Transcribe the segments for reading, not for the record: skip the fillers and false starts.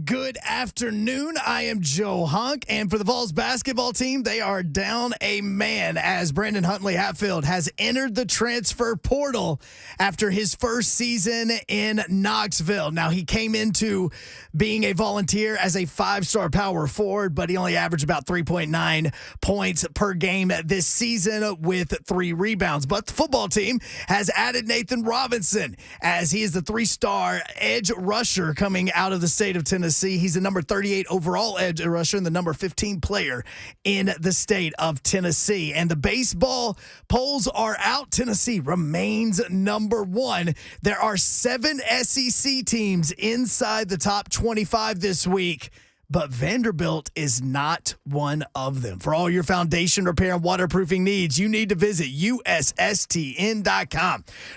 Good afternoon. I am Joe Hunk, and for the Vols basketball team, they are down a man as Brandon Huntley Hatfield has entered the transfer portal after his first season in Knoxville. Now, he came into being a volunteer as a five-star power forward, but he only averaged about 3.9 points per game this season with 3 rebounds. But the football team has added Nathan Robinson as he is the 3-star edge rusher coming out of the state of Tennessee. He's the number 38 overall edge rusher and the number 15 player in the state of Tennessee. And the baseball polls are out. Tennessee remains number 1. There are 7 SEC teams inside the top 25 this week, but Vanderbilt is not one of them. For all your foundation repair and waterproofing needs, you need to visit USSTN.com.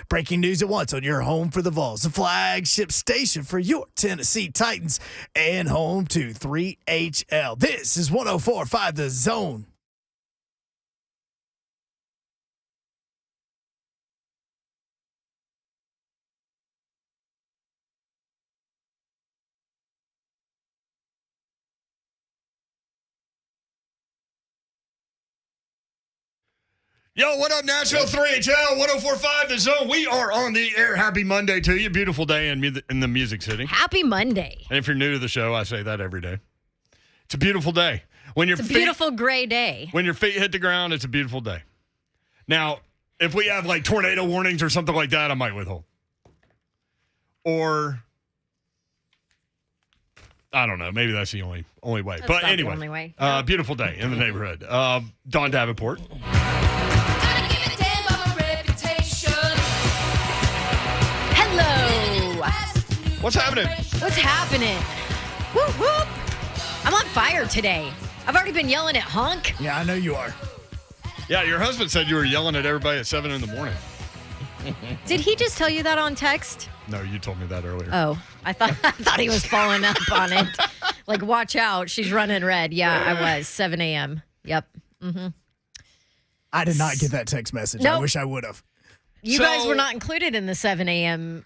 Breaking news at once on your home for the Vols, the flagship station for your Tennessee Titans, and home to 3HL. This is 104.5 The Zone. Yo, what up, Nashville? 3HL, 104.5 The Zone. We are on the air. Happy Monday to you. Beautiful day in the Music City. Happy Monday. And if you're new to the show, I say that every day. It's a beautiful day. It's a beautiful gray day. When your feet hit the ground, it's a beautiful day. Now, if we have like tornado warnings or something like that, I might withhold. Or, I don't know. Maybe that's the only way. That's but not anyway, the only way. Beautiful day in the neighborhood. Don Davenport. Hello. What's happening? What's happening? Whoop, whoop. I'm on fire today. I've already been yelling at Hunk. Yeah, I know you are. Yeah, your husband said you were yelling at everybody at 7 in the morning. Did he just tell you that on text? No, you told me that earlier. Oh, I thought he was following up on it. Like, watch out. She's running red. Yeah, I was. 7 a.m. Yep. Mm-hmm. I did not get that text message. Nope. I wish I would have. You guys were not included in the 7 a.m.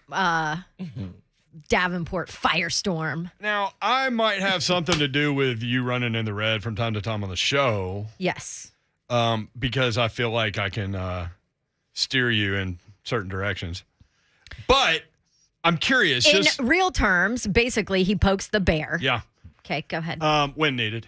Davenport firestorm. Now, I might have something to do with you running in the red from time to time on the show. Yes. Because I feel like I can steer you in certain directions. But I'm curious. In real terms, basically, he pokes the bear. Yeah. Okay, go ahead. When needed.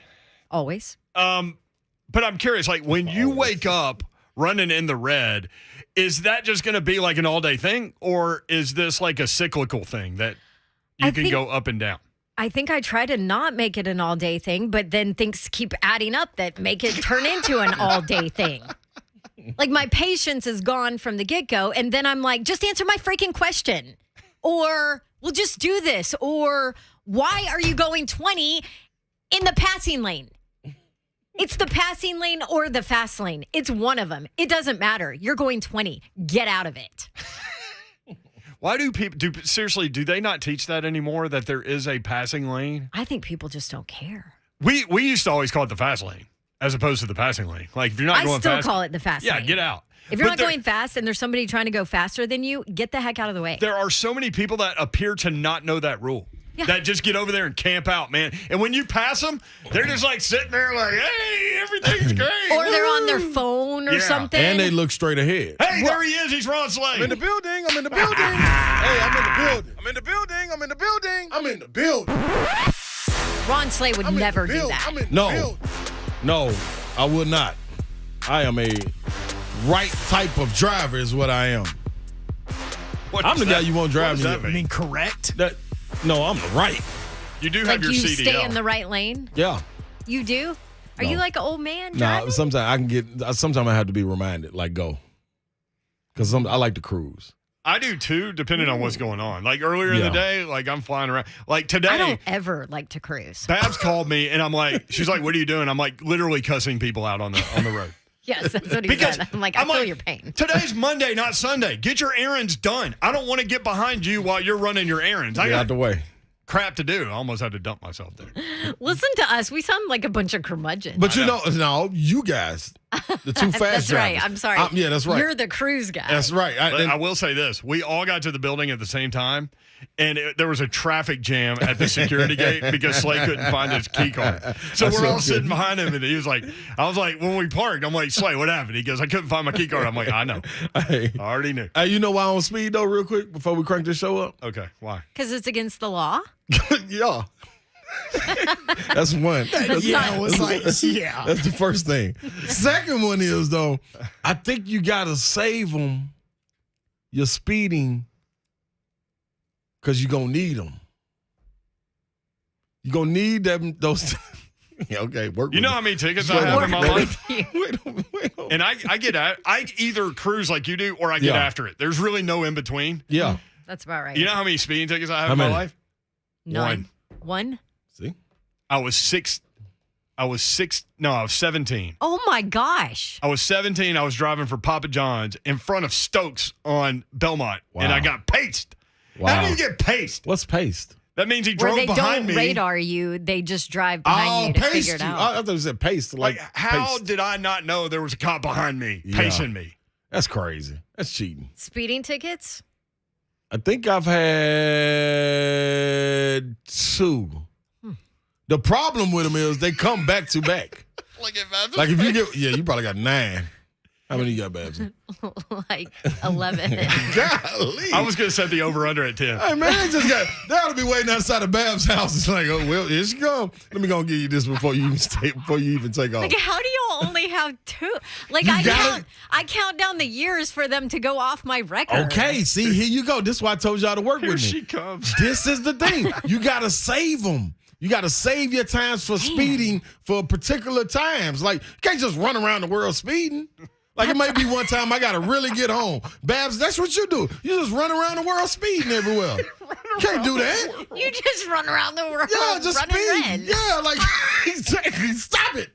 Always. But I'm curious, like when you wake up running in the red, is that just going to be like an all-day thing? Or is this like a cyclical thing that you can go up and down? I think I try to not make it an all-day thing, but then things keep adding up that make it turn into an all-day thing. Like, my patience is gone from the get-go, and then I'm like, just answer my freaking question. Or, we'll just do this. Or, why are you going 20 in the passing lane? It's the passing lane or the fast lane. It's one of them. It doesn't matter. You're going 20. Get out of it. Why do people seriously, do they not teach that anymore, that there is a passing lane? I think people just don't care. We used to always call it the fast lane as opposed to the passing lane. Like, if you're not going fast. I still call it the fast lane. Yeah, get out. If you're not going fast and there's somebody trying to go faster than you, get the heck out of the way. There are so many people that appear to not know that rule. Yeah. That just get over there and camp out, man. And when you pass them, they're just like sitting there like, hey, everything's great. Or they're on their phone or something. And they look straight ahead. Hey, there he is. He's Ron Slade. I'm in the building. I'm in the building. Hey, I'm in the building. I'm in the building. I'm in the building. I'm in the building. Ron Slade would never do that. No, I would not. I am a right type of driver is what I am. I'm the guy you won't drive me. I mean, correct? No, I'm the right. You do have like your you CDL. Stay in the right lane? Yeah. You do? Are you like an old man No, driving? sometimes I have to be reminded, like, go. Because I like to cruise. I do too, depending on what's going on. Like earlier in the day, like I'm flying around. Like today. I don't ever like to cruise. Babs called me and I'm like, she's like, what are you doing? I'm like literally cussing people out on the road. Yes, that's what he said. I'm like, I feel your pain. Today's Monday, not Sunday. Get your errands done. I don't want to get behind you while you're running your errands. Get out the way. Crap to do. I almost had to dump myself there. Listen to us. We sound like a bunch of curmudgeons. But no, you guys, The two fast That's drivers. right. I'm sorry. Yeah, that's right. You're the cruise guy. That's right. But I will say this. We all got to the building at the same time, and there was a traffic jam at the security gate because Slay couldn't find his key card. So we're all sitting behind him, and he was like, I was like, when we parked, I'm like, Slay, what happened? He goes, I couldn't find my key card. I'm like, I know. Hey, I already knew. Hey, you know why on speed, though, real quick, before we crank this show up? Okay, why? Because it's against the law. Yeah. That's one. That's Yeah, not- I was like, yeah. That's the first thing. Second one is, though, I think you got to save them, your speeding, because you're going to need them. You're going to need them, those. Yeah, okay, work You with know me. how many tickets I have in my Work life? Wait. And I get at I either cruise like you do or I get Yeah. after it. There's really no in between. Yeah. That's about right. You know how many speeding tickets I have How in my many? life? None. One? See? I was 17. Oh my gosh. I was 17. I was driving for Papa John's in front of Stokes on Belmont, and Wow. I got paced. Wow. How do you get paced? What's paced? That means he Where drove they behind don't me. radar you, they just drive behind you to paced figure it you. out. I thought you said paced. Like, how paced. did I not know there was a cop behind me Yeah. pacing me? That's crazy. That's cheating. Speeding tickets? I think I've had 2. The problem with them is they come back to back. Like if I Like if you get, you probably got 9. How many you got, Babs? Like 11. Golly. I was going to set the over-under at 10. Hey, man, they ought to be waiting outside of Babs' house. It's like, oh, well, here she go. Let me go and give you this before you even take off. Like, how do you only have 2? Like, You I gotta- count down the years for them to go off my record. Okay, see, here you go. This is why I told y'all to work Here with me. she comes. This is the thing. You got to save them. You got to save your times for speeding for particular times. Like, you can't just run around the world speeding. Like, it might be one time I got to really get home. Babs, that's what you do. You just run around the world speeding everywhere. You can't do that. You just run around the world Yeah, just running speed. red. Yeah, like, exactly. Stop it.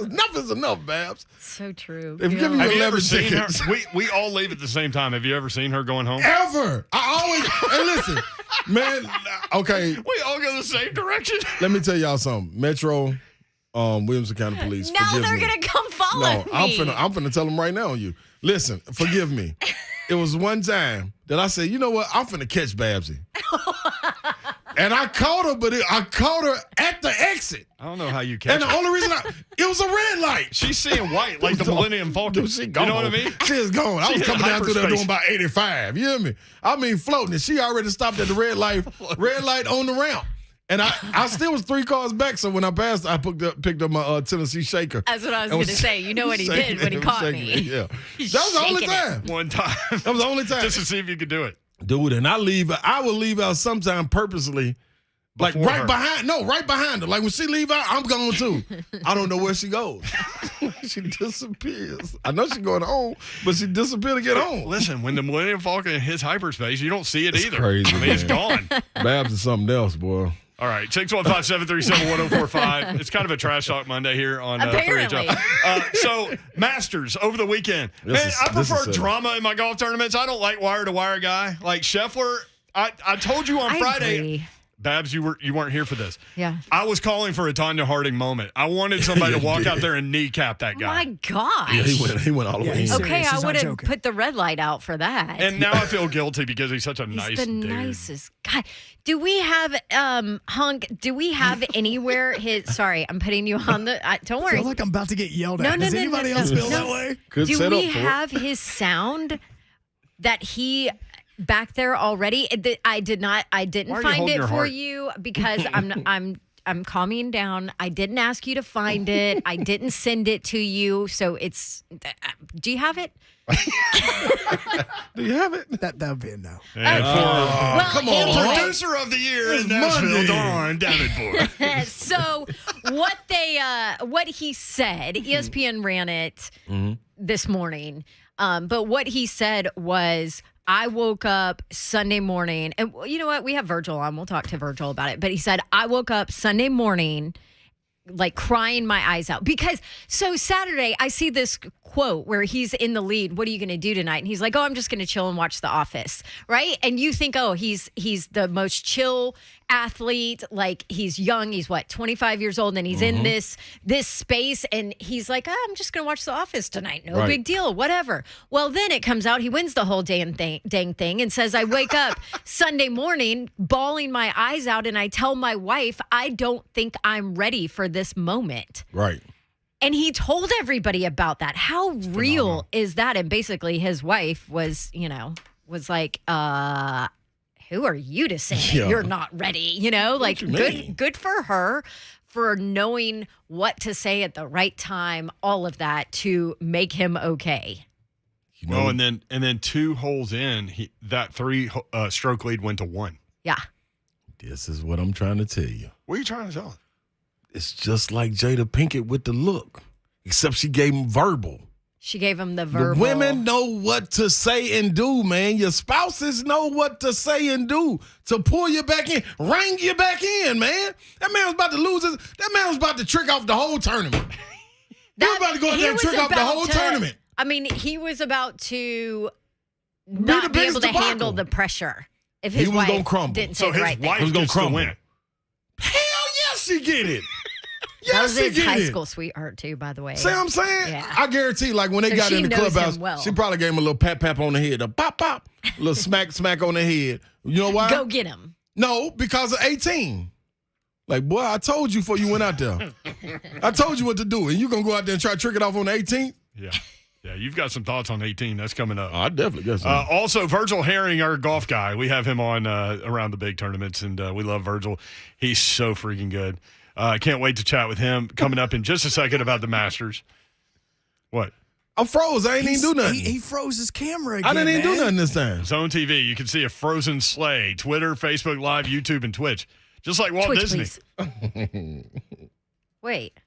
Enough is enough, Babs. So true. If you give me Have you 11 ever seen her? tickets. We all leave at the same time. Have you ever seen her going home? Ever. I always, and listen, man, okay, We all go the same direction. let me tell y'all something. Metro, Williamson County Police, Now forgive they're me. going to come follow No, me. I'm finna tell them right now on you. Listen, forgive me. It was one time that I said, you know what? I'm finna catch Babsy. And I caught her, but I caught her at the exit. I don't know how you catch And the her. only reason it was a red light. She's seeing white like the Millennium Falcon. She You gone. know what I mean? She is gone. I She was hit coming down through there hyperspace. doing about 85. You hear me? I mean, floating. And she already stopped at the red light on the ramp. And I still was 3 cars back. So when I passed, I picked up my Tennessee shaker. That's what I was And going to say. You know what he did when he caught shaking me. it, Yeah. That was the only Shaking it. time. One time. That was the only time. Just to see if you could do it. Dude, and I will leave out sometime purposely. Like Before right her. behind her. Like when she leave out, I'm gone too. I don't know where she goes. She disappears. I know she's going home, but she disappeared to get home. Listen, when the Millennium Falcon hits hyperspace, you don't see it It's either. crazy, I mean, it's man. gone. Babs is something else, boy. All right, 615-737-1045. It's kind of a trash talk Monday here on Apparently. 3HL. So, Masters over the weekend. This Man, is- I this is prefer silly. drama in my golf tournaments. I don't like wire-to-wire guy. Like Scheffler, I told you on I Friday. agree. Babs, you weren't here for this. Yeah. I was calling for a Tanya Harding moment. I wanted somebody Yeah, to you walk did. out there and kneecap that guy. My gosh. Yeah, he went all the Yeah, way he's in. serious. Okay, He's I not would have joking. put the red light out for that. And now I feel guilty because he's such a He's nice the dude. nicest guy. Do we have Hunk? Do we have anywhere his? Sorry, I'm putting you on the. Don't I worry. feel like I'm about to get yelled at. No, no, Does no, anybody no, else no, feel no. that way? Good Do set we up for have his sound that he back there already? I didn't Why are you find holding it your for heart? you because I'm calming down. I didn't ask you to find it. I didn't send it to you. So it's. Do you have it? Do you have it? That would be a no. And Well, come anyway. on, Hunk. producer of the year It's in Nashville, Monday. Dawn Davenport. So what he said, ESPN ran it this morning. But what he said was, I woke up Sunday morning, and you know what? We have Virgil on. We'll talk to Virgil about it. But he said, I woke up Sunday morning like crying my eyes out because so Saturday I see this quote where he's in the lead. What are you going to do tonight? And he's like, oh, I'm just going to chill and watch The Office. Right. And you think, oh, he's the most chill athlete. Like he's young. He's 25 years old and he's in this space. And he's like, oh, I'm just going to watch The Office tonight. No big deal. Whatever. Well, then it comes out. He wins the whole dang thing and says, I wake up Sunday morning bawling my eyes out. And I tell my wife, I don't think I'm ready for this moment. Right. And he told everybody about that. How real is that? And basically his wife was like, who are you to say you're not ready? Like good for her for knowing what to say at the right time, all of that to make him okay. Well, and then 2 holes in, that 3 stroke lead went to 1. Yeah. This is what I'm trying to tell you. What are you trying to tell us? It's just like Jada Pinkett with the look, except she gave him verbal. She gave him the verbal. The women know what to say and do, man. Your spouses know what to say and do to pull you back in, ring you back in, man. That man was about to lose his. That man was about to trick off the whole tournament. He was about to go out there and trick off the whole tournament. I mean, he was about to not be able to handle the pressure if his wife gonna crumble. didn't say the right thing. He was going to crumble. Win. Hell yes, she get it. That was his high school sweetheart, too, by the way. See what I'm saying? Yeah. I guarantee, like, when they got in the clubhouse, well. she probably gave him a little pat on the head, a pop, a little smack on the head. You know why? Go get him. No, because of 18. Like, boy, I told you before you went out there. I told you what to do, and you going to go out there and try to trick it off on the 18th? Yeah. Yeah, you've got some thoughts on 18. That's coming up. I definitely got some. Also, Virgil Herring, our golf guy, we have him on around the big tournaments, and we love Virgil. He's so freaking good. I can't wait to chat with him coming up in just a second about the Masters. What? I froze. I ain't even do nothing. He froze his camera again, I didn't even do nothing this time. Zone TV, you can see a frozen sleigh. Twitter, Facebook Live, YouTube, and Twitch. Just like Walt Disney. Wait.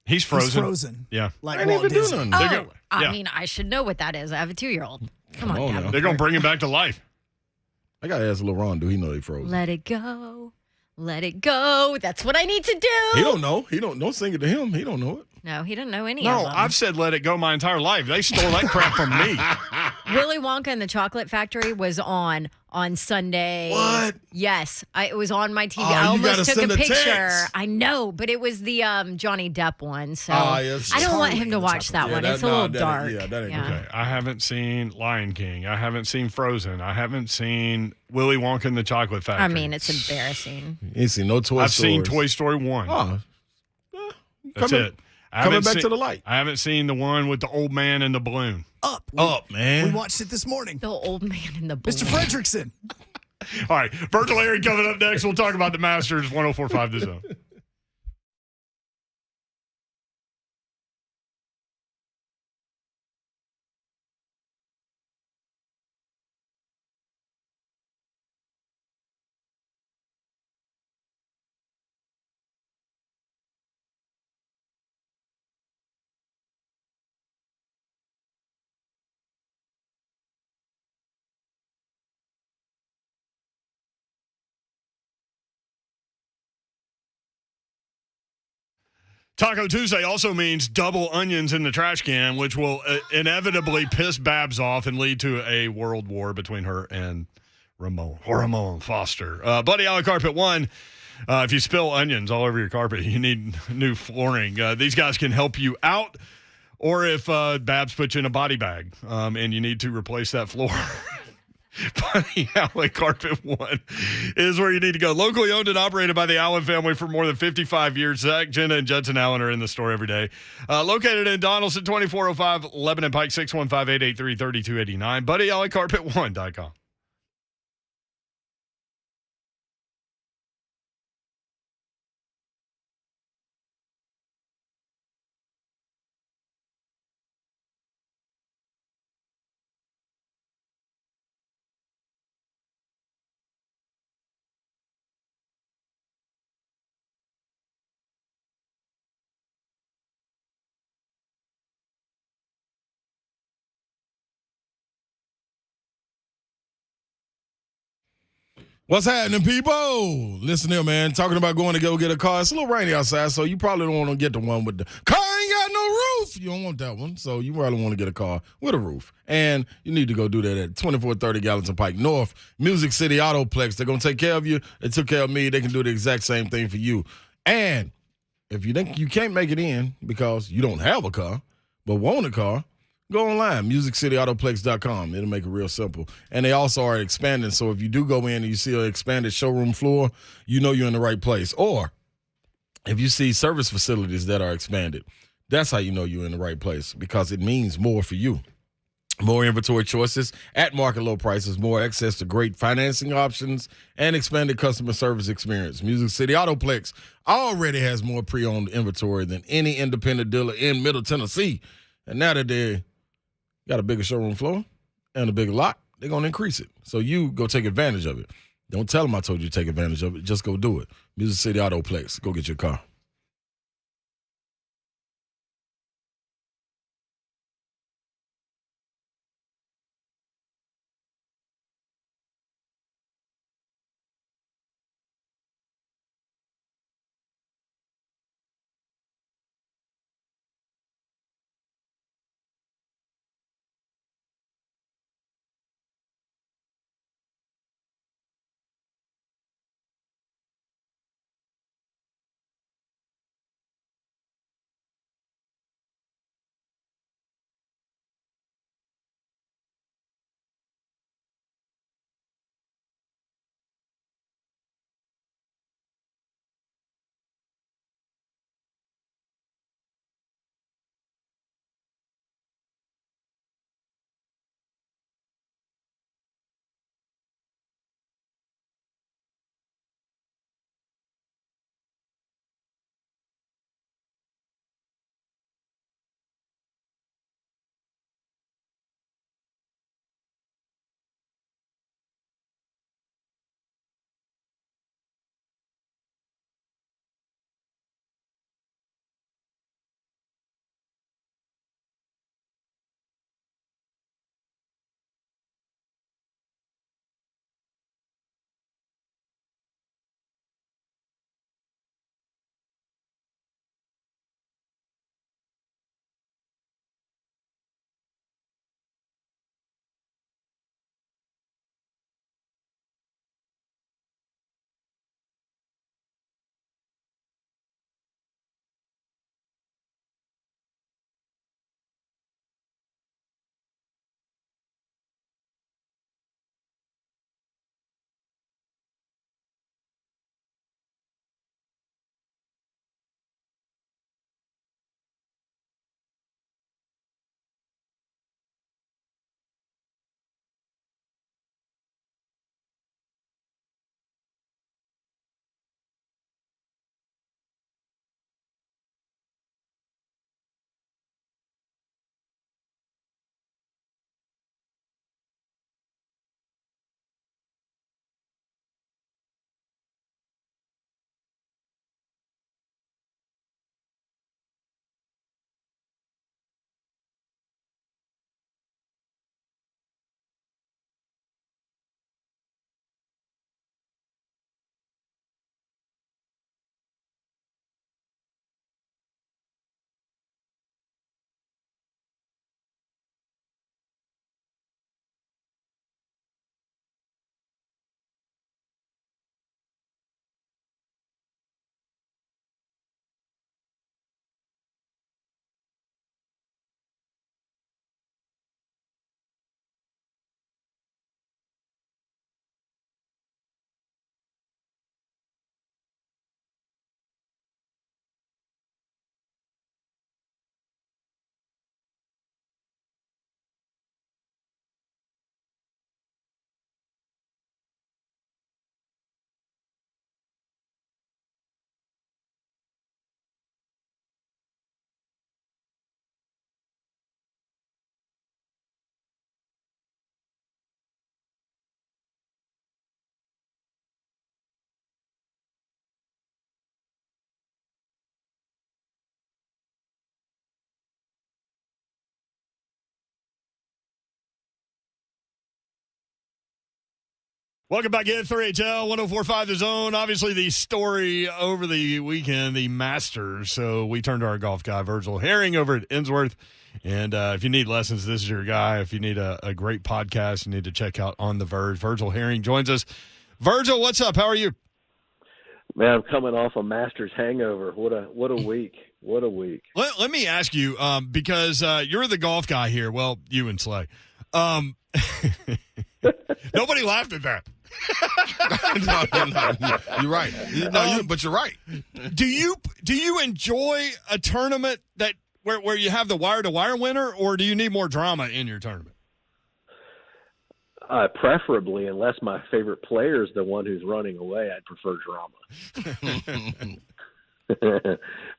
He's frozen. He's frozen. Yeah. Like I didn't Walt even do Disney. nothing. I mean, I should know what that is. I have a 2-year-old. Come on, on Gavin. now. They're going to bring him back to life. I got to ask LeBron, do he know they frozen? Let it go. Let it go. That's what I need to do. He don't know. Don't sing it to him. He don't know it. No, he didn't know any No, of them. I've said let it go my entire life. They stole that crap from me. Willy Wonka and the Chocolate Factory was on Sunday. What? Yes, it was on my TV. Oh, I you almost gotta took send a a picture. text. I know, but it was the Johnny Depp one. So yes. I don't want Charlie him to and the watch that Chocolate one. Yeah, It's a little that dark. ain't good. Okay, I haven't seen Lion King. I haven't seen Frozen. I haven't seen Willy Wonka and the Chocolate Factory. I mean, it's embarrassing. You ain't seen no Toy I've Stories. seen Toy Story 1. Oh. That's it. I Coming haven't back seen- to the light. I haven't seen the one with the old man and the balloon. Up. Up, We man. watched it this morning. The old man in the balloon. Mr. Fredrickson. All right, Virgil Herring coming up next. We'll talk about the Masters 104.5 The Zone. Taco Tuesday also means double onions in the trash can, which will inevitably piss Babs off and lead to a world war between her and Ramon Foster. Buddy a la Carpet 1, if you spill onions all over your carpet, you need new flooring. These guys can help you out. Or if Babs puts you in a body bag and you need to replace that floor. Buddy Allen Carpet 1 is where you need to go. Locally owned and operated by the Allen family for more than 55 years. Zach, Jenna, and Judson Allen are in the store every day. Located in Donaldson, 2405 Lebanon Pike, 615-883-3289. BuddyAllenCarpet1.com. What's happening, people? Listen here, man. Talking about going to go get a car. It's a little rainy outside, so you probably don't want to get the one with the car ain't got no roof. You don't want that one, so you probably want to get a car with a roof. And you need to go do that at 2430 Gallatin Pike North, Music City Autoplex. They're going to take care of you. They took care of me. They can do the exact same thing for you. And if you think you can't make it in because you don't have a car but want a car, go online, musiccityAutoplex.com. It'll make it real simple. And they also are expanding, so if you do go in and you see an expanded showroom floor, you know you're in the right place. Or if you see service facilities that are expanded, that's how you know you're in the right place because it means more for you. More inventory choices at market low prices, more access to great financing options, and expanded customer service experience. Music City Autoplex already has more pre-owned inventory than any independent dealer in Middle Tennessee. And now that they got a bigger showroom floor and a bigger lot, they're going to increase it. So you go take advantage of it. Don't tell them I told you to take advantage of it. Just go do it. Music City Autoplex. Go get your car. Welcome back in 3HL 104.5 The Zone. Obviously, the story over the weekend, the Masters. So we turned to our golf guy, Virgil Herring, over at Innsworth. And if you need lessons, this is your guy. If you need a great podcast, you need to check out On the Verge. Virgil Herring joins us. Virgil, what's up? How are you? Man, I'm coming off a Masters hangover. What a week. What a week. Let me ask you, because you're the golf guy here. Well, you and Slay. Nobody laughed at that. No. You're right. But you're right. Do you enjoy a tournament that where you have the wire-to-wire winner, or do you need more drama in your tournament? Preferably, unless my favorite player is the one who's running away, I'd prefer drama.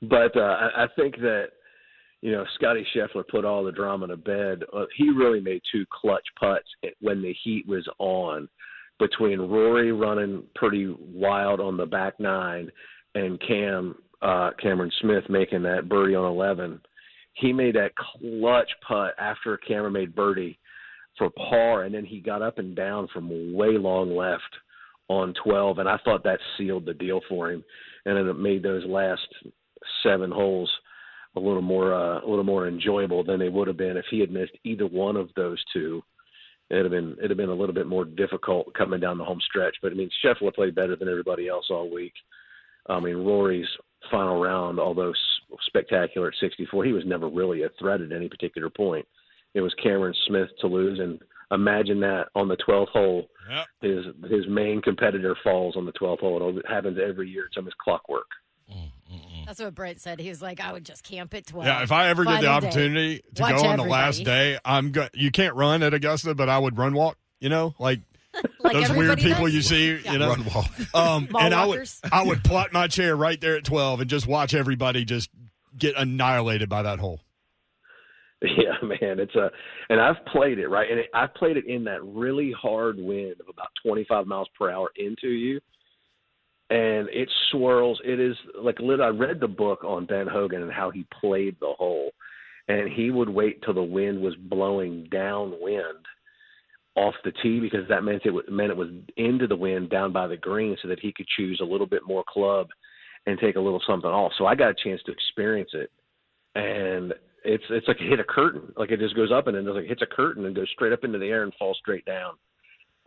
But I think that, Scotty Scheffler put all the drama to bed. He really made two clutch putts when the heat was on, between Rory running pretty wild on the back nine and Cameron Smith making that birdie on 11. He made that clutch putt after Cameron made birdie for par, and then he got up and down from way long left on 12, and I thought that sealed the deal for him, and it made those last 7 holes a little more enjoyable than they would have been if he had missed either one of those two. It'd have been a little bit more difficult coming down the home stretch. But Scheffler played better than everybody else all week. Rory's final round, although spectacular at 64, he was never really a threat at any particular point. It was Cameron Smith to lose, and imagine that on the 12th hole, yep. his main competitor falls on the 12th hole. It happens every year. It's almost clockwork. That's what Brent said. He was like, I would just camp at 12. Yeah, if I ever get the opportunity to go on the last day, you can't run at Augusta, but I would run walk, like those weird people does. You see, Run walk. And I would plot my chair right there at 12 and just watch everybody just get annihilated by that hole. Yeah, man, and I've played it, right? And I've played it in that really hard wind of about 25 miles per hour into you. And it swirls. It is like I read the book on Ben Hogan and how he played the hole. And he would wait till the wind was blowing downwind off the tee, because that meant it was into the wind down by the green, so that he could choose a little bit more club and take a little something off. So I got a chance to experience it. And it's like it hit a curtain. Like it just goes up and then it hits a curtain and goes straight up into the air and falls straight down.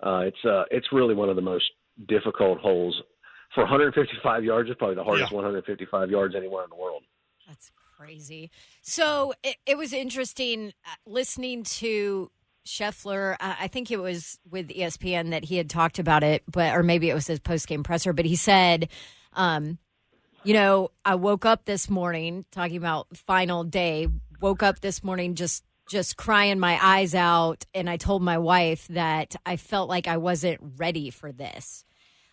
It's really one of the most difficult holes. For 155 yards, it's probably the hardest 155 yards anywhere in the world. That's crazy. So it was interesting listening to Scheffler. I think it was with ESPN that he had talked about it, or maybe it was his post-game presser. But he said, I woke up this morning, talking about final day, woke up this morning just crying my eyes out, and I told my wife that I felt like I wasn't ready for this.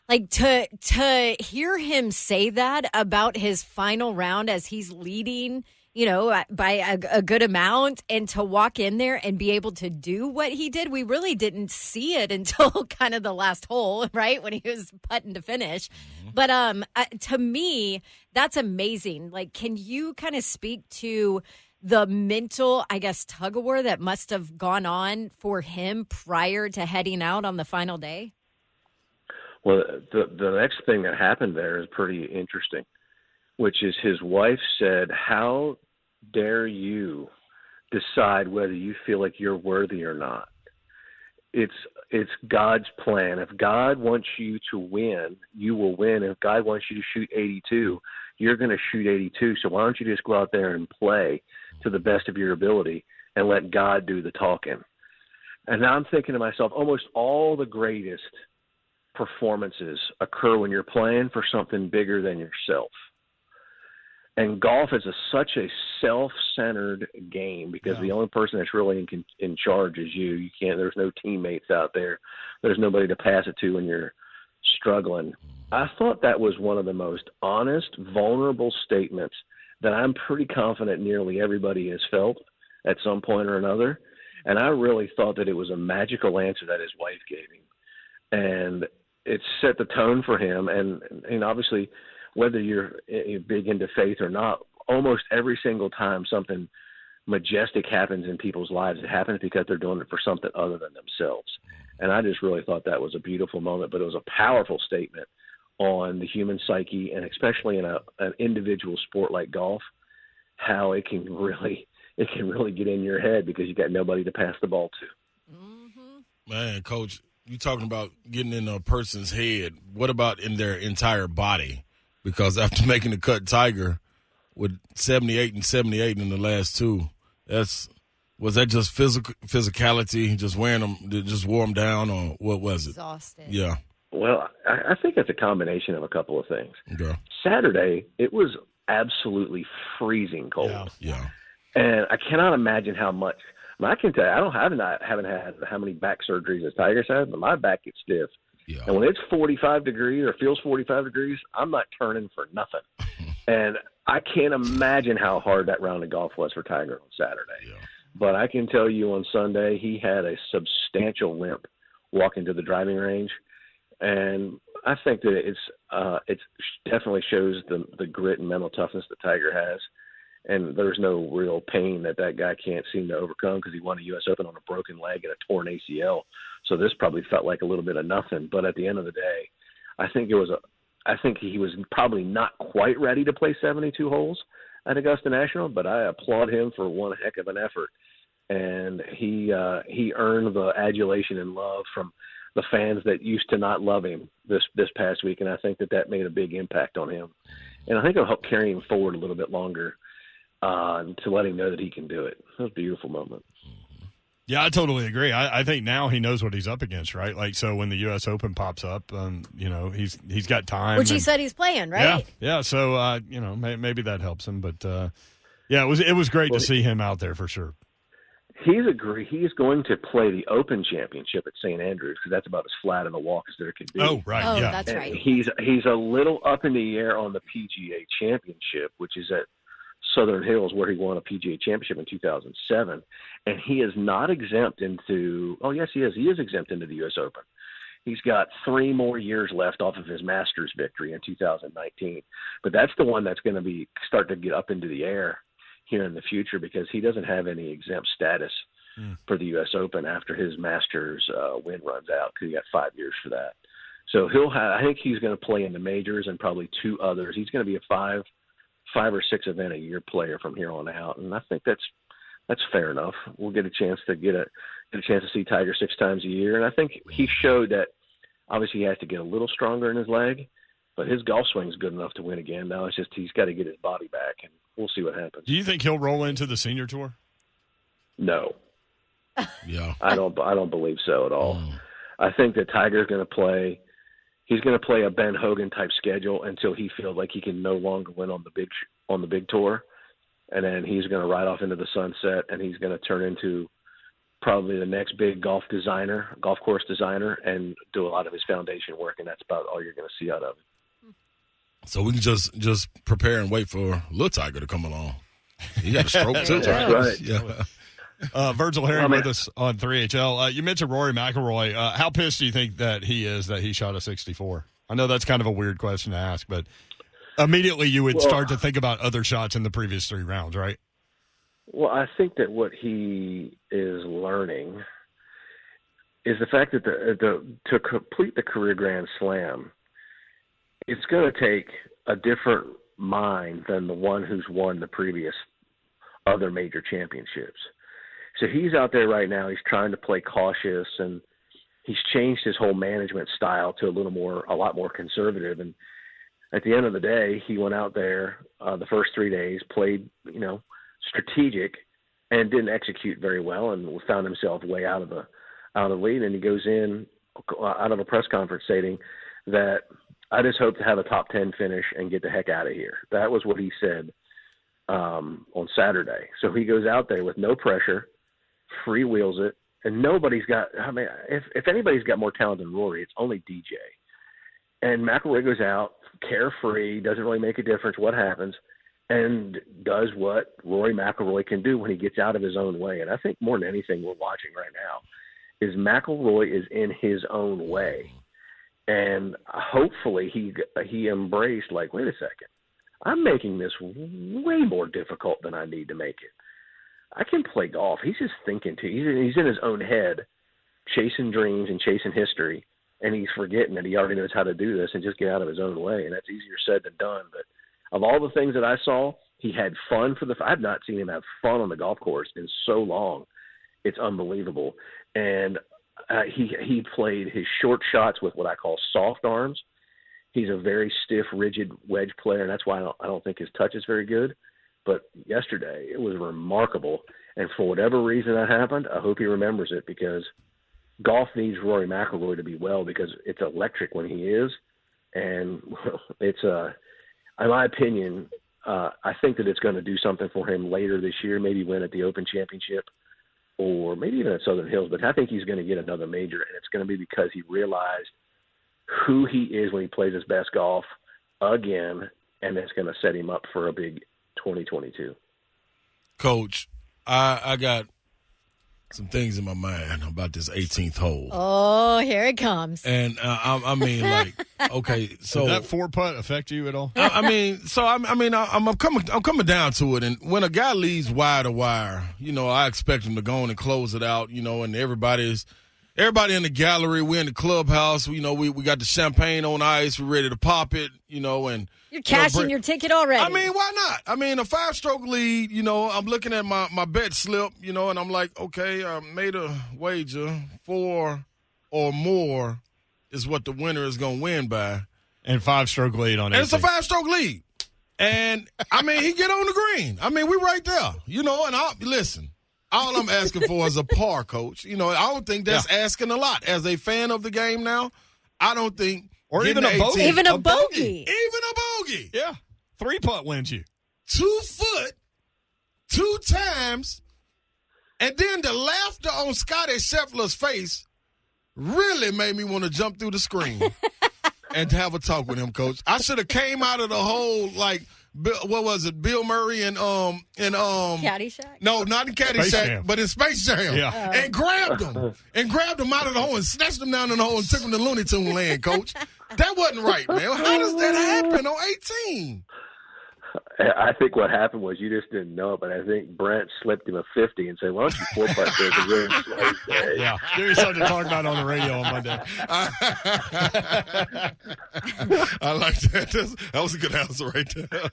Like to hear him say that about his final round as he's leading, by a good amount, and to walk in there and be able to do what he did. We really didn't see it until kind of the last hole, right? When he was putting to finish. But to me, that's amazing. Like, can you kind of speak to the mental, I guess, tug of war that must have gone on for him prior to heading out on the final day? Well, the next thing that happened there is pretty interesting, which is his wife said, "How dare you decide whether you feel like you're worthy or not? It's God's plan. If God wants you to win, you will win. If God wants you to shoot 82, you're going to shoot 82. So why don't you just go out there and play to the best of your ability and let God do the talking?" And now I'm thinking to myself, almost all the greatest performances occur when you're playing for something bigger than yourself. And golf is such a self-centered game, because the only person that's really in charge is you. There's no teammates out there. There's nobody to pass it to when you're struggling. I thought that was one of the most honest, vulnerable statements that I'm pretty confident nearly everybody has felt at some point or another. And I really thought that it was a magical answer that his wife gave him. And it set the tone for him. And obviously, whether you're big into faith or not, almost every single time something majestic happens in people's lives, it happens because they're doing it for something other than themselves. And I just really thought that was a beautiful moment, but it was a powerful statement on the human psyche, and especially in an individual sport like golf, how it can really get in your head because you got nobody to pass the ball to. Man, Coach, you talking about getting in a person's head. What about in their entire body? Because after making the cut, Tiger with 78 and 78 in the last two, was that just physicality, just wearing them, just wore them down, or what was it? Exhausted. Yeah. Well, I think it's a combination of a couple of things. Okay. Saturday, it was absolutely freezing cold. Yeah. And I cannot imagine how much. I can tell you, I haven't had how many back surgeries as Tiger's had, but my back gets stiff. Yeah. And when it's 45 degrees or feels 45 degrees, I'm not turning for nothing. And I can't imagine how hard that round of golf was for Tiger on Saturday. Yeah. But I can tell you on Sunday, he had a substantial limp walking to the driving range. And I think that it definitely shows the grit and mental toughness that Tiger has. And there's no real pain that guy can't seem to overcome because he won a U.S. Open on a broken leg and a torn ACL. So this probably felt like a little bit of nothing. But at the end of the day, I think he was probably not quite ready to play 72 holes at Augusta National, but I applaud him for one heck of an effort. And he earned the adulation and love from the fans that used to not love him this past week. And I think that made a big impact on him. And I think it'll help carry him forward a little bit longer. To let him know that he can do it. That was a beautiful moment. Yeah, I totally agree. I think now he knows what he's up against, right? Like, so when the U.S. Open pops up, he's got time. Which he said he's playing, right? Yeah. So, maybe that helps him. But, it was great to see him out there for sure. He's going to play the Open Championship at St. Andrews because that's about as flat in the walk as there can be. Oh, right. Oh, yeah. that's And right. He's a little up in the air on the PGA Championship, which is at Southern Hills, where he won a PGA Championship in 2007, and he is not exempt into. Oh, yes, he is. He is exempt into the U.S. Open. He's got 3 more years left off of his Masters victory in 2019, but that's the one that's going to start to get up into the air here in the future because he doesn't have any exempt status for the U.S. Open after his Masters win runs out because he got 5 years for that. So I think he's going to play in the majors and probably 2 others. He's going to be a 5 or 6 event a year player from here on out, and I think that's fair enough. We'll get a chance to see Tiger 6 times a year, and I think he showed that. Obviously, he has to get a little stronger in his leg, but his golf swing is good enough to win again. Now it's just he's got to get his body back, and we'll see what happens. Do you think he'll roll into the senior tour? No, Yeah. I don't believe so at all. I think that Tiger's going to play. He's going to play a Ben Hogan type schedule until he feels like he can no longer win on the big tour, and then he's going to ride off into the sunset, and he's going to turn into probably the next big golf course designer, and do a lot of his foundation work, and that's about all you're going to see out of him. So we can just prepare and wait for Lil Tiger to come along. He got a stroke too. That's right. Yeah. Virgil Herring with us on 3HL. You mentioned Rory Mcilroy. How pissed do you think that he is that he shot a 64? I know that's kind of a weird question to ask, but immediately you would start to think about other shots in the previous 3 rounds, right? Well, I think that what he is learning is the fact that to complete the career Grand Slam, it's going to take a different mind than the one who's won the previous other major championships. So he's out there right now. He's trying to play cautious, and he's changed his whole management style to a lot more conservative. And at the end of the day, he went out there the first 3 days, played, strategic, and didn't execute very well, and found himself way out of the lead. And he goes in out of a press conference stating that I just hope to have a top 10 finish and get the heck out of here. That was what he said on Saturday. So he goes out there with no pressure, freewheels it, and nobody's got. I mean, if anybody's got more talent than Rory, it's only DJ. And McIlroy goes out carefree, doesn't really make a difference what happens, and does what Rory McIlroy can do when he gets out of his own way. And I think more than anything we're watching right now is McIlroy is in his own way. And hopefully he embraced, like, wait a second, I'm making this way more difficult than I need to make it. I can play golf. He's just thinking too. He's in his own head, chasing dreams and chasing history, and he's forgetting that he already knows how to do this and just get out of his own way. And that's easier said than done. But of all the things that I saw, he had fun I've not seen him have fun on the golf course in so long. It's unbelievable. And he played his short shots with what I call soft arms. He's a very stiff, rigid wedge player, and that's why I don't think his touch is very good. But yesterday, it was remarkable. And for whatever reason that happened, I hope he remembers it, because golf needs Rory Mcilroy to be well, because it's electric when he is. And it's, in my opinion, I think that it's going to do something for him later this year, maybe win at the Open Championship or maybe even at Southern Hills. But I think he's going to get another major, and it's going to be because he realized who he is when he plays his best golf again, and that's going to set him up for a big 2022. Coach, I got some things in my mind about this 18th hole. Oh, here it comes. And I mean, like, okay, so did that 4-putt affect you at all? I'm coming down to it. And when a guy leaves wire to wire, I expect him to go on and close it out. And everybody in the gallery, we're in the clubhouse. We got the champagne on ice. We're ready to pop it. And you're cashing your ticket already. I mean, why not? I mean, a 5-stroke lead. I'm looking at my bet slip. And I'm like, okay, I made a wager 4 or more is what the winner is going to win by. And 5-stroke lead on it. And it's a 5-stroke lead. And I mean, he get on the green. I mean, we right there. And listen. All I'm asking for is a par, Coach. I don't think that's asking a lot. As a fan of the game now, I don't think. Or even a bogey. Even a bogey. Even a bogey. Yeah. 3-putt wins you. 2 foot, 2 times, and then the laughter on Scotty Scheffler's face really made me want to jump through the screen and have a talk with him, Coach. I should have came out of the hole like, what was it, Bill Murray and Caddyshack? No, not in Caddyshack, but in Space Jam. Yeah. And grabbed him out of the hole and snatched him down in the hole and took him to Looney Tune land, Coach. That wasn't right, man. How does that happen on 18? I think what happened was you just didn't know it, but I think Brent slipped him a 50 and said, why don't you 4-putt this and ruin Slay's day? Yeah, give me something to talk about on the radio on Monday. I like that. That was a good answer right there.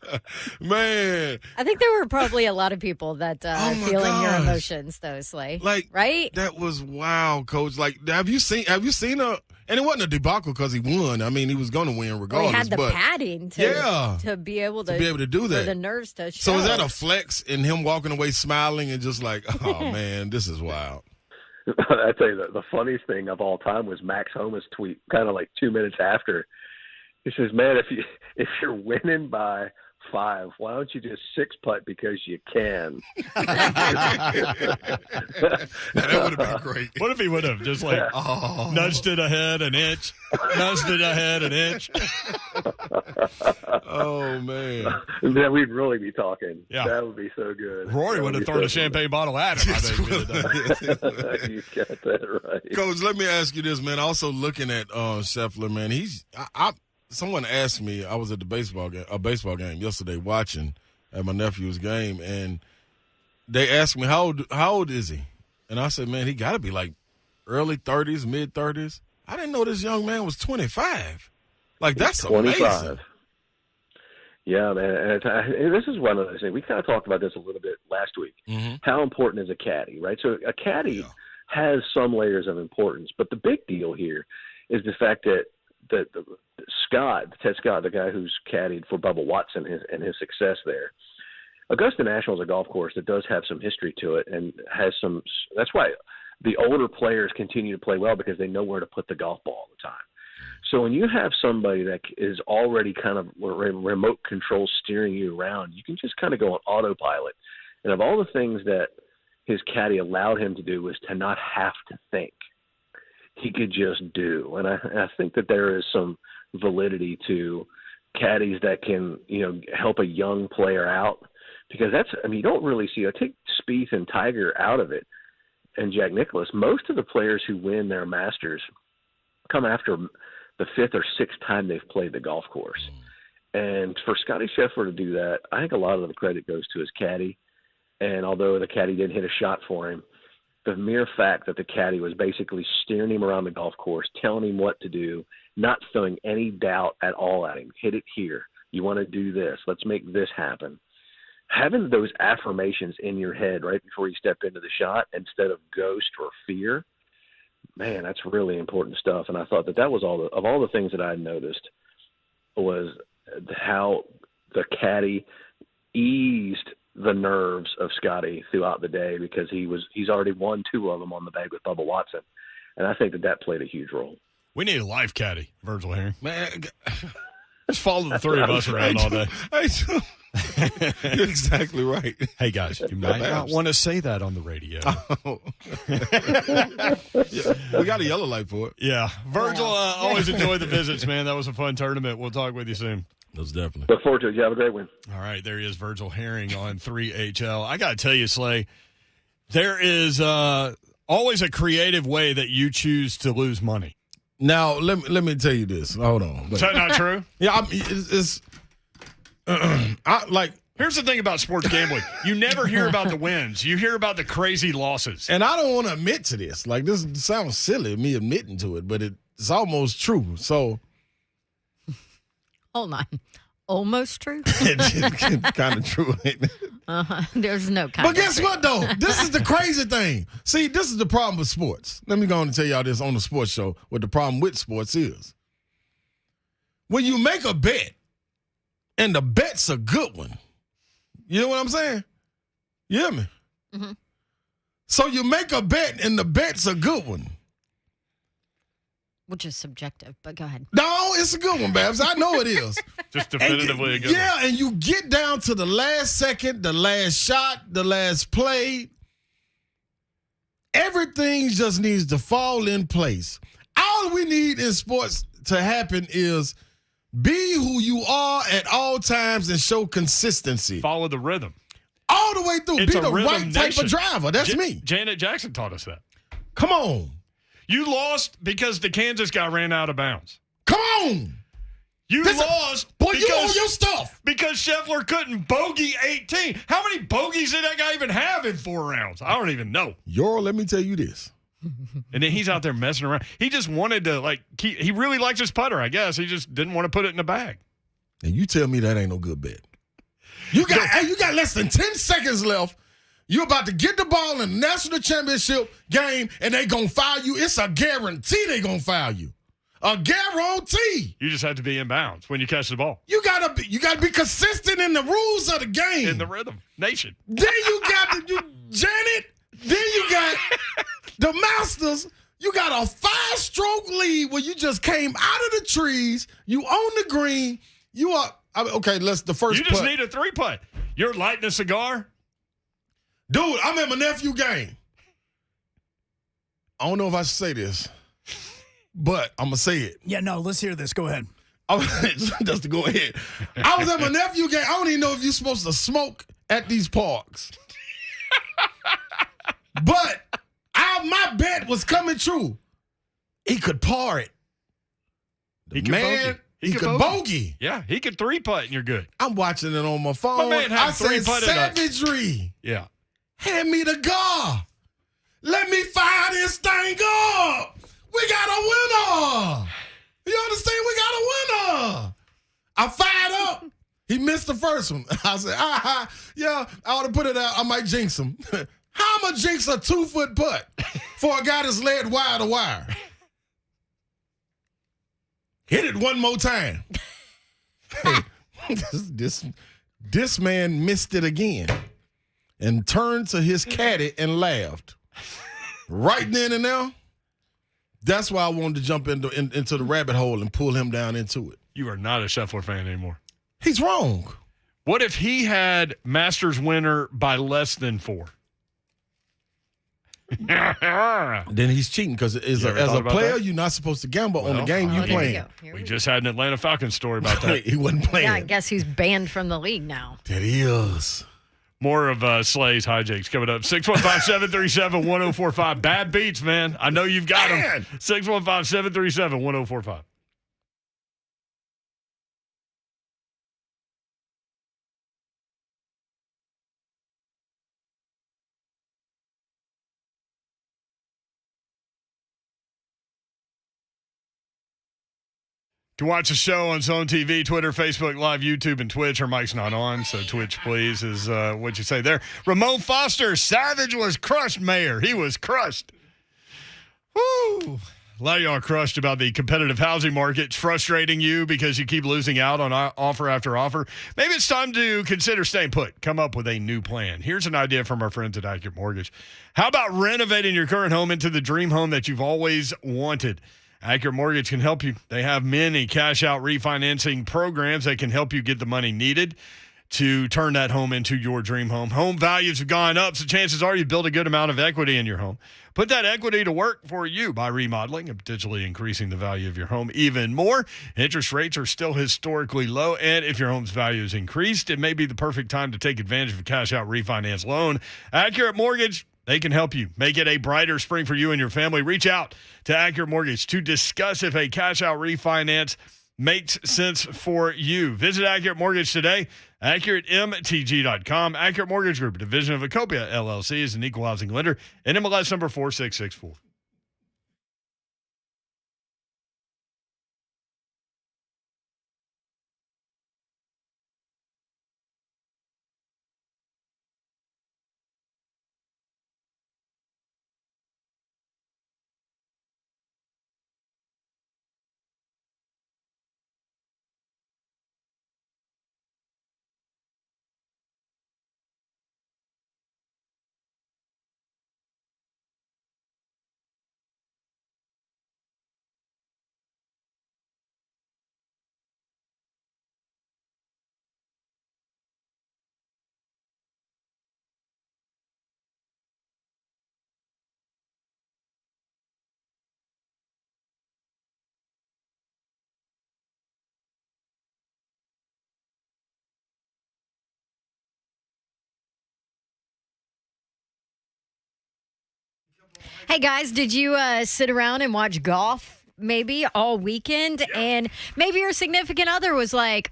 Man. I think there were probably a lot of people that feeling your emotions, though, Slay. Like, right? That was wild, Coach. Like, have you seen a – and it wasn't a debacle because he won. I mean, he was going to win regardless. He had the padding to be able to do that. For the nerves to show. So is that a flex in him walking away smiling and just like, oh, man, this is wild? I tell you, the funniest thing of all time was Max Homa's tweet kind of like 2 minutes after. He says, man, if you're winning by 5, why don't you just 6-putt because you can? That would have been great. What if he would have just like nudged it ahead an inch, nudged it ahead an inch? Oh, man. Then we'd really be talking. Yeah. That would be so good. Rory would have thrown a champagne bottle at him, I think. You got that right. Coach, let me ask you this, man. Also looking at Scheffler, man, someone asked me, I was at a baseball game yesterday watching at my nephew's game, and they asked me, how old is he? And I said, man, he got to be like early 30s, mid-30s. I didn't know this young man was 25. Like, that's 25. Amazing. Yeah, man. And this is one of those things. We kind of talked about this a little bit last week. Mm-hmm. How important is a caddy, right? So a caddy has some layers of importance, but the big deal here is the fact that Ted Scott, the guy who's caddied for Bubba Watson and his success there. Augusta National is a golf course that does have some history to it and has some – that's why the older players continue to play well, because they know where to put the golf ball all the time. So when you have somebody that is already kind of remote control steering you around, you can just kind of go on autopilot. And of all the things that his caddy allowed him to do was to not have to think. He could just do. And I think that there is some validity to caddies that can, help a young player out, because you don't really see, take Spieth and Tiger out of it and Jack Nicklaus. Most of the players who win their Masters come after the 5th or 6th time they've played the golf course. And for Scotty Scheffler to do that, I think a lot of the credit goes to his caddy. And although the caddy didn't hit a shot for him, the mere fact that the caddy was basically steering him around the golf course, telling him what to do, not throwing any doubt at all at him. Hit it here. You want to do this. Let's make this happen. Having those affirmations in your head right before you step into the shot instead of ghost or fear, man, that's really important stuff. And I thought that was all the things that I had noticed was how the caddy eased the nerves of Scotty throughout the day, because he's already won 2 of them on the bag with Bubba Watson. And I think that played a huge role. We need a life caddy, Virgil Herring. Man, Just follow the 3 of us around all day. You're exactly right. Hey, guys, you might not want to say that on the radio. Yeah, we got a yellow light for it. Yeah. Virgil, always enjoy the visits, man. That was a fun tournament. We'll talk with you soon. Most definitely. Look forward to it. You have a great one. All right, there he is, Virgil Herring on 3HL. I got to tell you, Slay, there is always a creative way that you choose to lose money. Now, let me tell you this. Hold on. Is that not true? Yeah, it's Here's the thing about sports gambling. You never hear about the wins. You hear about the crazy losses. and I don't want to admit to this. Like, this sounds silly, me admitting to it, but it's almost true. So Hold on. Almost true? it's kind of true, ain't it? There's no kind But guess what, though? This is the crazy thing. See, this is the problem with sports. Let me go on and tell y'all this on the sports show, what the problem with sports is. When you make a bet, and the bet's a good one, you know what I'm saying? You hear me? Mm-hmm. So you make a bet, and the bet's a good one. Which is subjective, but go ahead. No, it's a good one, Babs. I know it is. Just definitively a good Yeah, one. and you get down to the last second, the last shot, the last play. Everything just needs to fall in place. All we need in sports to happen is be who you are at all times and show consistency. Follow the rhythm. All the way through. It's Be a the rhythm right type nation. of driver. That's me. Janet Jackson taught us that. Come on. You lost because the Kansas guy ran out of bounds. Come on. You lost Boy, you because, on your stuff. because Scheffler couldn't bogey 18. How many bogeys did that guy even have in 4 rounds? I don't even know. Let me tell you this. And then he's out there messing around. He just wanted to, he really likes his putter, I guess. He just didn't want to put it in the bag. And you tell me that ain't no good bet. You got less than 10 seconds left. You're about to get the ball in the national championship game, and they gonna foul you. It's a guarantee they gonna foul you. A guarantee. You just have to be in bounds when you catch the ball. You gotta be consistent in the rules of the game. In the rhythm. Nation. Then you got Janet. Then you got the Masters. You got a 5-stroke lead where you just came out of the trees. You on the green. You are okay. The first. You just putt. need a 3-putt. You're lighting a cigar. Dude, I'm at my nephew game. I don't know if I should say this, but I'm going to say it. Yeah, no, let's hear this. Go ahead. Just to go ahead. I was at my nephew game. I don't even know if you're supposed to smoke at these parks. But my bet was coming true. He could par it. He could bogey. Yeah, he could 3-putt and you're good. I'm watching it on my phone. My man had I said, 3-putted up. savagery. Yeah. Hand me the gar. Let me fire this thing up. We got a winner. You understand? We got a winner. I fired up. He missed the first one. I said, yeah, I ought to put it out. I might jinx him. How am I jinx a 2-foot putt for a guy that's led wire to wire? Hit it one more time. This man missed it again and turned to his caddy and laughed. Right then and there, that's why I wanted to jump into the rabbit hole and pull him down into it. You are not a Scheffler fan anymore. He's wrong. What if he had Masters winner by less than 4? Then he's cheating because as ever a thought about player, that? you're not supposed to gamble on the Well, game you There you playing. go. Here We just had an Atlanta Falcons story about that. He wasn't playing. Yeah, I guess he's banned from the league now. That is. More of Slay's hijinks coming up. 615-737-1045. Bad beats, man. I know you've got them. Man. 615-737-1045. To watch the show on Zone TV, Twitter, Facebook Live, YouTube, and Twitch. Our mic's not on, so Twitch, please, is what you say there. Ramon Foster, Savage was crushed, Mayor. He was crushed. Woo! A lot of y'all are crushed about the competitive housing market. It's frustrating you because you keep losing out on offer after offer. Maybe it's time to consider staying put. Come up with a new plan. Here's an idea from our friends at Accurate Mortgage. How about renovating your current home into the dream home that you've always wanted? Accurate Mortgage can help you. They have many cash-out refinancing programs that can help you get the money needed to turn that home into your dream home. Home values have gone up, so chances are you build a good amount of equity in your home. Put that equity to work for you by remodeling and potentially increasing the value of your home even more. Interest rates are still historically low, and if your home's value is increased, it may be the perfect time to take advantage of a cash-out refinance loan. Accurate Mortgage, they can help you make it a brighter spring for you and your family. Reach out to Accurate Mortgage to discuss if a cash-out refinance makes sense for you. Visit Accurate Mortgage today, AccurateMTG.com. Accurate Mortgage Group, a division of Acopia, LLC, is an equal housing lender, and MLS number 4664. Hey guys, did you sit around and watch golf maybe all weekend? And maybe your significant other was like,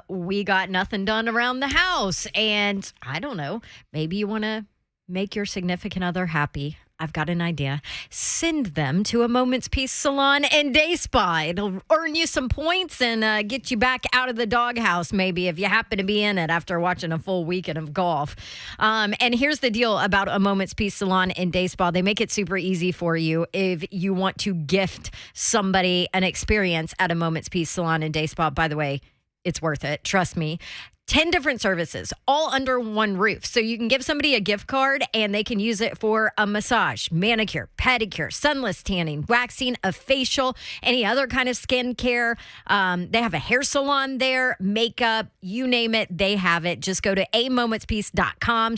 we got nothing done around the house. And I don't know, maybe you want to make your significant other happy. I've got an idea. Send them to a Moment's Peace salon and day spa. It'll earn you some points and get you back out of the doghouse, maybe, if you happen to be in it after watching a full weekend of golf. And here's the deal about a Moment's Peace salon and day spa. They make it super easy for you if you want to gift somebody an experience at a Moment's Peace salon and day spa. By the way, it's worth it. Trust me. 10 different services, all under one roof. So you can give somebody a gift card and they can use it for a massage, manicure, pedicure, sunless tanning, waxing, a facial, any other kind of skincare. They have a hair salon there, makeup, you name it, they have it. Just go to amomentspeace.com/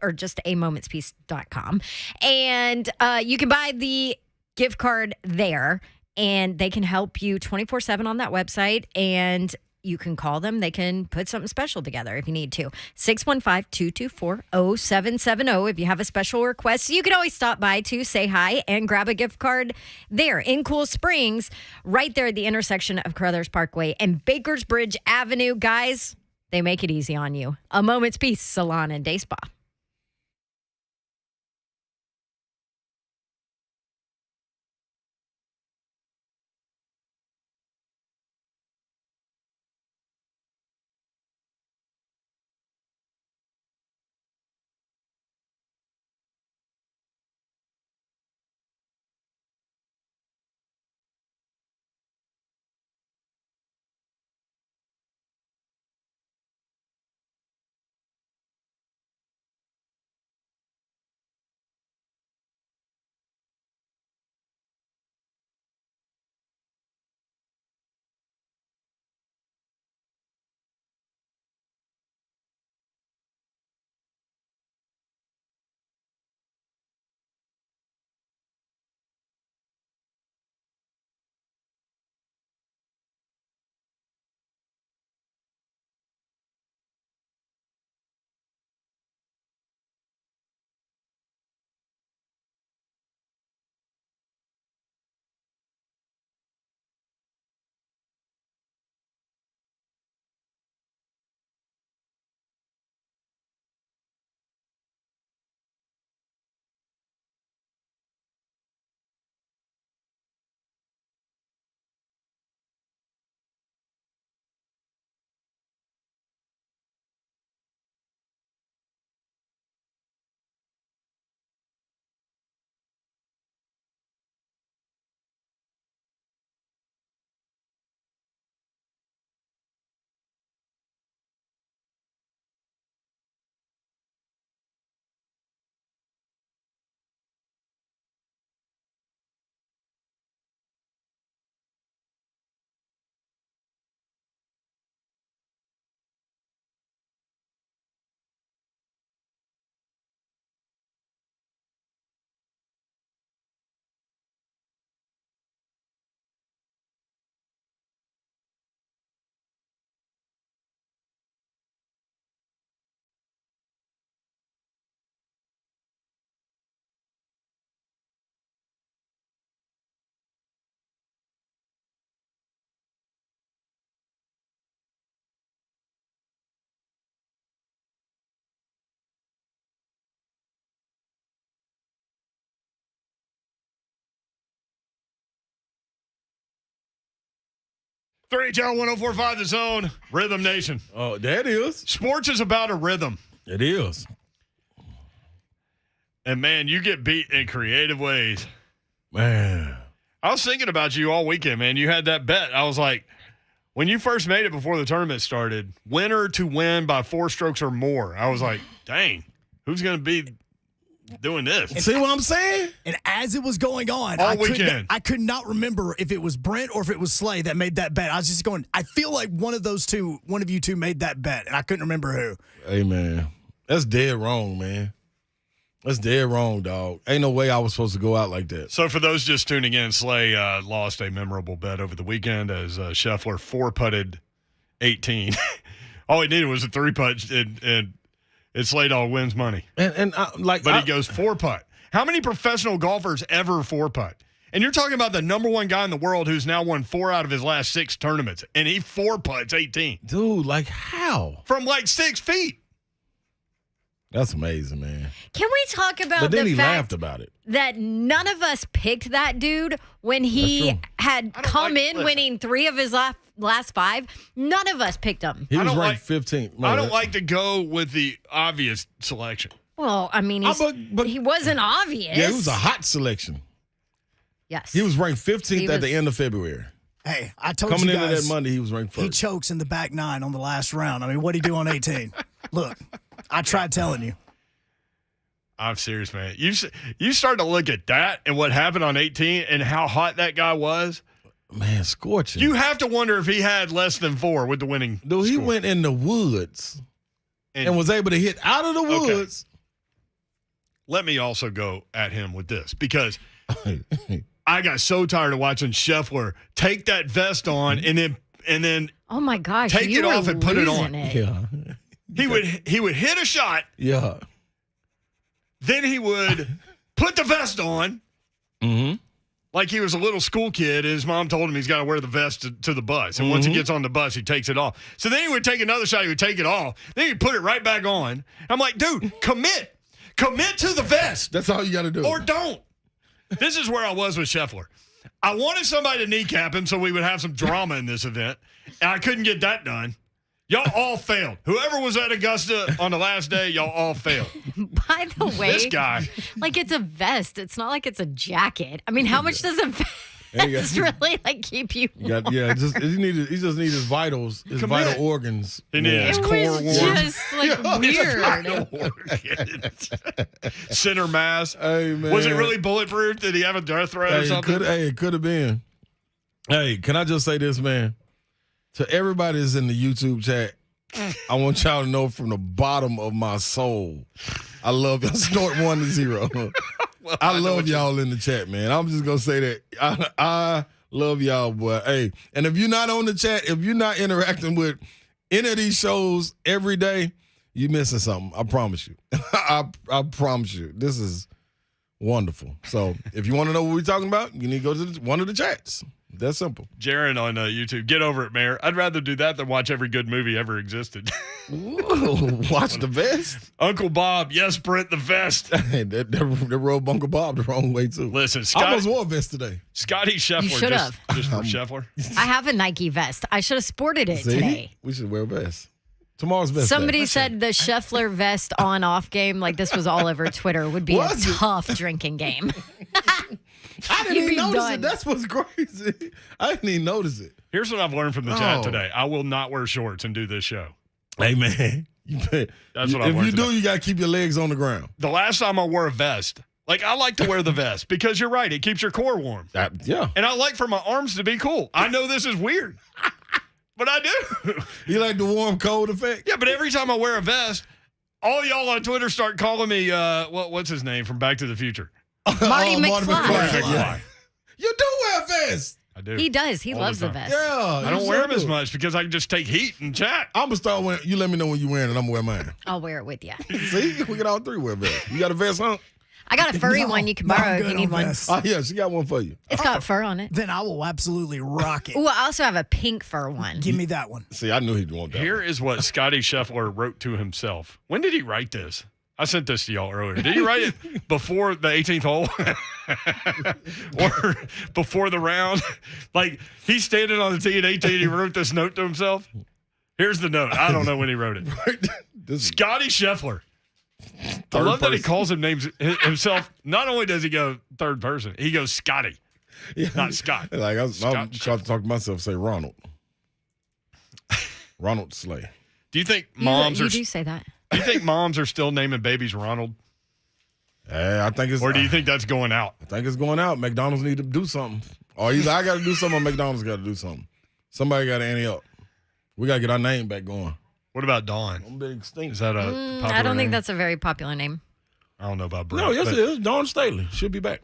or just amomentspeace.com. And you can buy the gift card there and they can help you 24/7 on that website. And you can call them. They can put something special together if you need to. 615-224-0770 if you have a special request. You can always stop by to say hi and grab a gift card there in Cool Springs, right there at the intersection of Carruthers Parkway and Bakers Bridge Avenue. Guys, they make it easy on you. A Moment's Peace salon and day spa. 3HL 1045 The Zone, Rhythm Nation. Oh, that is. Sports is about a rhythm. It is. And, man, you get beat in creative ways. Man. I was thinking about you all weekend, man. You had that bet. I was like, when you first made it before the tournament started, winner to win by 4 strokes or more. I was like, dang, who's going to be doing this? See what I'm saying? And as it was going on, All weekend. I could not remember if it was Brent or if it was Slay that made that bet. I was just going, I feel like one of you two made that bet, and I couldn't remember who. Hey, man. That's dead wrong, man. That's dead wrong, dog. Ain't no way I was supposed to go out like that. So for those just tuning in, Slay lost a memorable bet over the weekend as Scheffler 4-putted 18. All he needed was a 3-putt, and Slay Dog wins money. But he goes 4-putt. How many professional golfers ever 4-putt? And you're talking about the number one guy in the world who's now won 4 out of his last 6 tournaments, and he 4-putts 18. Dude, like how? From like 6 feet. That's amazing, man. Can we talk about But then the he fact laughed about it. that none of us picked that dude when he had come in winning 3 of his last 5? None of us picked him. He I was don't ranked 15th. I don't like to go with the obvious selection. Well, I mean, he wasn't obvious. Yeah, it was a hot selection. Yes. He was ranked 15th at the end of February. Hey, I told Coming you into guys, that Monday, he was ranked first. he chokes in the back 9 on the last round. I mean, what'd he do on 18? Look, I tried telling you. I'm serious, man. You start to look at that and what happened on 18 and how hot that guy was. Man, scorching. You have to wonder if he had less than 4 with the winning Dude, he score. went in the woods and was able to hit out of the woods. Let me also go at him with this because I got so tired of watching Scheffler take that vest on and then oh my gosh, take you it were off and put it on. Yeah. He would hit a shot, Yeah. then he would put the vest on. Mm-hmm. Like he was a little school kid, and his mom told him he's got to wear the vest to the bus. And once he gets on the bus, he takes it off. So then he would take another shot. He would take it off. Then he'd put it right back on. I'm like, dude, commit. Commit to the vest. That's all you got to do. Or don't. This is where I was with Scheffler. I wanted somebody to kneecap him so we would have some drama in this event, and I couldn't get that done. Y'all all failed. Whoever was at Augusta on the last day, y'all all failed. By the way, This guy. like it's a vest. It's not like it's a jacket. I mean, how much does a vest really like keep you warm? he just needs his vitals, his Commit. vital organs. He needed his It core was warm. just like weird. Center mass. Hey, man. Was it really bulletproof? Did he have a death threat or something? It could have been. Hey, can I just say this, man? To everybody that's in the YouTube chat, I want y'all to know from the bottom of my soul, I love y'all. Snort 1 to 0. Well, I love y'all in the chat, man. I'm just gonna say that I love y'all, boy. Hey, and if you're not on the chat, if you're not interacting with any of these shows every day, you're missing something. I promise you. I promise you. This is wonderful. So if you want to know what we're talking about, you need to go to one of the chats. That's simple. Jaron on YouTube. Get over it, Mayor. I'd rather do that than watch every good movie ever existed. Ooh, watch the vest. Uncle Bob. Yes, Brent, the vest. Hey, they rode Uncle Bob the wrong way, too. Listen, I almost wore a vest today. Scotty Scheffler. You should have. Just for Scheffler. I have a Nike vest. I should have sported it See? today. We should wear a vest. Tomorrow's vest. Somebody day. said the Scheffler vest on-off game, like this was all over Twitter, would be a Was it? tough drinking game. I didn't You'd even be notice done. it. That's what's crazy. I didn't even notice it. Here's what I've learned from the chat Oh. today. I will not wear shorts and do this show. Hey, man. That's what I If learned you do, today. you got to keep your legs on the ground. The last time I wore a vest, like I like to wear the vest because you're right. It keeps your core warm. Yeah. And I like for my arms to be cool. I know this is weird, but I do. You like the warm, cold effect? Yeah, but every time I wear a vest, all y'all on Twitter start calling me, what's his name from Back to the Future? Marty McFly. McFly. Yeah. You do wear a vest. I do. He does. He All the loves the time. vest. Yeah. I don't wear them as much because I can just take heat and chat. I'm going to start wearing. You let me know when you're wearing it. I'm going to wear mine. I'll wear it with you. See? We can all three wear vests. You got a vest, huh? I got a furry No, one you can no, borrow I'm if you good need on one. vests. Oh, yeah. She got one for you. It's got fur on it. Then I will absolutely rock it. Ooh, I also have a pink fur one. Give me that one. See, I knew he'd want that. Here is what Scotty Scheffler wrote to himself. When did he write this? I sent this to y'all earlier. Did he write it before the 18th hole? Or before the round? Like, he's standing on the tee at 18, he wrote this note to himself? Here's the note. I don't know when he wrote it. Scotty Scheffler. I love that he calls himself. Not only does he go third person, he goes Scotty, not Scott. Like I'm trying to talk to myself, say Ronald Slay. Do you think moms you do say that? Do you think moms are still naming babies Ronald? I think it's. Or do you think that's going out? I think it's going out. McDonald's need to do something. Or either I got to do something or McDonald's got to do something. Somebody got to ante up. We got to get our name back going. What about Dawn? I'm big stink. Is that a popular I don't think name? that's a very popular name. I don't know about Brett. No, yes, it is. Dawn Staley. She'll be back.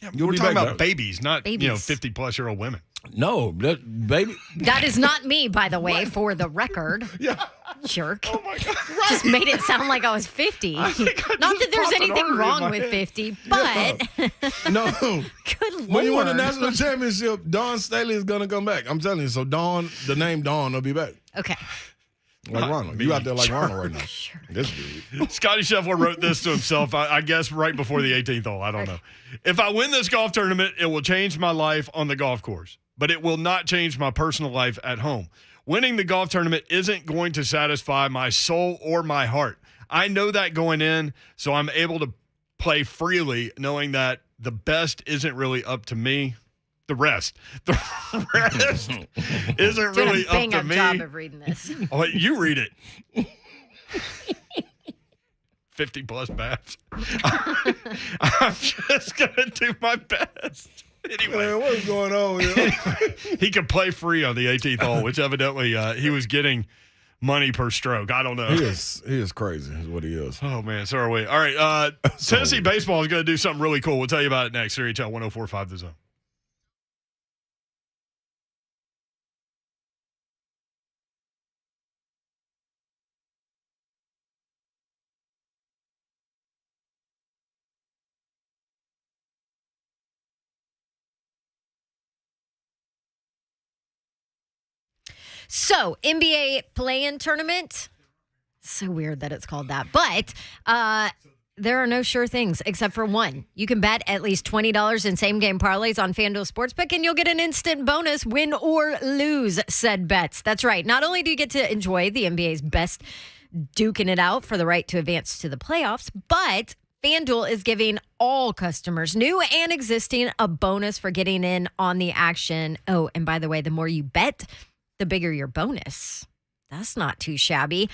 Yeah, You'll we're be talking back, about Doc. babies, not Babies. 50-plus-year-old women. No, that baby. That is not me, by the way, for the record. Yeah. Jerk. Oh my God. Just made it sound like I was 50. Not that there's anything wrong with 50, but No. good Lord. When you win the national championship, Dawn Staley is gonna come back. I'm telling you. So Dawn, the name Dawn, will be back. Okay. Like Ronald. You out there like Ronald right now. This dude. Scotty Scheffler wrote this to himself, I guess, right before the 18th hole. I don't know. If I win this golf tournament, it will change my life on the golf course, but it will not change my personal life at home. Winning the golf tournament isn't going to satisfy my soul or my heart. I know that going in, so I'm able to play freely, knowing that the best isn't really up to me. The rest isn't Doing really a up bang to up me. job of reading this. Oh, you read it. 50-plus babs. I'm just going to do my best. Anyway. Man, what's going on here? He could play free on the 18th hole, which evidently he was getting money per stroke. I don't know. He is crazy is what he is. Oh, man. So are we. All right. Tennessee baseball is going to do something really cool. We'll tell you about it next. CHL 104.5 The Zone. So, NBA play-in tournament. So weird that it's called that. But there are no sure things except for one. You can bet at least $20 in same-game parlays on FanDuel Sportsbook, and you'll get an instant bonus, win or lose said bets. That's right. Not only do you get to enjoy the NBA's best duking it out for the right to advance to the playoffs, but FanDuel is giving all customers, new and existing, a bonus for getting in on the action. Oh, and by the way, the more you bet, the bigger your bonus. That's not too shabby.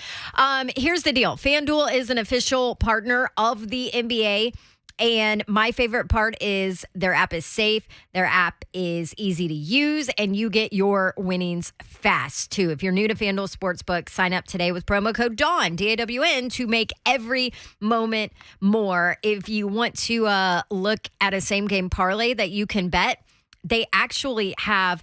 Here's the deal. FanDuel is an official partner of the NBA. And my favorite part is their app is safe. Their app is easy to use, and you get your winnings fast, too. If you're new to FanDuel Sportsbook, sign up today with promo code DAWN, D-A-W-N, to make every moment more. If you want to look at a same-game parlay that you can bet, they actually have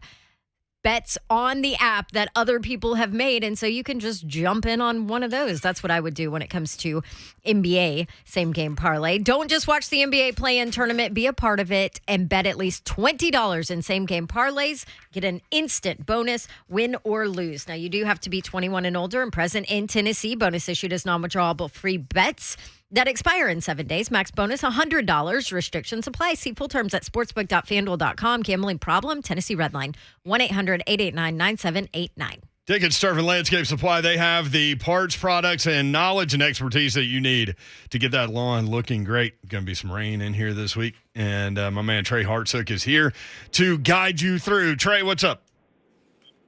bets on the app that other people have made, and so you can just jump in on one of those. That's what I would do when it comes to NBA same game parlay. Don't just watch the NBA play-in tournament, be a part of it, and bet at least $20 in same game parlays. Get an instant bonus, win or lose. Now, you do have to be 21 and older and present in Tennessee. Bonus issued as non-withdrawable free bets that expire in 7 days. Max bonus $100. Restrictions apply. See full terms at sportsbook.fanduel.com. Gambling problem? Tennessee Redline 1-800-889-9789. Dickens Turf and Landscape Supply, they have the parts, products, and knowledge and expertise that you need to get that lawn looking great. Going to be some rain in here this week, and my man Trey Hartsook is here to guide you through. Trey, what's up?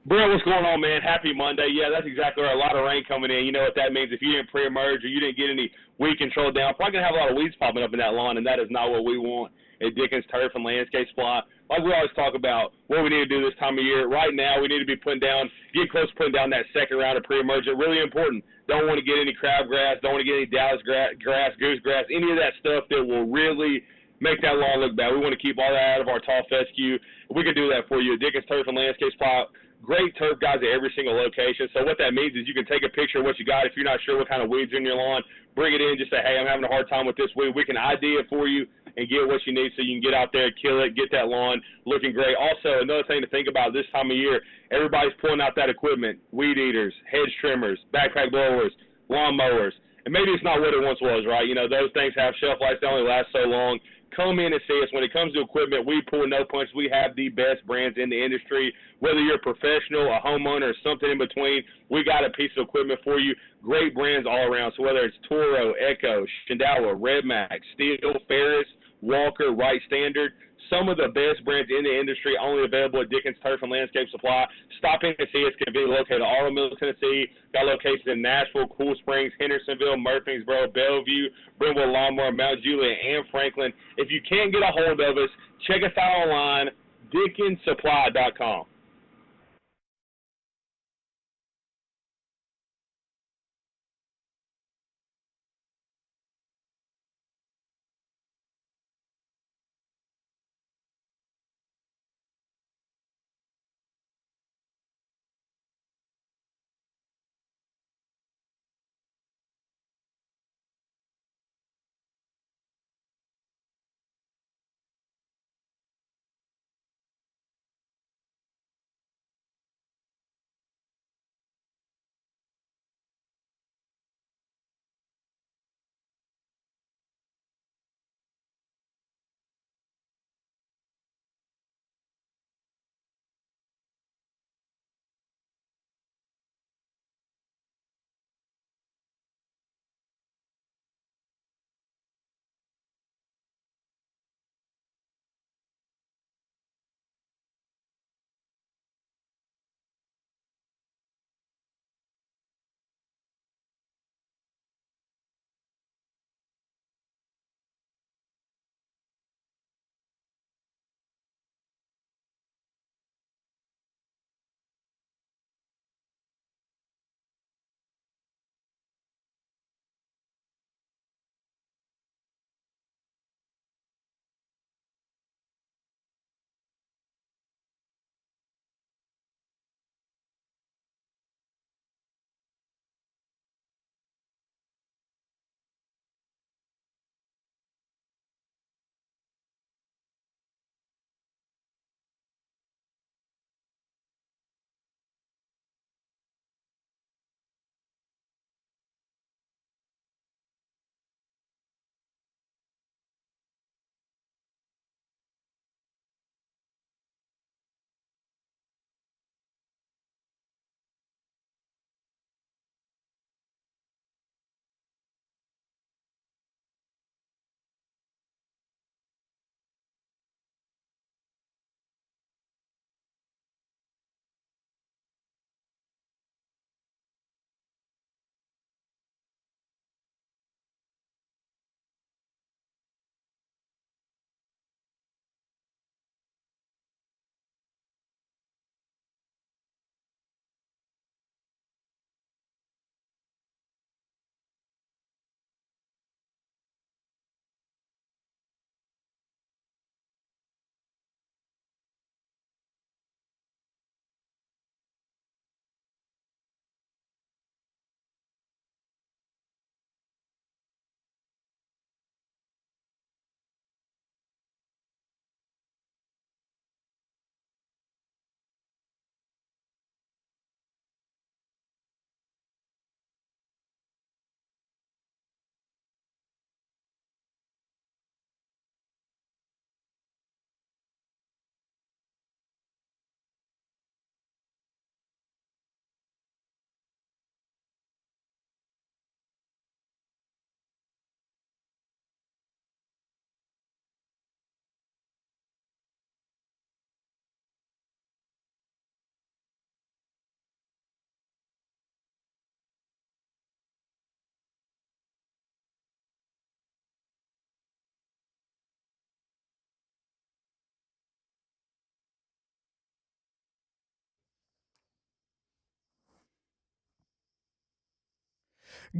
Bro, what's going on, man? Happy Monday. Yeah, that's exactly right. A lot of rain coming in. You know what that means. If you didn't pre-emerge or you didn't get any weed control down, probably going to have a lot of weeds popping up in that lawn, and that is not what we want at Dickens Turf and Landscape Supply. Like we always talk about what we need to do this time of year. Right now, we need to be getting close to putting down that second round of pre-emergent. Really important. Don't want to get any crabgrass. Don't want to get any Dallas grass, goose grass, any of that stuff that will really make that lawn look bad. We want to keep all that out of our tall fescue. We can do that for you at Dickens Turf and Landscape Supply. Great turf guys at every single location. So what that means is you can take a picture of what you got. If you're not sure what kind of weeds are in your lawn, bring it in. Just say, hey, I'm having a hard time with this weed. We can ID it for you and get what you need so you can get out there, kill it, get that lawn looking great. Also, another thing to think about this time of year, everybody's pulling out that equipment, weed eaters, hedge trimmers, backpack blowers, lawn mowers. And maybe it's not what it once was, right? You know, those things have shelf lives. They only last so long. Come in and see us. When it comes to equipment, we pull no punches. We have the best brands in the industry. Whether you're a professional, a homeowner, or something in between, we got a piece of equipment for you. Great brands all around. So whether it's Toro, Echo, Shindawa, Redmax, Steel, Ferris, Walker, Wright Standard, some of the best brands in the industry, only available at Dickens Turf and Landscape Supply. Stop in and see us. Conveniently located in Arlo, Middle Tennessee. Got locations in Nashville, Cool Springs, Hendersonville, Murfreesboro, Bellevue, Brentwood, Longmore, Mount Juliet, and Franklin. If you can't get a hold of us, check us out online, DickensSupply.com.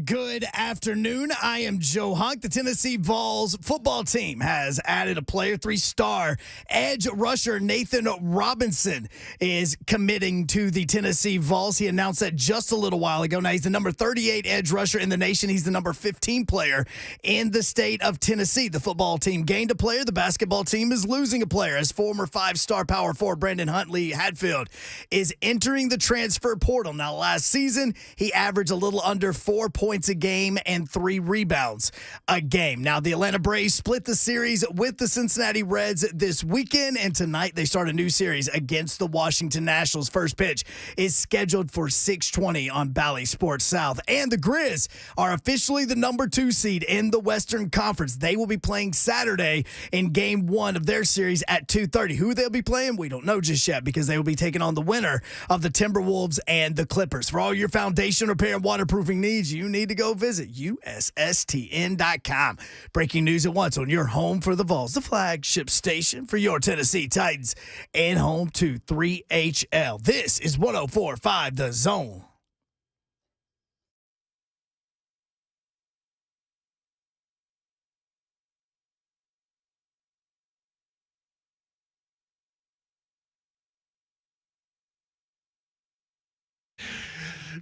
Good afternoon. I am Joe Hunk. The Tennessee Vols football team has added a player, 3-star edge rusher Nathan Robinson is committing to the Tennessee Vols. He announced that just a little while ago. Now, he's the number 38 edge rusher in the nation. He's the number 15 player in the state of Tennessee. The football team gained a player. The basketball team is losing a player as former 5-star power forward Brandon Huntley Hatfield is entering the transfer portal. Now, last season, he averaged a little under 4 points a game and 3 rebounds a game. Now, the Atlanta Braves split the series with the Cincinnati Reds this weekend, and tonight they start a new series against the Washington Nationals. First pitch is scheduled for 6:20 on Bally Sports South. And the Grizz are officially the number 2 seed in the Western Conference. They will be playing Saturday in Game 1 of their series at 2:30. Who they'll be playing, we don't know just yet, because they will be taking on the winner of the Timberwolves and the Clippers. For all your foundation repair and waterproofing needs, you need to go visit USSTN.com. Breaking news at once on your home for the Vols, the flagship station for your Tennessee Titans, and home to 3HL. This is 104.5 The Zone.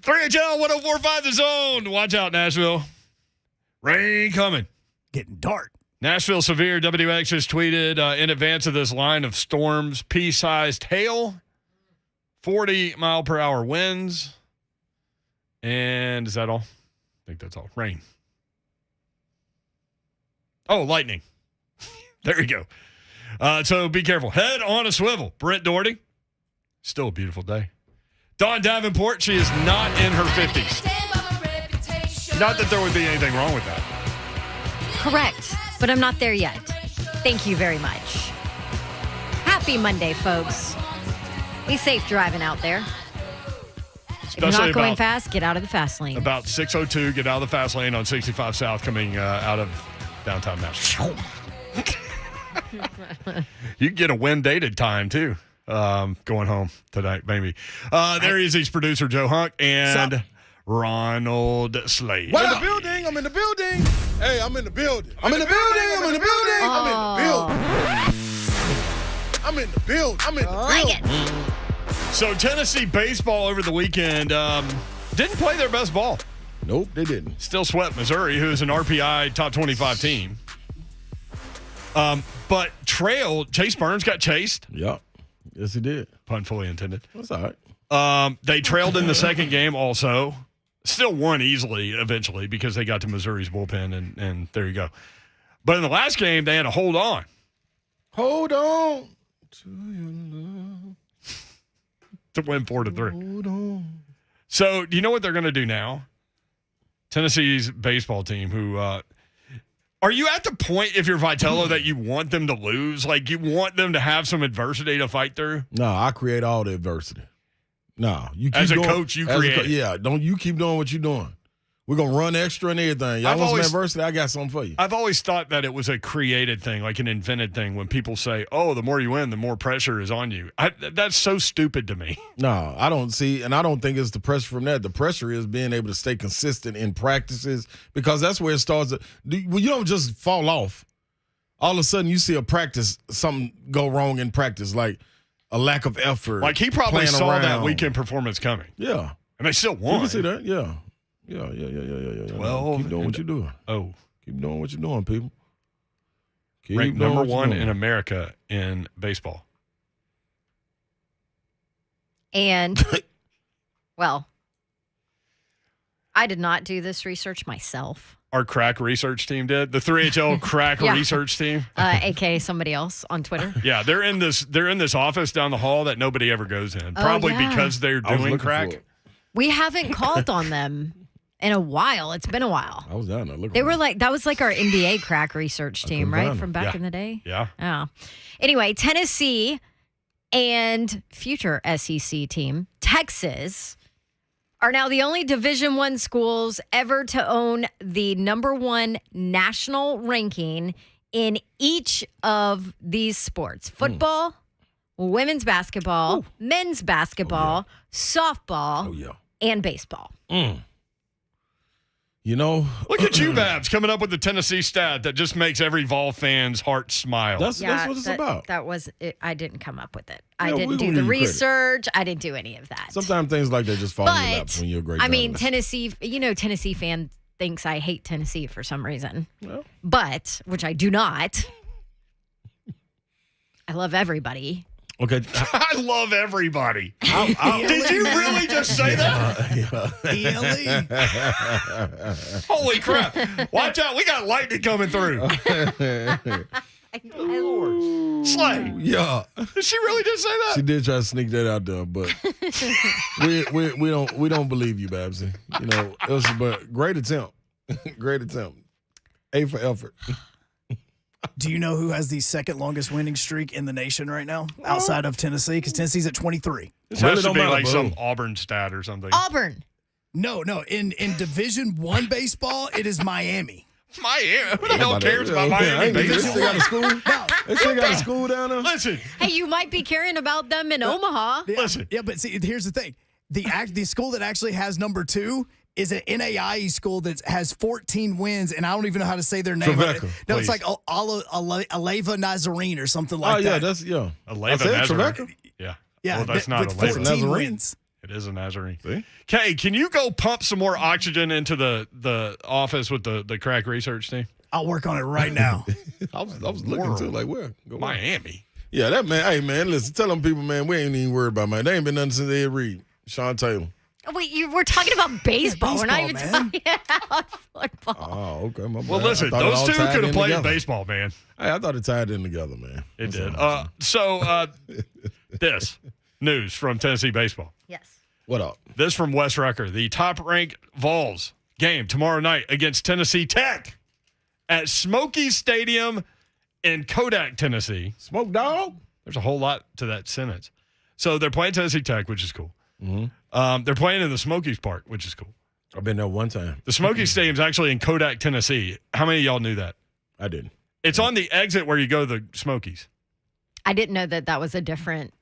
HL 104.5 The Zone. Watch out, Nashville. Rain coming. Getting dark. Nashville severe. WX has tweeted in advance of this line of storms, pea-sized hail, 40-mile-per-hour winds. And is that all? I think that's all. Rain. Oh, lightning. There you go. So be careful. Head on a swivel. Brent Doherty. Still a beautiful day. Dawn Davenport, she is not in her 50s. Not that there would be anything wrong with that. Correct, but I'm not there yet. Thank you very much. Happy Monday, folks. Be safe driving out there. If you're not going fast, get out of the fast lane. About 6:02, get out of the fast lane on 65 South coming out of downtown Nashville. You can get a when-dated time, too. Going home tonight, maybe. There is his producer, Joe Hunk, and Ronald Slade. I'm in the building. I'm in the building. Hey, I'm in the building. I'm in the building. I'm in the building. I'm in the building. I'm in the building. I'm in the building. So Tennessee baseball over the weekend didn't play their best ball. Nope, they didn't. Still swept Missouri, who is an RPI top 25 team. But trailed. Chase Burns got chased. Yep. Yes, he did. Pun fully intended. That's all right. They trailed in the second game also. Still won easily eventually because they got to Missouri's bullpen, and there you go. But in the last game, they had to hold on. Hold on to your love. To win 4-3. Hold on. So do you know what they're going to do now? Tennessee's baseball team who are you at the point, if you're Vitello, that you want them to lose? Like, you want them to have some adversity to fight through? No, I create all the adversity. No, you keep as a doing, coach, you create. Yeah, don't you keep doing what you're doing. We're gonna run extra and everything. Y'all want some adversity? I got something for you. I've always thought that it was a created thing, like an invented thing. When people say, "Oh, the more you win, the more pressure is on you," that's so stupid to me. No, I don't see, and I don't think it's the pressure from that. The pressure is being able to stay consistent in practices, because that's where it starts. Well, you don't just fall off. All of a sudden, you see a practice, something go wrong in practice, like a lack of effort. Like he probably saw that weekend performance coming. Yeah, and they still won. You can see that. Yeah. Yeah. 12. Keep doing what you're doing. Oh. Keep doing what you're doing, people. Keep ranked number 1 in America in baseball. And, well, I did not do this research myself. Our crack research team did. The 3HL crack research team. AKA somebody else on Twitter. Yeah, they're in this office down the hall that nobody ever goes in. Probably because they're doing crack. We haven't called on them in a while. It's been a while. I was down there looking. They were like, that was like our NBA crack research team, right? From back in the day. Yeah. Oh. Anyway, Tennessee and future SEC team, Texas, are now the only Division I schools ever to own the number 1 national ranking in each of these sports: football, women's basketball, men's basketball, softball, and baseball. You know, look at you, Babs, coming up with the Tennessee stat that just makes every Vol fan's heart smile. That's what it's about. That was it. I didn't come up with it. I didn't do the research. I didn't do any of that. Sometimes things like that just fall in your lap when you're a great journalist. Tennessee, Tennessee fan thinks I hate Tennessee for some reason. But, which I do not. I love everybody. Okay. I love everybody. Did you really just say that? ELE. Holy crap. Watch out. We got lightning coming through. Slay. Yeah. Did she really just say that? She did try to sneak that out there, but we don't believe you, Babsy. You know, but great attempt. Great attempt. A for effort. Do you know who has the second longest winning streak in the nation right now outside of Tennessee? Because Tennessee's at 23. This Really has to don't be matter, like bro. some Auburn stat or something. Auburn. No. In Division I baseball, it is Miami. Miami. Who the hell cares about They Miami still baseball? got a school. They still got a school down there. Listen. Hey, you might be caring about them in Omaha. Listen. Yeah, but see, here's the thing. The school that actually has number 2 is an NAIE school that has 14 wins, and I don't even know how to say their name. Trevecca, No, it's please. like Aleva Nazarene or something like Oh yeah, that. that's yeah. I Aleva said Nazarene. Trevecca. Yeah. Yeah, Well, that's not with Aleva. 14 Nazarene. wins. It is a Nazarene. See? Okay, can you go pump some more oxygen into the office with the crack research team? I'll work on it right now. I was looking too, like where? Go where? Miami. Yeah, that man. Hey man, listen, tell them people, man, we ain't even worried about man. They ain't been nothing since Ed Reed, Sean Taylor. Wait, we're talking about baseball. We're not even Baseball, man. talking about football. Oh, okay. My bad. Well, I listen, thought it those all two tied could in have played together. baseball, man. Hey, I thought it tied in together, man. It That's did. all I'm saying. This news from Tennessee baseball. Yes. What up? This from Wes Rucker. The top-ranked Vols game tomorrow night against Tennessee Tech at Smoky Stadium in Kodak, Tennessee. Smoke dog? There's a whole lot to that sentence. So they're playing Tennessee Tech, which is cool. Mm-hmm. They're playing in the Smokies Park, which is cool. I've been there one time. The Smokies Stadium's actually in Kodak, Tennessee. How many of y'all knew that? I didn't. It's on the exit where you go to the Smokies. I didn't know that was a different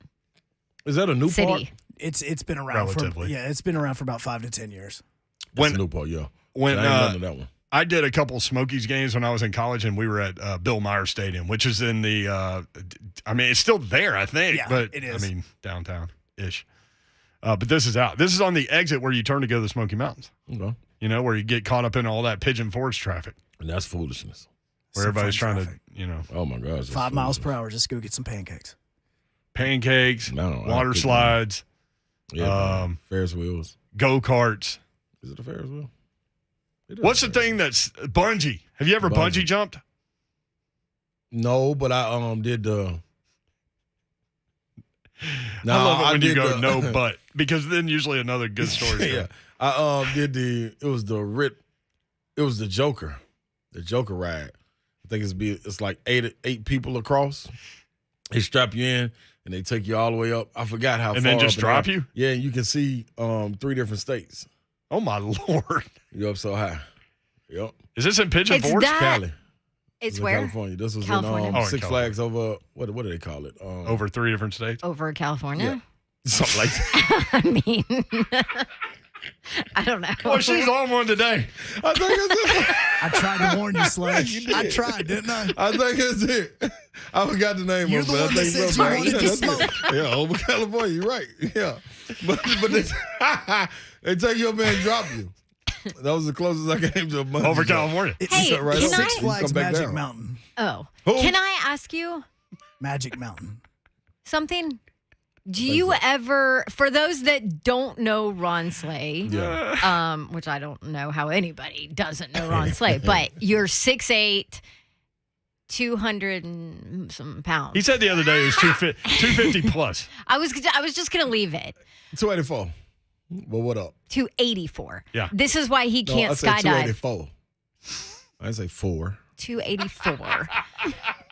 Is that a new city. park? It's been around Relatively. it's been around for about 5 to 10 years. That's a new park, yeah. When I ain't remember that one. I did a couple Smokies games when I was in college, and we were at Bill Meyer Stadium, which is in the I mean, it's still there, I think. Yeah, but it is. I mean, downtown-ish. But this is out. This is on the exit where you turn to go to the Smoky Mountains. Okay. You know, where you get caught up in all that Pigeon Forge traffic, And that's foolishness. where Some everybody's fun trying traffic. to, you know, Oh my gosh. that's 5 miles per foolishness. hour. Just go get some pancakes. pancakes, No, I don't water think- slides, Yeah, man. Ferris wheels. go-karts. Is it a Ferris wheel? It is What's a the Ferris thing that's bungee? Have you ever bungee Bungee. jumped? wheel. No, but I did the. No, I love it when you did go the- no but, because then usually another good story. Yeah, I did it was the Joker ride. I think it's like eight people across. They strap you in and they take you all the way up. I forgot how And far then just up drop down. you? Yeah, and you can see 3 different states. Oh my Lord. You up so high. Yep. Is this in Pigeon It's Forge? that- Cali. It's in where? California. This was California. in Oh, in Six California. Flags over what do they call it? Over 3 different states? Over California? Something like that. I mean, I don't know. Well, she's on one today. I think it's it. I tried to warn you, Sledge. You did. I tried, didn't I? I think it's it. I forgot the name You're of the it. I one that think said so. you wanted to that's smoke. it. Yeah, over California. You're right. Yeah, but they take you up there and drop you. That was the closest I came to a bungee Over jump. California. It's Hey, right can over. Six I- Flags Come back Magic down. Mountain. Oh. Who? Can I ask you Magic Mountain. something? Do you ever, for those that don't know Ron Slay, Yeah. which I don't know how anybody doesn't know Ron Slay, but you're 6'8", 200 and some pounds. He said the other day it was 250 plus. I was just gonna leave it 284. Well, what up? 284. Yeah. This is why he No, can't I said skydive. 284. I didn't say 4. 284.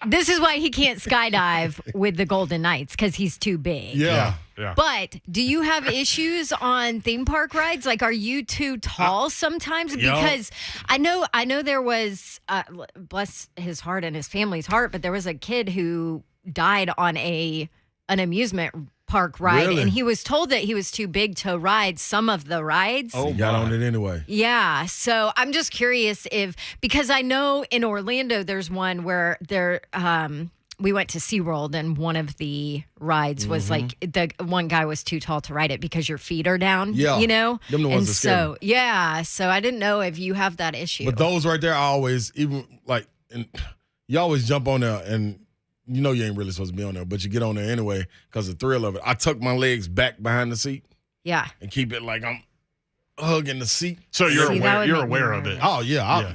This is why he can't skydive with the Golden Knights, because he's too big. Yeah. Yeah. But do you have issues on theme park rides? Like, are you too tall sometimes? Yeah. Because I know there was, bless his heart and his family's heart, but there was a kid who died on an amusement park ride, Really? and he was told that he was too big to ride some of the rides. Oh, Got my. on it anyway. Yeah, so I'm just curious because I know in Orlando there's one where we went to SeaWorld and one of the rides was like the one guy was too tall to ride it because your feet are down. Yeah. You know? Them the ones and that scare me. so I didn't know if you have that issue. But those right there, I always, even like, and you always jump on there and you know you ain't really supposed to be on there, but you get on there anyway because of the thrill of it. I tuck my legs back behind the seat Yeah. and keep it like I'm hugging the seat. So you're See, that aware. would You're make me aware of it. nervous. Oh yeah,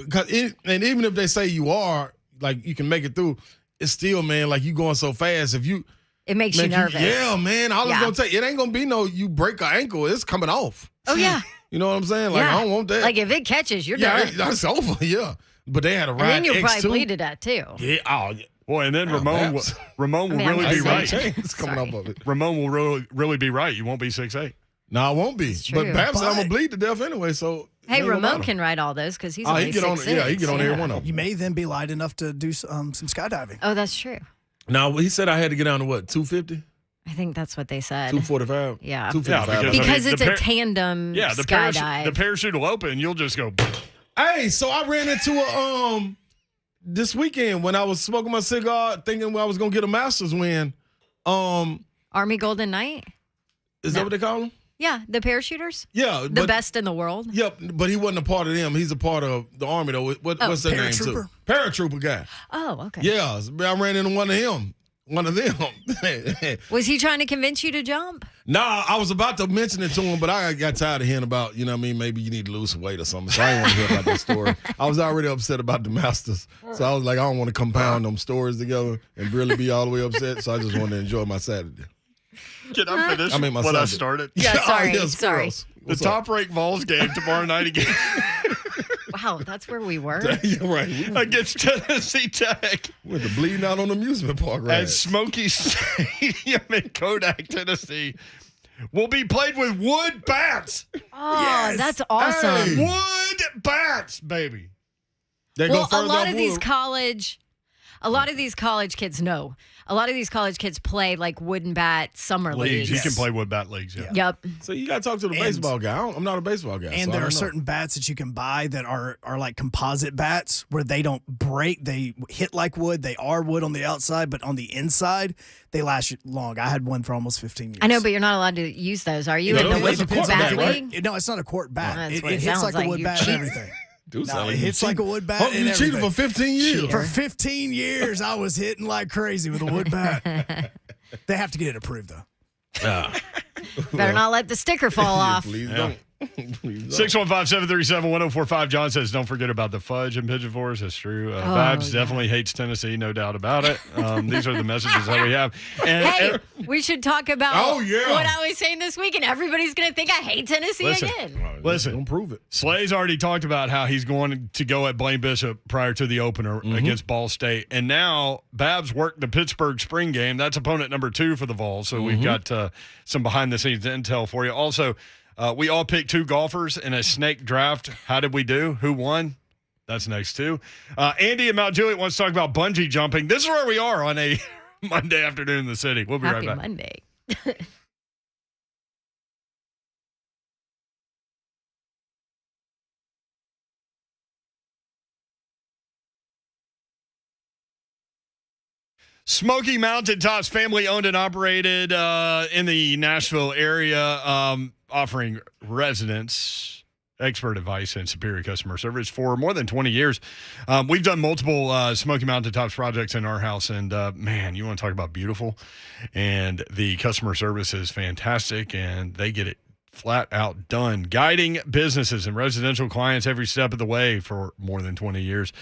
and even if they say you are, like you can make it through, it's still, man, like you going so fast. If you It makes you make nervous. yeah, man, I was Yeah. gonna tell you, it ain't gonna be no you break an ankle, it's coming off. Oh, yeah. You know what I'm saying? Like Yeah. I don't want that. Like if it catches, you're yeah, done. that's over. Yeah, but they had a And ride then you'll X2. probably bleed to death, too. Yeah, oh yeah. Boy, and then Oh, Ramon perhaps. will I mean, really I'm be just right. saying. It's coming Sorry. up of it. Ramon will really be right. You won't be 6'8". No, I won't be. It's But true. perhaps I'm But- gonna bleed to death anyway. So Hey, it ain't gonna Ramon matter. can ride all those because he's Oh, only he get on. 6'6". Yeah, he get on every one of them. You may then be light enough to do some skydiving. Oh, that's true. Now he said I had to get down to what 250, I think that's what they said. 245. Yeah. 255. Yeah, because- Because I mean, it's the a tandem Yeah, the skydive. parachute will open. You'll just go. Hey, so I ran into a this weekend when I was smoking my cigar, thinking I was gonna get a Masters win. Army Golden Knight? Is that what they call him? Yeah, the parachuters? Yeah, The best in the world? Yep, but he wasn't a part of them. He's a part of the Army though. What's their name too? Paratrooper guy. Oh, okay. Yeah, I ran into one of them. Was he trying to convince you to jump? Nah, I was about to mention it to him, but I got tired of hearing about, you know what I mean, maybe you need to lose some weight or something. So I didn't want to hear about that story. I was already upset about the Masters. So I was like, I don't want to compound them stories together and really be all the way upset. So I just wanted to enjoy my Saturday. Can I finish I mean, my what I Sunday. started? Yeah, sorry. yeah, Sorry. squirrels. The What's up? top-ranked Vols game tomorrow night again Wow, that's where we were. Yeah, right. We against Tennessee Tech went to bleeding out on the amusement park, right? at Smoky Stadium in Kodak, Tennessee. Will be played with wood bats. Oh, that's awesome. Hey. Wood bats, baby. They Well, go further a lot off of these wood. college kids know. A lot of these college kids play like wooden bat summer Leagues. leagues. He can play wood bat leagues. Yeah. Yep. So you got to talk to the And- baseball guy. I'm not a baseball guy. And so I there don't are know. certain bats that you can buy that are like composite bats where they don't break. They hit like wood. They are wood on the outside, but on the inside, they last you long. I had one for almost 15 years. I know, but you're not allowed to use those, are you? No, in the those- wood that's a quarterback, bat right? league? No, it's not a court bat. Well, that's it what it hits sounds like a like. wood You bat and cheat. everything. Dude, No, sound it like you hits like a cheated. wood bat and You cheated everything. for 15 years. For 15 years, I was hitting like crazy with a wood bat. They have to get it approved, though. Better not let the sticker fall off. Please Yeah. don't. Please don't. 615-737-1045. John says, don't forget about the fudge and pigeon forest. That's true. Babs yeah. definitely hates Tennessee, no doubt about it. These are the messages that we have. And Hey, we should talk about Oh, yeah. what I was saying this week, and everybody's going to think I hate Tennessee Listen. again. Listen. Don't prove it. Slay's already talked about how he's going to go at Blaine Bishop prior to the opener against Ball State. And now Babs worked the Pittsburgh spring game. That's opponent number 2 for the Vols. So we've got some behind-the-scenes intel for you. Also, we all picked 2 golfers in a snake draft. How did we do? Who won? That's next, too. Andy in Mount Juliet wants to talk about bungee jumping. This is where we are on a Monday afternoon in the city. We'll be Happy right back. Monday. Smoky Mountaintops, family owned and operated in the Nashville area, offering residents expert advice and superior customer service for more than 20 years. We've done multiple Smoky Mountaintops projects in our house, and man, you want to talk about beautiful. And the customer service is fantastic, and they get it flat out done, guiding businesses and residential clients every step of the way for more than 20 years.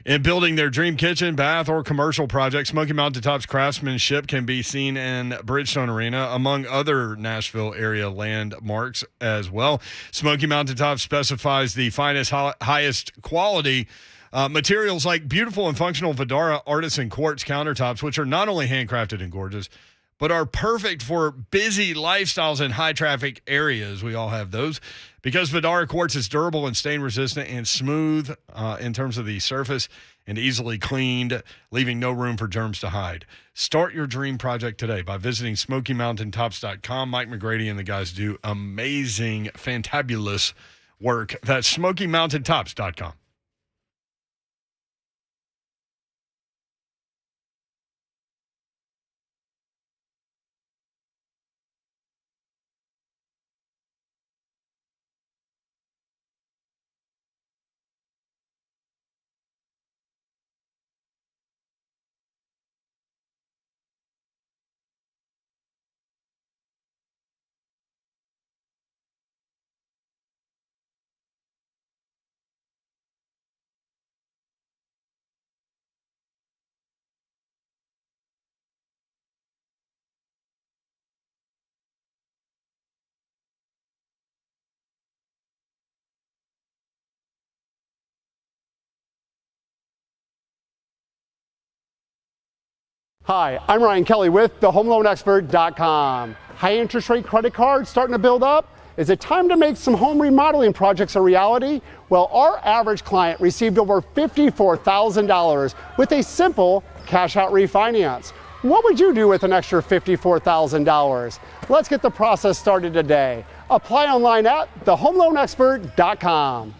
In building their dream kitchen, bath, or commercial project, Smoky Mountaintops craftsmanship can be seen in Bridgestone Arena, among other Nashville area landmarks as well. Smoky Mountaintops specifies the finest, highest quality materials like beautiful and functional Vidara artisan quartz countertops, which are not only handcrafted and gorgeous, but are perfect for busy lifestyles in high-traffic areas. We all have those. Because Vidara quartz is durable and stain-resistant and smooth in terms of the surface and easily cleaned, leaving no room for germs to hide. Start your dream project today by visiting SmokyMountaintops.com. Mike McGrady and the guys do amazing, fantabulous work. That's SmokyMountaintops.com. Hi, I'm Ryan Kelly with thehomeloanexpert.com. High interest rate credit cards starting to build up? Is it time to make some home remodeling projects a reality? Well, our average client received over $54,000 with a simple cash out refinance. What would you do with an extra $54,000? Let's get the process started today. Apply online at thehomeloanexpert.com.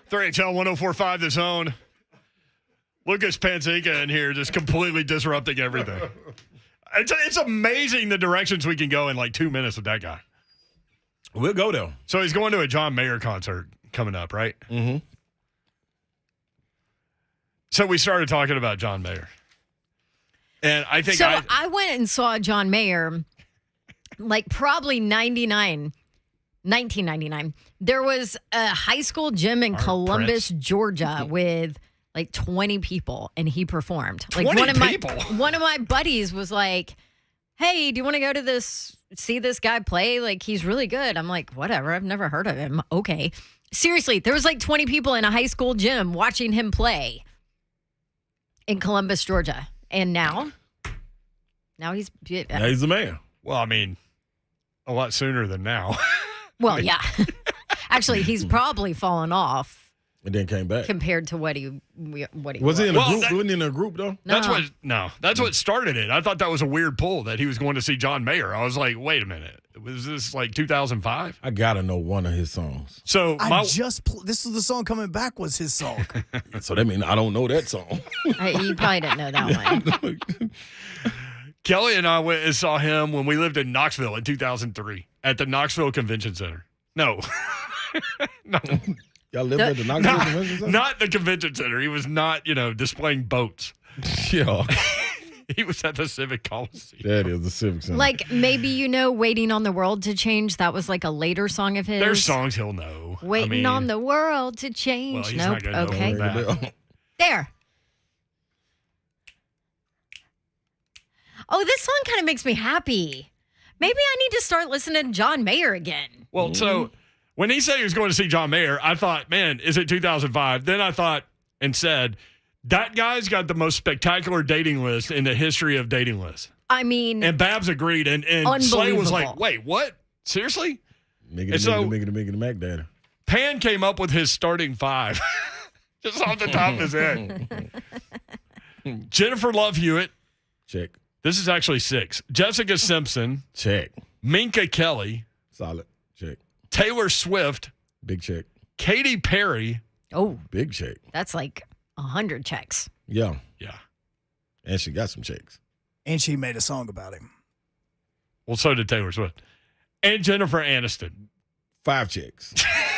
Three HL 1045 The Zone. Lucas Panzinga in here just completely disrupting everything. It's amazing the directions we can go in like 2 minutes with that guy. We'll go there. So he's going to a John Mayer concert coming up, right? Mm-hmm. So we started talking about John Mayer. And I think I went and saw John Mayer like probably 99 1999. There was a high school gym in Columbus, Georgia with like 20 people, and he performed. Like 20 people? One of my buddies was like, hey, do you want to go to see this guy play? Like, he's really good. I'm like, whatever. I've never heard of him. Okay. Seriously, there was like 20 people in a high school gym watching him play in Columbus, Georgia. And now he's the man. Well, I mean, a lot sooner than now. Well, yeah. Actually, he's probably fallen off And then came back. compared to what he Was he in a group? Wasn't he in a group, though? That's what started it. I thought that was a weird pull that he was going to see John Mayer. I was like, wait a minute. Was this like 2005? I got to know one of his songs. So this was the song coming back was his song. So that means I don't know that song. You probably didn't know that one. Kelly and I went and saw him when we lived in Knoxville in 2003 at the Knoxville Convention Center. No. No. Y'all lived at the Knoxville Convention Center? Not the convention center. He was not, displaying boats. Yeah. He was at the Civic Coliseum. That is the Civic Center. Like, maybe, Waiting on the World to Change. That was like a later song of his. There's songs he'll know. Waiting on the world to change. Well, he's nope. not gonna know Okay. that. There. Oh, this song kind of makes me happy. Maybe I need to start listening to John Mayer again. Well, so when he said he was going to see John Mayer, I thought, man, is it 2005? Then I thought and said, that guy's got the most spectacular dating list in the history of dating lists. I mean, And Babs agreed, and Slay was like, wait, what? Seriously? Make it Mac Daddy. Pan came up with his starting five. Just off the top of his head. Jennifer Love Hewitt. Check. This is actually 6. Jessica Simpson. Check. Minka Kelly. Solid. Check. Taylor Swift. Big check. Katy Perry. oh, Big check. that's like 100 checks. Yeah. Yeah. And she got some checks. And she made a song about him. Well, so did Taylor Swift. And Jennifer Aniston. 5 checks.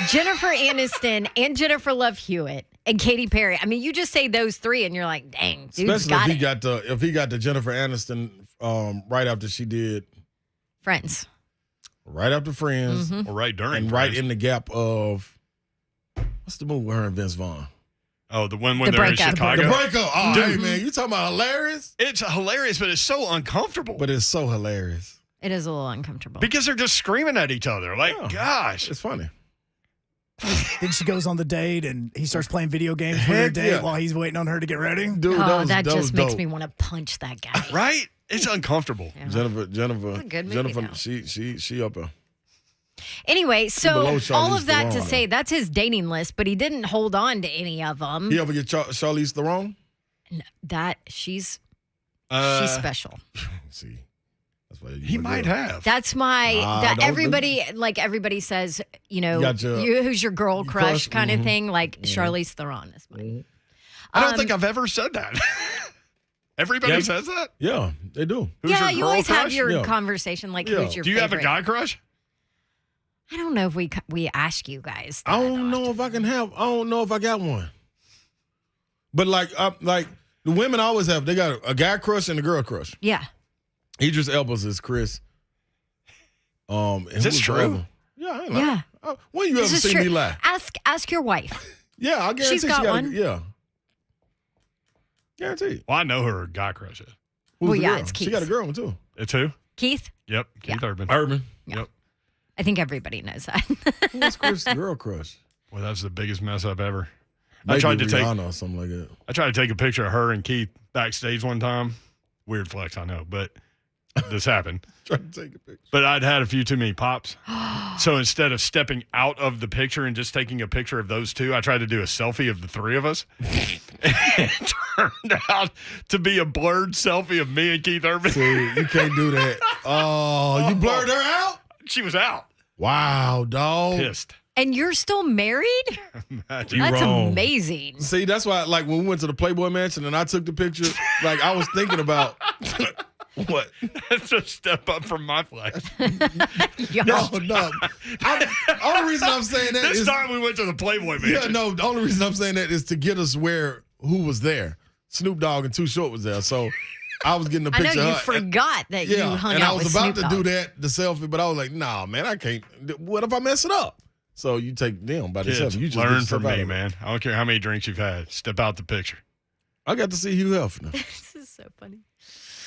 Jennifer Aniston and Jennifer Love Hewitt and Katy Perry. I mean, you just say those 3 and you're like, dang, dude's Especially got it. if he got the Jennifer Aniston right after she did Friends. right after Friends Or right during. and right in the gap of what's the movie with her and Vince Vaughn? Oh, the one when The they're in breakup. Chicago. The breakup. Oh, Dude. hey man, you talking about hilarious? It's hilarious, but it's so uncomfortable. But it's so hilarious. It is a little uncomfortable. Because they're just screaming at each other. Like, Yeah. gosh. It's funny. Then she goes on the date and he starts playing video games with her Heck date yeah. while he's waiting on her to get ready. Dude, Oh, that that was just makes dope. me want to punch that guy. Right? It's uncomfortable. Yeah. Jennifer, a good movie, Jennifer, though. she up there. Anyway, so Below all Charlize of that to Theron. say, that's his dating list, but he didn't hold on to any of them. He ever get Charlize Theron? That she's special. See, that's why He might have. That's my Nah, that don't- everybody says, got your- who's your girl crush crush? kind of Mhm. thing. Like Charlize Theron is mine. I don't think I've ever said that. Everybody Yeah. says that? Yeah, they do. Who's Yeah, your you girl always crush? have your Yeah. conversation like Yeah. who's your Do you have a favorite? guy crush? I don't know if we ask you guys. I that don't know often. if I can have. I don't know if I got one. But like the women always have. They got a guy crush and a girl crush. Yeah. Idris Elba's is Chris. And Is this who's the true? other? Yeah, I ain't lying. Yeah. When you This ever is seen true. me lie? Ask your wife. Yeah, I guarantee She's got she got one. Yeah, guarantee. Well, I know who her guy crush is. Who's Well, the yeah, girl? it's She Keith. got a girl one too. It's who? Keith, Yep. Keith Yeah. Urban. Urban. Yep. I think everybody knows that. Who's Chris' girl crush? Well, that's the biggest mess up ever. Maybe I tried to Rihanna or something like that. I tried to take a picture of her and Keith backstage one time. Weird flex, I know, but this happened. Try to take a picture. But I'd had a few too many pops. So instead of stepping out of the picture and just taking a picture of those two, I tried to do a selfie of the three of us. It turned out to be a blurred selfie of me and Keith Urban. See, you can't do that. Oh, you blurred her out? She was out. Wow, dog. Pissed. And you're still married? Imagine. That's wrong. amazing. See, that's why, like, when we went to the Playboy Mansion and I took the picture, like, I was thinking about what? That's a step up from my flex. Yo. No. Only reason I'm saying that This is time we went to the Playboy Mansion. yeah, no. The only reason I'm saying that is to get us who was there. Snoop Dogg and Too Short was there. So I was getting a I know picture. you of her, forgot that you hung and out I was with about Snoop to do Dogg. that, the selfie, but I was like, nah, man, I can't. What if I mess it up? So you take them by Kids, themselves. You just learn get from stuff out me, of it. man. I don't care how many drinks you've had. Step out the picture. I got to see Hugh Hefner. This is so funny.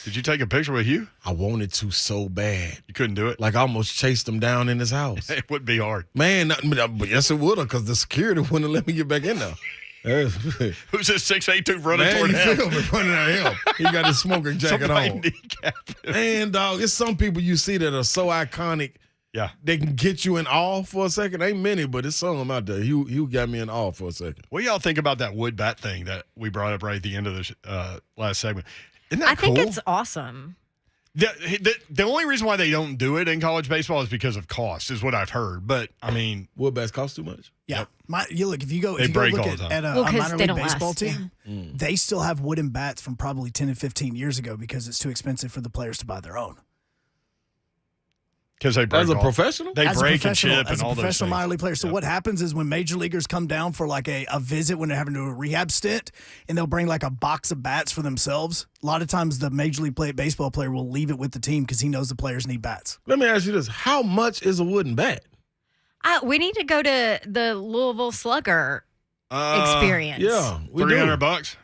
Did you take a picture with Hugh? I wanted to so bad. You couldn't do it? Like, I almost chased him down in his house. It would be hard. Man, but yes, it would have, because the security wouldn't let me get back in there. Who's this 6'8" running Man, toward you him? feel me running at him. He got his smoking jacket Somebody on. kneecap him. Man, dog, it's some people you see that are so iconic. Yeah. They can get you in awe for a second. Ain't many, but it's some out there. Hugh got me in awe for a second. What do y'all think about that wood bat thing that we brought up right at the end of the last segment? Isn't that I think cool? it's awesome. The only reason why they don't do it in college baseball is because of cost, is what I've heard. But, I mean, Wood bats cost too much? Yeah. You look, if you go, They if you go break look all the time. at Well, a 'cause minor they league don't baseball last, team, they still have wooden bats from probably 10 and 15 years ago because it's too expensive for the players to buy their own. because they break As a all- professional? They As a break and professional- chip and as a all those professional things. minor league player. So Yep. what happens is when major leaguers come down for like a visit when they're having to do a rehab stint, and they'll bring like a box of bats for themselves. A lot of times the major league baseball player will leave it with the team because he knows the players need bats. Let me ask you this. How much is a wooden bat? We need to go to the Louisville Slugger experience. Yeah. We do. $300.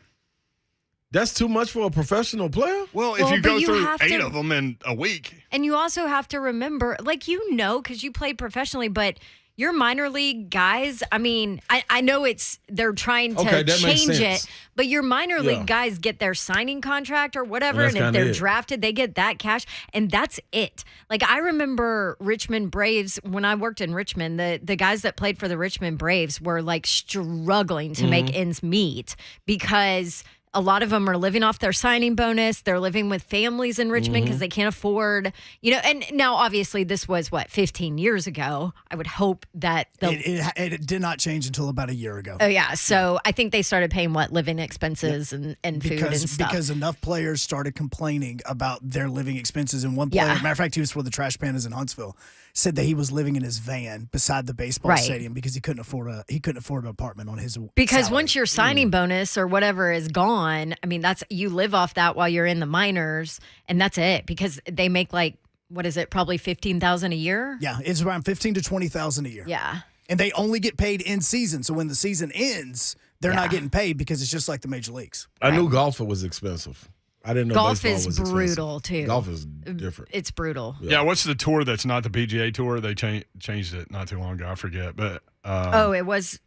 That's too much for a professional player? Well, if Well, you but go you through have 8 to- of them in a week, And you also have to remember, like, because you played professionally, but your minor league guys, I mean, I know they're trying to Okay, that makes change sense. it, but your minor Yeah. league guys get their signing contract or whatever, And that's and if kinda they're it. drafted, they get that cash, and that's it. Like, I remember Richmond Braves, when I worked in Richmond, the guys that played for the Richmond Braves were, like, struggling to make ends meet because a lot of them are living off their signing bonus. They're living with families in Richmond because they can't afford, and now obviously this was 15 years ago. I would hope that It did not change until about a year ago. oh yeah. So I think they started paying living expenses and food and stuff. Because enough players started complaining about their living expenses. And one player, Yeah. matter of fact, he was for the Trash Pandas in Huntsville, said that he was living in his van beside the baseball Right. stadium because he couldn't afford an apartment on his Because salary. once your signing bonus or whatever is gone, I mean, you live off that while you're in the minors, and that's it. Because they make probably $15,000 a year. Yeah, it's around $15,000 to $20,000 a year. Yeah. And they only get paid in season. So when the season ends, they're not getting paid because it's just like the major leagues. I knew golf was expensive. I didn't know Golf baseball is was expensive. brutal too. Golf is different. It's brutal. yeah. What's the tour that's not the PGA Tour? They changed it not too long ago. I forget, but It was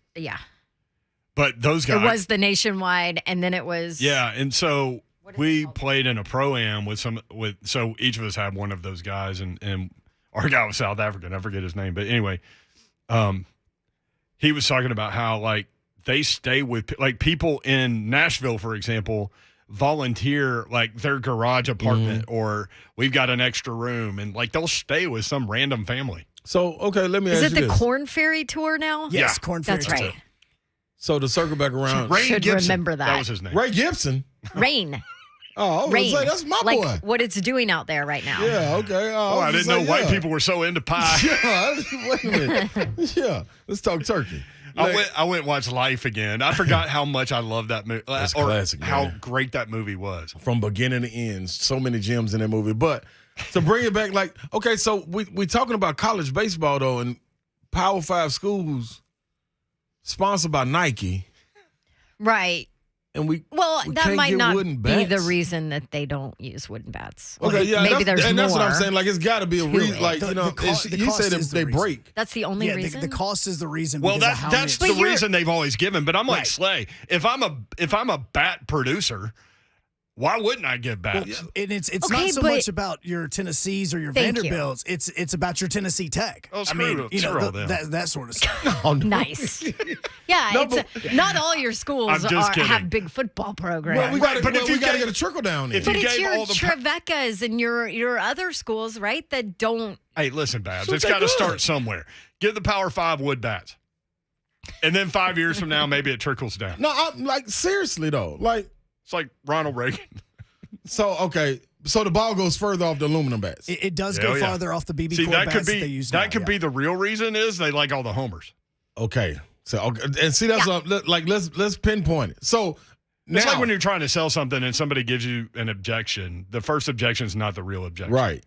but those guys, It was the nationwide, and then it was yeah. And so What is we it called? played in a pro-am so each of us had one of those guys, and our guy was South African. I forget his name, but anyway, he was talking about how they stay with people in Nashville, for example, volunteer their garage apartment, or we've got an extra room, and they'll stay with some random family. So, okay, let me Is ask it you the this. Corn Ferry Tour now? Yes, Yeah. Corn Ferry That's Tour. right. So to circle back around, Ray Should Gibson. remember that. That was his name. Ray Gibson. Rain. Oh, I was gonna Rain. say, that's my like boy. what it's doing out there right now. Yeah, okay. Oh, I didn't know white people were so into pie. Yeah, wait a minute. Yeah, let's talk turkey. I went and watched Life again. I forgot how much I loved that movie. That's or classic, how man. great that movie was. From beginning to end, so many gems in that movie. But to bring it back, okay, so we talking about college baseball though, and Power 5 schools sponsored by Nike, Right. and we That can't might get not wooden be the bats? reason that they don't use wooden bats. Okay, yeah, maybe there's and more. that's what I'm saying. It's got to be a to reason. it. The You cost said is the they reason. break. That's the only Yeah, reason. the cost is the reason. Well, because of how that's many- the reason they've always given. But I'm like Right. Slay. If I'm a bat producer, why wouldn't I give bats? And it's Okay, not so but- much about your Tennessees or your Thank you. Vanderbilts. It's about your Tennessee Tech. Oh, I screw mean, it. Screw all them. that sort of stuff. Oh, no. Nice. Yeah, No, not all your schools I'm just kidding. have big football programs. Well, we got to But if you get gave- a trickle down. if Then. But you it's gave your all the Trevecas and your other schools, right? That don't. Hey, listen, Babs. So It's they got to good. start somewhere. Give the Power 5 wood bats, and then 5 years from now, maybe it trickles down. No, I'm seriously though, It's like Ronald Reagan. so okay, so the ball goes further off the aluminum bats. It does Hell go yeah. farther off the BB See, core that bats could be they use that now, could yeah. be the real reason is they like all the homers. Okay, so and see that's let's pinpoint it. So It's like when you're trying to sell something and somebody gives you an objection. The first objection is not the real objection. Right.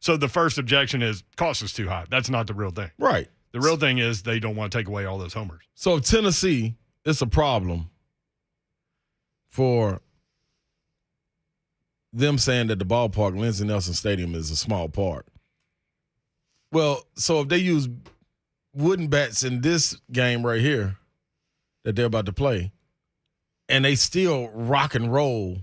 So the first objection is cost is too high. That's not the real thing. Right. The real thing is they don't want to take away all those homers. So if Tennessee, it's a problem for them saying that the ballpark, Lindsey Nelson Stadium, is a small park. Well, so if they use wooden bats in this game right here that they're about to play, and they still rock and roll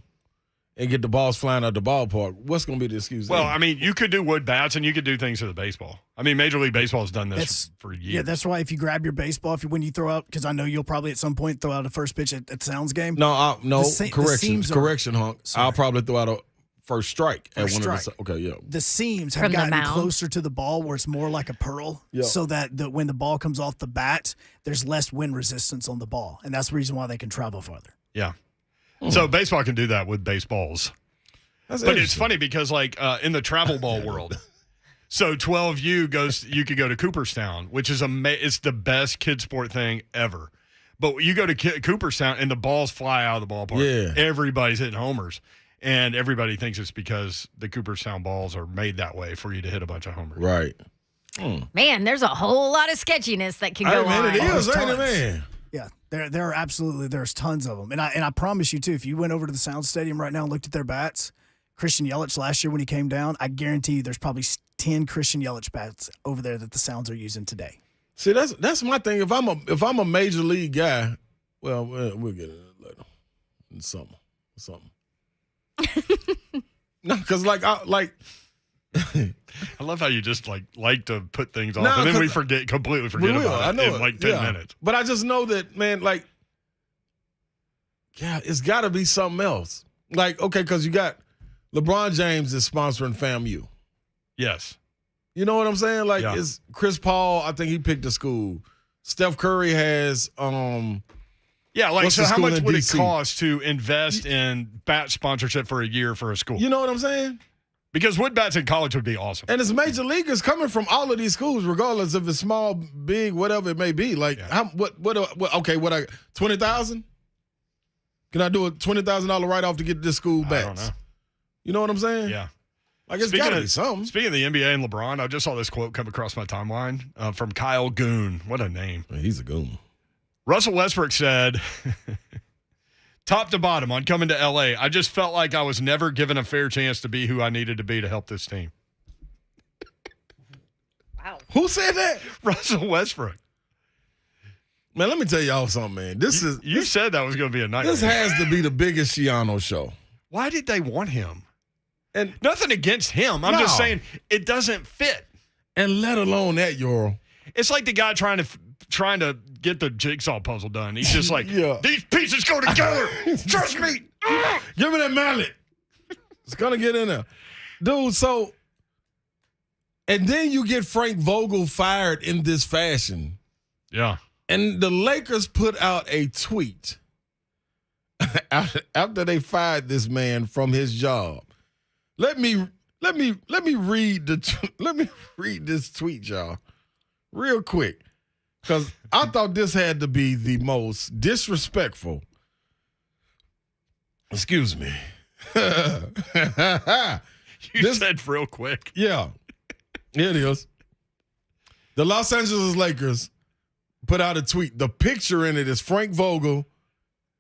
and get the balls flying out the ballpark, what's going to be the excuse? Well, then? I mean, you could do wood bats and you could do things to the baseball. I mean, Major League Baseball has done this for years. Yeah, that's why if you grab your baseball, when you throw out, because I know you'll probably at some point throw out a first pitch at Sounds game. No, correction, Hunk. Sorry. I'll probably throw out a first strike at First one strike. of the. Okay, yeah. The seams have From the gotten mound. closer to the ball where it's more like a pearl, Yeah. so that when the ball comes off the bat, there's less wind resistance on the ball, and that's the reason why they can travel farther. Yeah. So baseball can do that with baseballs. That's But it's interesting. funny because, like, in the travel ball world, so 12U you could go to Cooperstown, which is it's the best kid sport thing ever. But you go to Cooperstown and the balls fly out of the ballpark. Yeah. Everybody's hitting homers. And everybody thinks it's because the Cooperstown balls are made that way for you to hit a bunch of homers. Right. Man, there's a whole lot of sketchiness that can go Hey, man, on. it is, There's ain't it, tons. man? Yeah, there's tons of them, and I promise you too. If you went over to the Sound Stadium right now and looked at their bats, Christian Yelich last year when he came down, I guarantee you there's probably 10 Christian Yelich bats over there that the Sounds are using today. See, that's my thing. If I'm a major league guy, well, we'll get it later. In something. No, because I love how you just like to put things off, No, and then we 'cause completely forget about it in like 10 minutes. But I just know that, man, it's got to be something else. Okay, because you got LeBron James is sponsoring FAMU. Yes. You know what I'm saying? Yeah. It's Chris Paul, I think he picked a school. Steph Curry has Yeah, What's so the how school much in would it DC? cost to invest in bat sponsorship for a year for a school? you know what I'm saying? Because wood bats in college would be awesome. And it's major leaguers coming from all of these schools, regardless if it's small, big, whatever it may be. Okay, what 20,000? Can I do a $20,000 write-off to get this school I bats? don't know. You know what I'm saying? Yeah. It's got to be something. Speaking of the NBA and LeBron, I just saw this quote come across my timeline from Kyle Goon. What a name. He's a goon. Russell Westbrook said, top to bottom, on coming to L.A., I just felt like I was never given a fair chance to be who I needed to be to help this team. Wow. Who said that? Russell Westbrook. Man, let me tell y'all something, man. You said that was going to be a nightmare. This has to be the biggest Shiano show. Why did they want him? And Nothing against him. I'm just saying it doesn't fit. let alone that, Euro. It's like the guy trying to get the jigsaw puzzle done. He's just like, Yeah. these pieces go together. Trust me. Give me that mallet. It's going to get in there. Dude, and then you get Frank Vogel fired in this fashion. Yeah. And the Lakers put out a tweet after they fired this man from his job. Let me read this tweet, y'all, real quick, because I thought this had to be the most disrespectful. Excuse me. You said real quick. Yeah, it is. The Los Angeles Lakers put out a tweet. The picture in it is Frank Vogel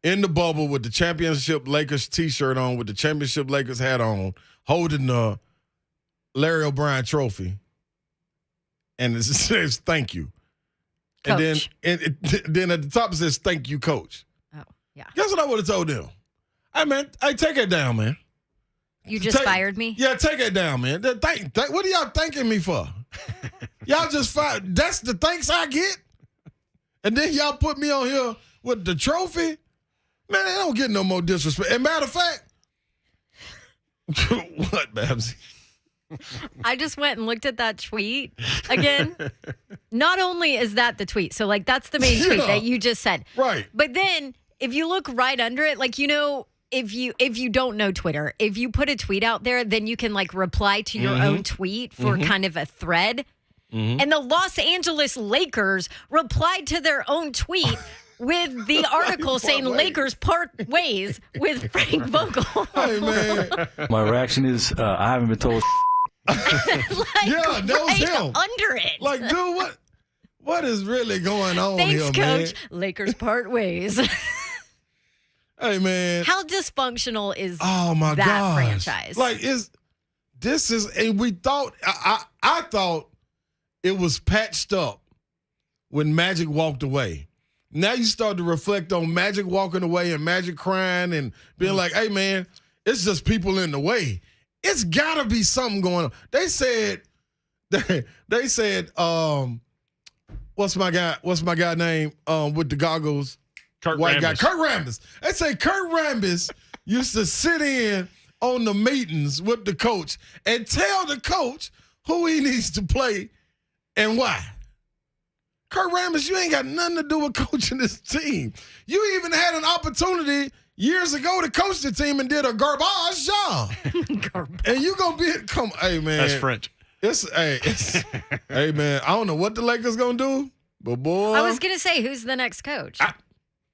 in the bubble with the championship Lakers t-shirt on, with the championship Lakers hat on, holding the Larry O'Brien trophy. And it says, thank you. Coach. And then at the top it says, thank you, coach. Oh, yeah. Guess what I would have told them? Hey, man, take it down, man. You just fired me? Yeah, take it down, man. What are y'all thanking me for? Y'all just fired. That's the thanks I get? And then y'all put me on here with the trophy? Man, they don't get no more disrespect. And matter of fact, what, Babsy? I just went and looked at that tweet again. Not only is that the tweet, so that's the main tweet that you just said. Right. But then if you look right under it, if you don't know Twitter, if you put a tweet out there, then you can reply to your own tweet for kind of a thread. And the Los Angeles Lakers replied to their own tweet with the article saying Lakers part ways with Frank Vogel. Hey, man. My reaction is I haven't been told. Like, Yeah, that was right him. under it. Like, dude, what is really going on Thanks, here, Coach. man? Lakers part ways. Hey, man. How dysfunctional is Oh my that gosh. franchise? Like and we thought I thought it was patched up when Magic walked away. Now you start to reflect on Magic walking away and Magic crying and being like, "Hey man, it's just people in the way." It's gotta be something going on. They said what's my guy name with the goggles? Kurt White Rambis. guy, Kurt Rambis. They say Kurt Rambis used to sit in on the meetings with the coach and tell the coach who he needs to play and why. Kurt Rambis, you ain't got nothing to do with coaching this team. You even had an opportunity years ago to coach the team and did a garbage job. And you gonna hey man. That's French. Hey man, I don't know what the Lakers gonna do, but boy. I was going to say, who's the next coach?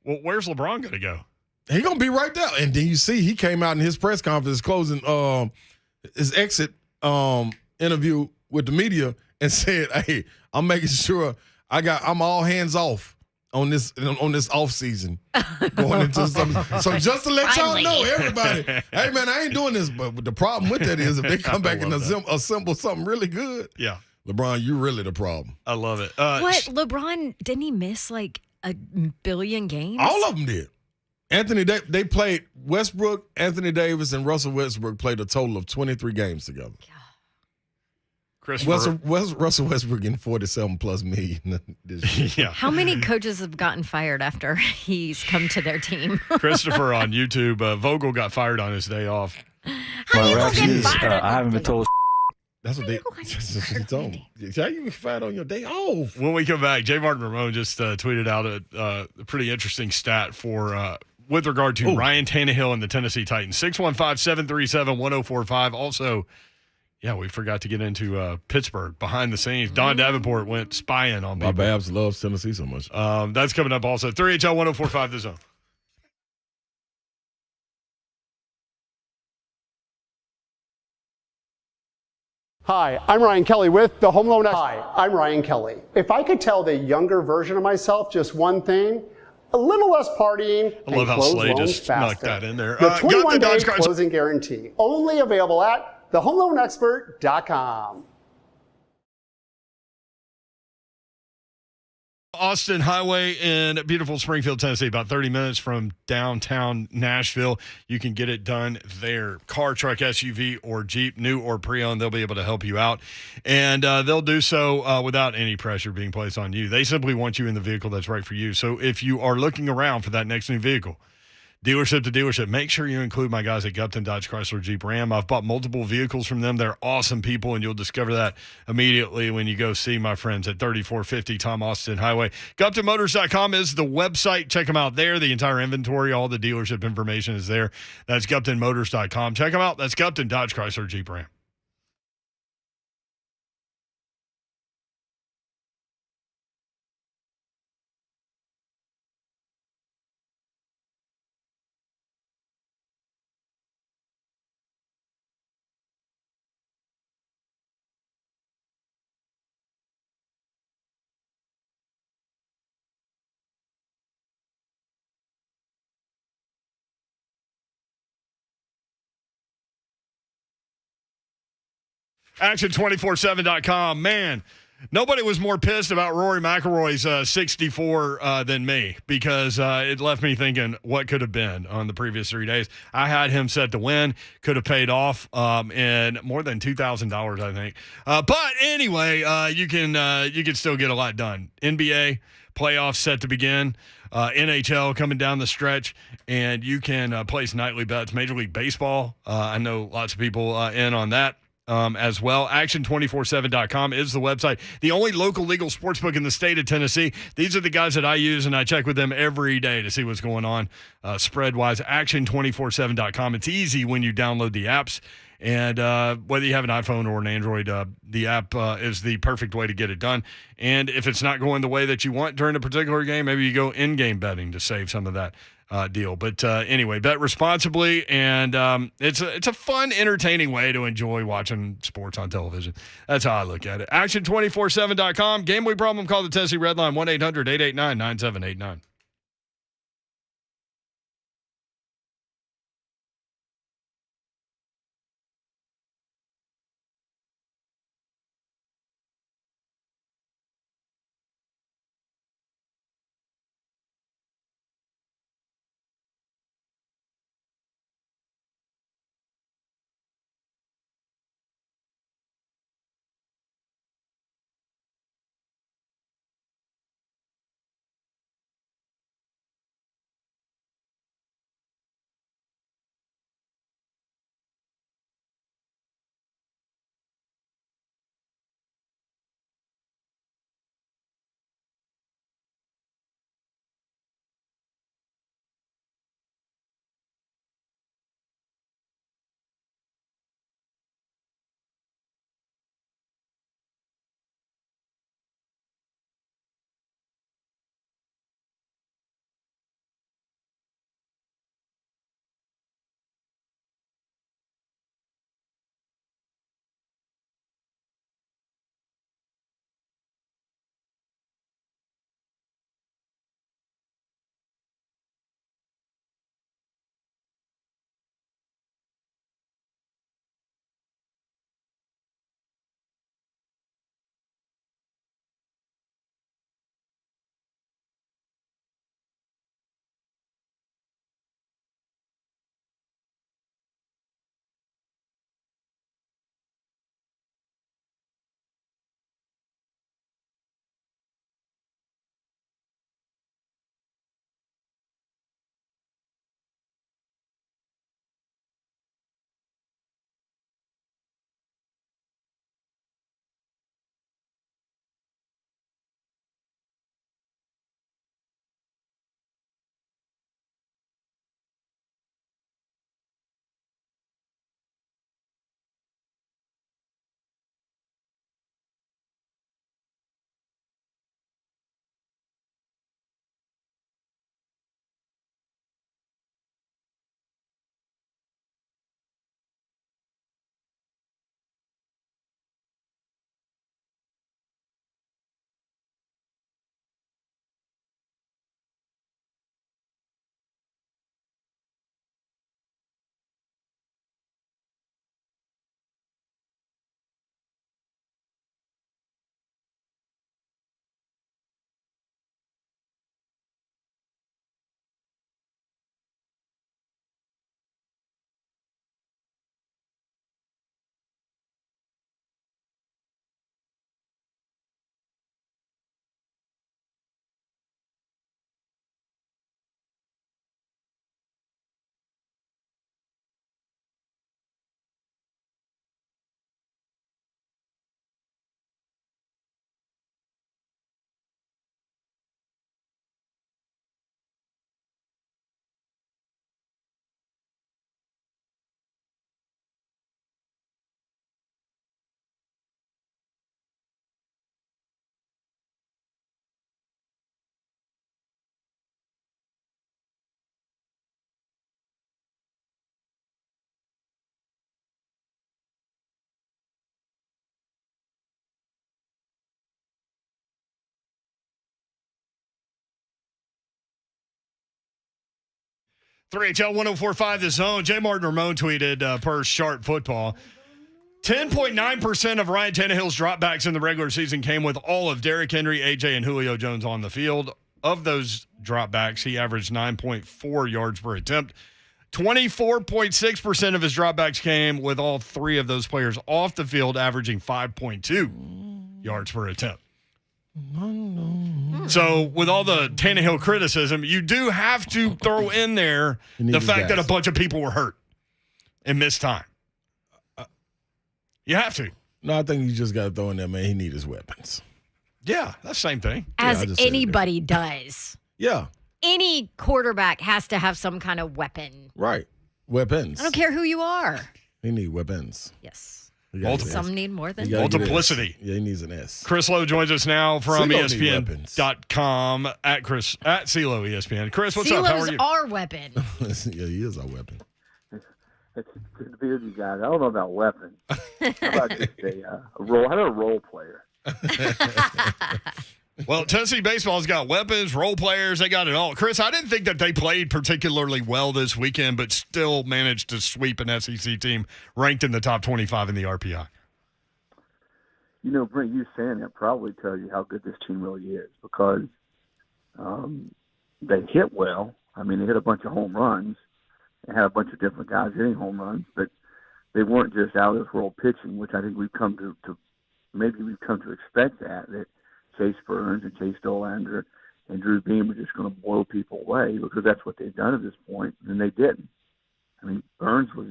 Well, where's LeBron going to go? He gonna be right there. And then you see he came out in his press conference closing his exit interview with the media and said, "Hey, I'm making sure I'm all hands off on this off season going into something." So just to let y'all know, everybody, hey man, I ain't doing this. But the problem with that is if they come back and assemble something really good, Yeah. LeBron, you really the problem. I love it. What? LeBron, didn't he miss like a billion games? All of them did. They played Westbrook, Anthony Davis, and Russell Westbrook played a total of 23 games together. Russell Westbrook getting 47 plus million this year. Yeah. How many coaches have gotten fired after he's come to their team? Christopher on YouTube, Vogel got fired on his day off. My reaction is I haven't been told. That's what they told me. How you get fired on your day off? When we come back, J. Martin Ramon just tweeted out a pretty interesting stat for with regard to Ryan Tannehill and the Tennessee Titans. 615-737-1045. Also, yeah, we forgot to get into Pittsburgh behind the scenes. Don Davenport went spying on people. My Babs loves Tennessee so much. That's coming up also. 3HL 1045 The Zone. Hi, I'm Ryan Kelly with the Home Loan Expert. Hi, I'm Ryan Kelly. If I could tell the younger version of myself just one thing, a little less partying I love and how close Slay loans just snuck faster. that in there. The Got the 21-day Dodge cars. closing guarantee. Only available at thehomeloanexpert.com. Austin Highway in beautiful Springfield, Tennessee, about 30 minutes from downtown Nashville. You can get it done there. Car, truck, SUV, or Jeep, new or pre-owned, they'll be able to help you out. And they'll do so without any pressure being placed on you. They simply want you in the vehicle that's right for you. So if you are looking around for that next new vehicle, dealership to dealership, make sure you include my guys at Gupton Dodge Chrysler Jeep Ram. I've bought multiple vehicles from them. They're awesome people, and you'll discover that immediately when you go see my friends at 3450 Tom Austin Highway. GuptonMotors.com is the website. Check them out there. The entire inventory, all the dealership information is there. That's GuptonMotors.com. Check them out. That's Gupton Dodge Chrysler Jeep Ram. Action247.com. Man, nobody was more pissed about Rory Mcilroy's 64 than me because it left me thinking what could have been on the previous 3 days. I had him set to win, could have paid off in more than $2,000, I think. But anyway, you can still get a lot done. NBA playoffs set to begin. NHL coming down the stretch, and you can place nightly bets. Major League Baseball, I know lots of people in on that. As well. Action247.com is the website. The only local legal sportsbook in the state of Tennessee. These are the guys that I use, and I check with them every day to see what's going on spread-wise. Action247.com. It's easy when you download the apps, And whether you have an iPhone or an Android, the app is the perfect way to get it done. And if it's not going the way that you want during a particular game, maybe you go in-game betting to save some of that deal. But anyway, bet responsibly, and it's a fun, entertaining way to enjoy watching sports on television. That's how I look at it. Action247.com. Gambling problem, call the Tennessee Red Line, 1-800-889-9789. HL 1045 The Zone. J. Martin Ramon tweeted per Sharp Football. 10.9% of Ryan Tannehill's dropbacks in the regular season came with all of Derrick Henry, AJ, and Julio Jones on the field. Of those dropbacks, he averaged 9.4 yards per attempt. 24.6% of his dropbacks came with all three of those players off the field, averaging 5.2 yards per attempt. So with all the Tannehill criticism, you do have to throw in there the fact that a bunch of people were hurt and missed time. You have to. No, I think you just got to throw in there, man. He needs his weapons. Yeah, that's the same thing. As anybody does. Yeah. Any quarterback has to have some kind of weapon. Right. Weapons. I don't care who you are. He need weapons. Yes. Multiple. Some need more than Multiplicity. Yeah, he needs an S. Chris Lowe joins us now from CeeLo need weapons. ESPN.com at CeeLo ESPN. Chris, what's up? How are CeeLo's you? our weapon. Yeah, he is our weapon. It's good to be with you guys. I don't know about weapons. How about just a role? How about a role player? Well, Tennessee baseball's got weapons, role players. They got it all. Chris, I didn't think that they played particularly well this weekend, but still managed to sweep an SEC team ranked in the top 25 in the RPI. You know, Brent, you saying that probably tells you how good this team really is because they hit well. I mean, they hit a bunch of home runs and had a bunch of different guys hitting home runs, but they weren't just out of this world pitching, which I think we've come to expect that Chase Burns and Chase Dolander and Drew Beam are just going to blow people away because that's what they've done at this point, and they didn't. I mean, Burns was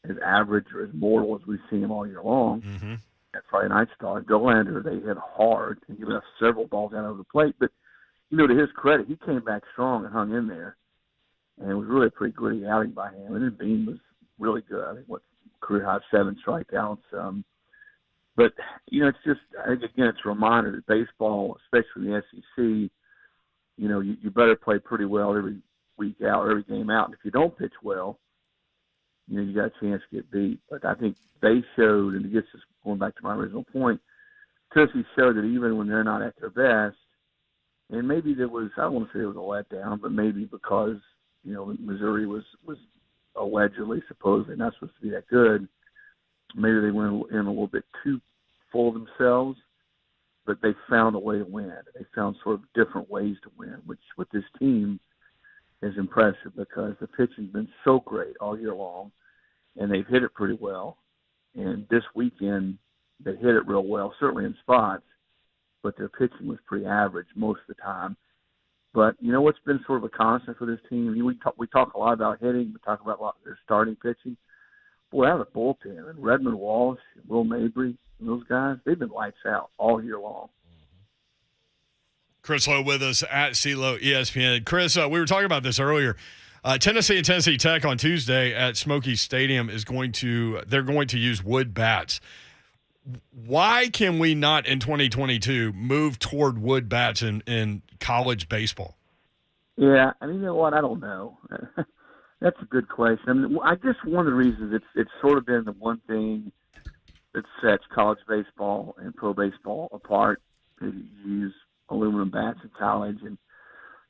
as average or as mortal as we've seen him all year long. Mm-hmm. That Friday night start. Dolander, they hit hard, and he left several balls out over the plate. But, you know, to his credit, he came back strong and hung in there, and it was really a pretty gritty outing by him. And then Beam was really good. I think, career high 7 strikeouts. But, you know, it's just, I think, again, it's a reminder that baseball, especially in the SEC, you know, you better play pretty well every week out, every game out. And if you don't pitch well, you know, you got a chance to get beat. But I think they showed, and it gets us going back to my original point, Tennessee showed that even when they're not at their best, and maybe there was, I don't want to say it was a letdown, but maybe because, you know, Missouri was allegedly, supposedly not supposed to be that good, maybe they went in a little bit too full of themselves, but they found a way to win. They found sort of different ways to win, which with this team is impressive because the pitching's been so great all year long, and they've hit it pretty well. And this weekend, they hit it real well, certainly in spots, but their pitching was pretty average most of the time. But you know what's been sort of a constant for this team? We talk a lot about hitting. We talk about a lot of their starting pitching. Boy, out of the bullpen, and Redmond Walsh, Will Mabry, and those guys, they've been lights out all year long. Chris Lowe with us at CeeLo ESPN. Chris, we were talking about this earlier. Tennessee and Tennessee Tech on Tuesday at Smoky Stadium they're going to use wood bats. Why can we not in 2022 move toward wood bats in college baseball? Yeah, I mean, you know what? I don't know. That's a good question. I mean, I guess one of the reasons it's sort of been the one thing that sets college baseball and pro baseball apart is you use aluminum bats in college. And,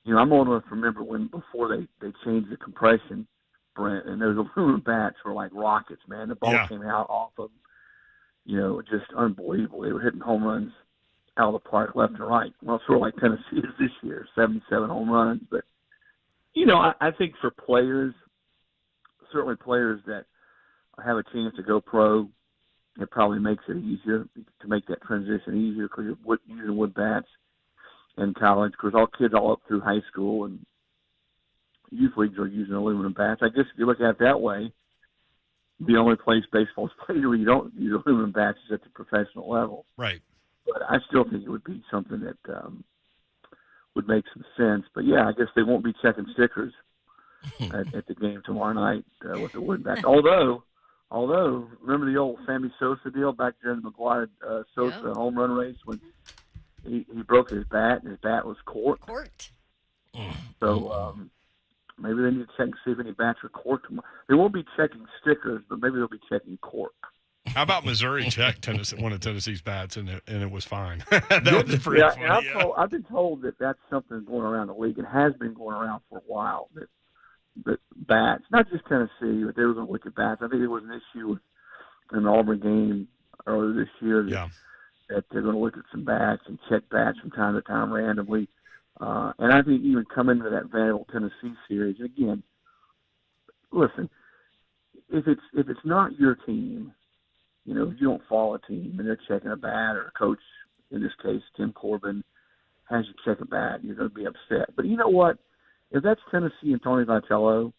you know, I'm old enough to remember before they changed the compression, Brent, and those aluminum bats were like rockets, man. The ball came out off of them, you know, just unbelievable. They were hitting home runs out of the park left and right. Well, sort of like Tennessee is this year, 77 home runs. But, you know, I think for players, certainly players that have a chance to go pro, it probably makes it easier to make that transition easier because you're using wood bats in college. Because all kids all up through high school and youth leagues are using aluminum bats. I guess if you look at it that way, the only place baseball is played where you don't use aluminum bats is at the professional level. Right. But I still think it would be something that would make some sense. But, yeah, I guess they won't be checking stickers at the game tomorrow night with the wood bats. Although, remember the old Sammy Sosa deal back during the McGuire-Sosa home run race when he broke his bat and his bat was corked? So maybe they need to check and see if any bats are corked tomorrow. They won't be checking stickers, but maybe they'll be checking cork. How about Missouri checked one of Tennessee's bats and it was fine? That was pretty funny. I've been told that that's something going around the league. It has been going around for a while. That bats, not just Tennessee, but they were going to look at bats. I think there was an issue in an Auburn game earlier this year that they're going to look at some bats and check bats from time to time randomly. And I think even coming into that Vanderbilt Tennessee series, again, listen, if it's not your team, you know, if you don't follow a team and they're checking a bat or a coach, in this case, Tim Corbin, has you check a bat, you're going to be upset. But you know what? If that's Tennessee and Tony Vitello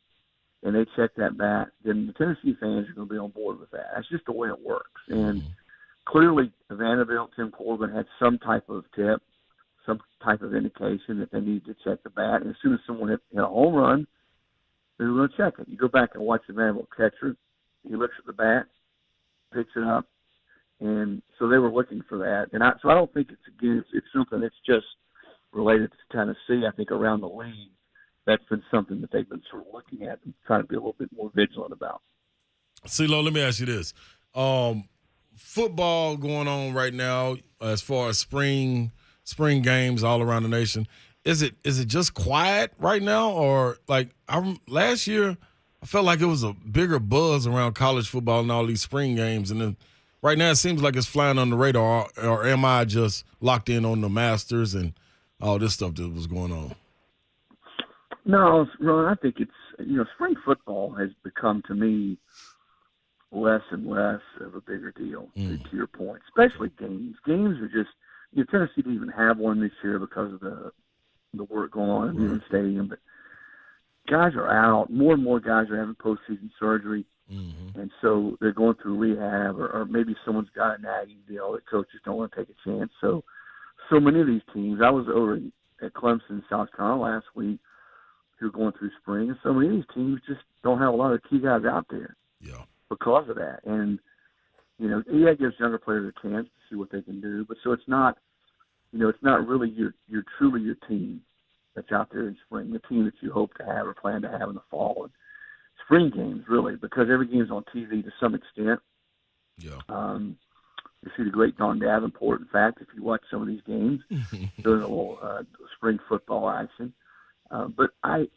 and they check that bat, then the Tennessee fans are going to be on board with that. That's just the way it works. And clearly, Vanderbilt, Tim Corbin had some type of tip, some type of indication that they needed to check the bat. And as soon as someone hit a home run, they were going to check it. You go back and watch the Vanderbilt catcher he looks at the bat, picks it up, and so they were looking for that. And so I don't think it's something that's just related to Tennessee. I think around the league, that's been something that they've been sort of looking at and trying to be a little bit more vigilant about. CeeLo, let me ask you this. Football going on right now as far as spring games all around the nation. Is it just quiet right now, or like last year I felt like it was a bigger buzz around college football and all these spring games, and then right now it seems like it's flying on the radar, or am I just locked in on the Masters and all this stuff that was going on? No, Ron, I think spring football has become, to me, less and less of a bigger deal, to your point, especially games. Games are just, Tennessee didn't even have one this year because of the work going on in the stadium, but guys are out. More and more guys are having postseason surgery, and so they're going through rehab, or maybe someone's got a nagging deal that coaches don't want to take a chance. So many of these teams, I was over at Clemson, South Carolina last week, who are going through spring, and so many of these teams just don't have a lot of key guys out there because of that. And, it gives younger players a chance to see what they can do, but so it's not, it's not really truly your team that's out there in spring, the team that you hope to have or plan to have in the fall. And spring games, really, because every game's on TV to some extent. Yeah. You see the great Don Davenport. In fact, if you watch some of these games, there's a little spring football action. But I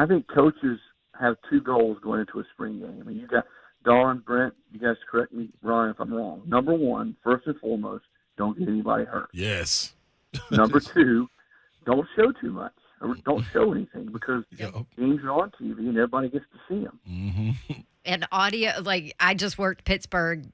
think coaches have two goals going into a spring game. I mean, you got Dawn, Brent, you guys correct me, Ryan, if I'm wrong. Number one, first and foremost, don't get anybody hurt. Yes. Number two, don't show too much. Or don't show anything, because games are on TV and everybody gets to see them. Mm-hmm. And audio, like, I just worked Pittsburgh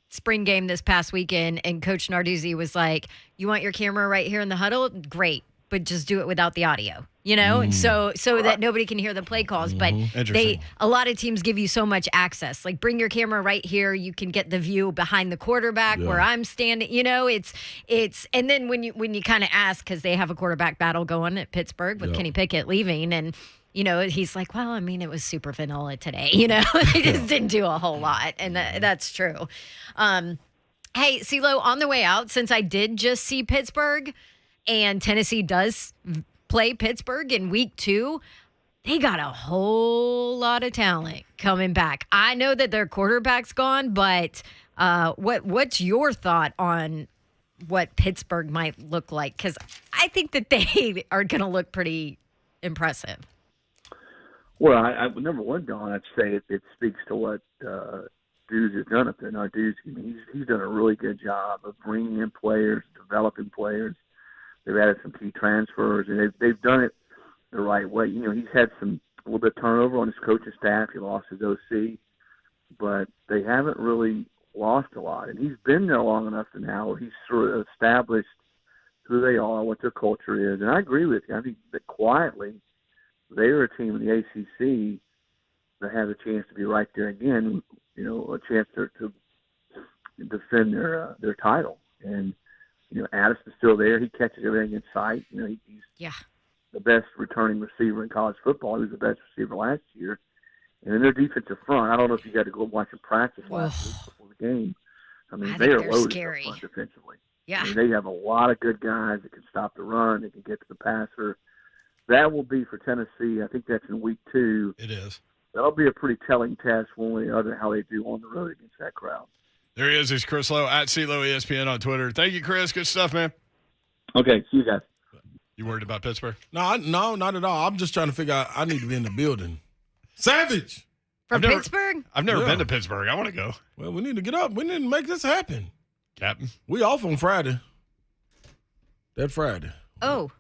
spring game this past weekend, and Coach Narduzzi was like, "You want your camera right here in the huddle? Great, but just do it without the audio." And so that nobody can hear the play calls. But a lot of teams give you so much access. Like, bring your camera right here. You can get the view behind the quarterback where I'm standing. It's and then when you kind of ask, because they have a quarterback battle going at Pittsburgh with Kenny Pickett leaving, and he's like, well, I mean, it was super vanilla today. They just didn't do a whole lot, and that's true. Hey, CeeLo, on the way out, since I did just see Pittsburgh, and Tennessee does play Pittsburgh in week 2, they got a whole lot of talent coming back. I know that their quarterback's gone, but what's your thought on what Pittsburgh might look like? Because I think that they are going to look pretty impressive. Well, number one, Don, I'd say it speaks to what Dudes has done up there. Now, Dudes, he's done a really good job of bringing in players, developing players. They've added some key transfers, and they've done it the right way. He's had a little bit of turnover on his coaching staff. He lost his OC, but they haven't really lost a lot. And he's been there long enough to now where he's sort of established who they are, what their culture is. And I agree with you. I think that quietly they are a team in the ACC that has a chance to be right there again, a chance to defend their title. And Addison's still there. He catches everything in sight. He's the best returning receiver in college football. He was the best receiver last year. And then their defensive front, I don't know if you got to go watch them practice last week before the game. I mean, they are loaded up front defensively. Yeah. I mean, they have a lot of good guys that can stop the run, that can get to the passer. That will be for Tennessee. I think that's in week 2. It is. That'll be a pretty telling test one way or the other how they do on the road against that crowd. There he is. He's Chris Lowe at CeeLo ESPN on Twitter. Thank you, Chris. Good stuff, man. Okay, see you guys. You worried about Pittsburgh? No, not at all. I'm just trying to figure out. I need to be in the building. Savage. Pittsburgh? I've never been to Pittsburgh. I want to go. Well, we need to get up. We need to make this happen. Captain. We off on Friday. That Friday. Oh.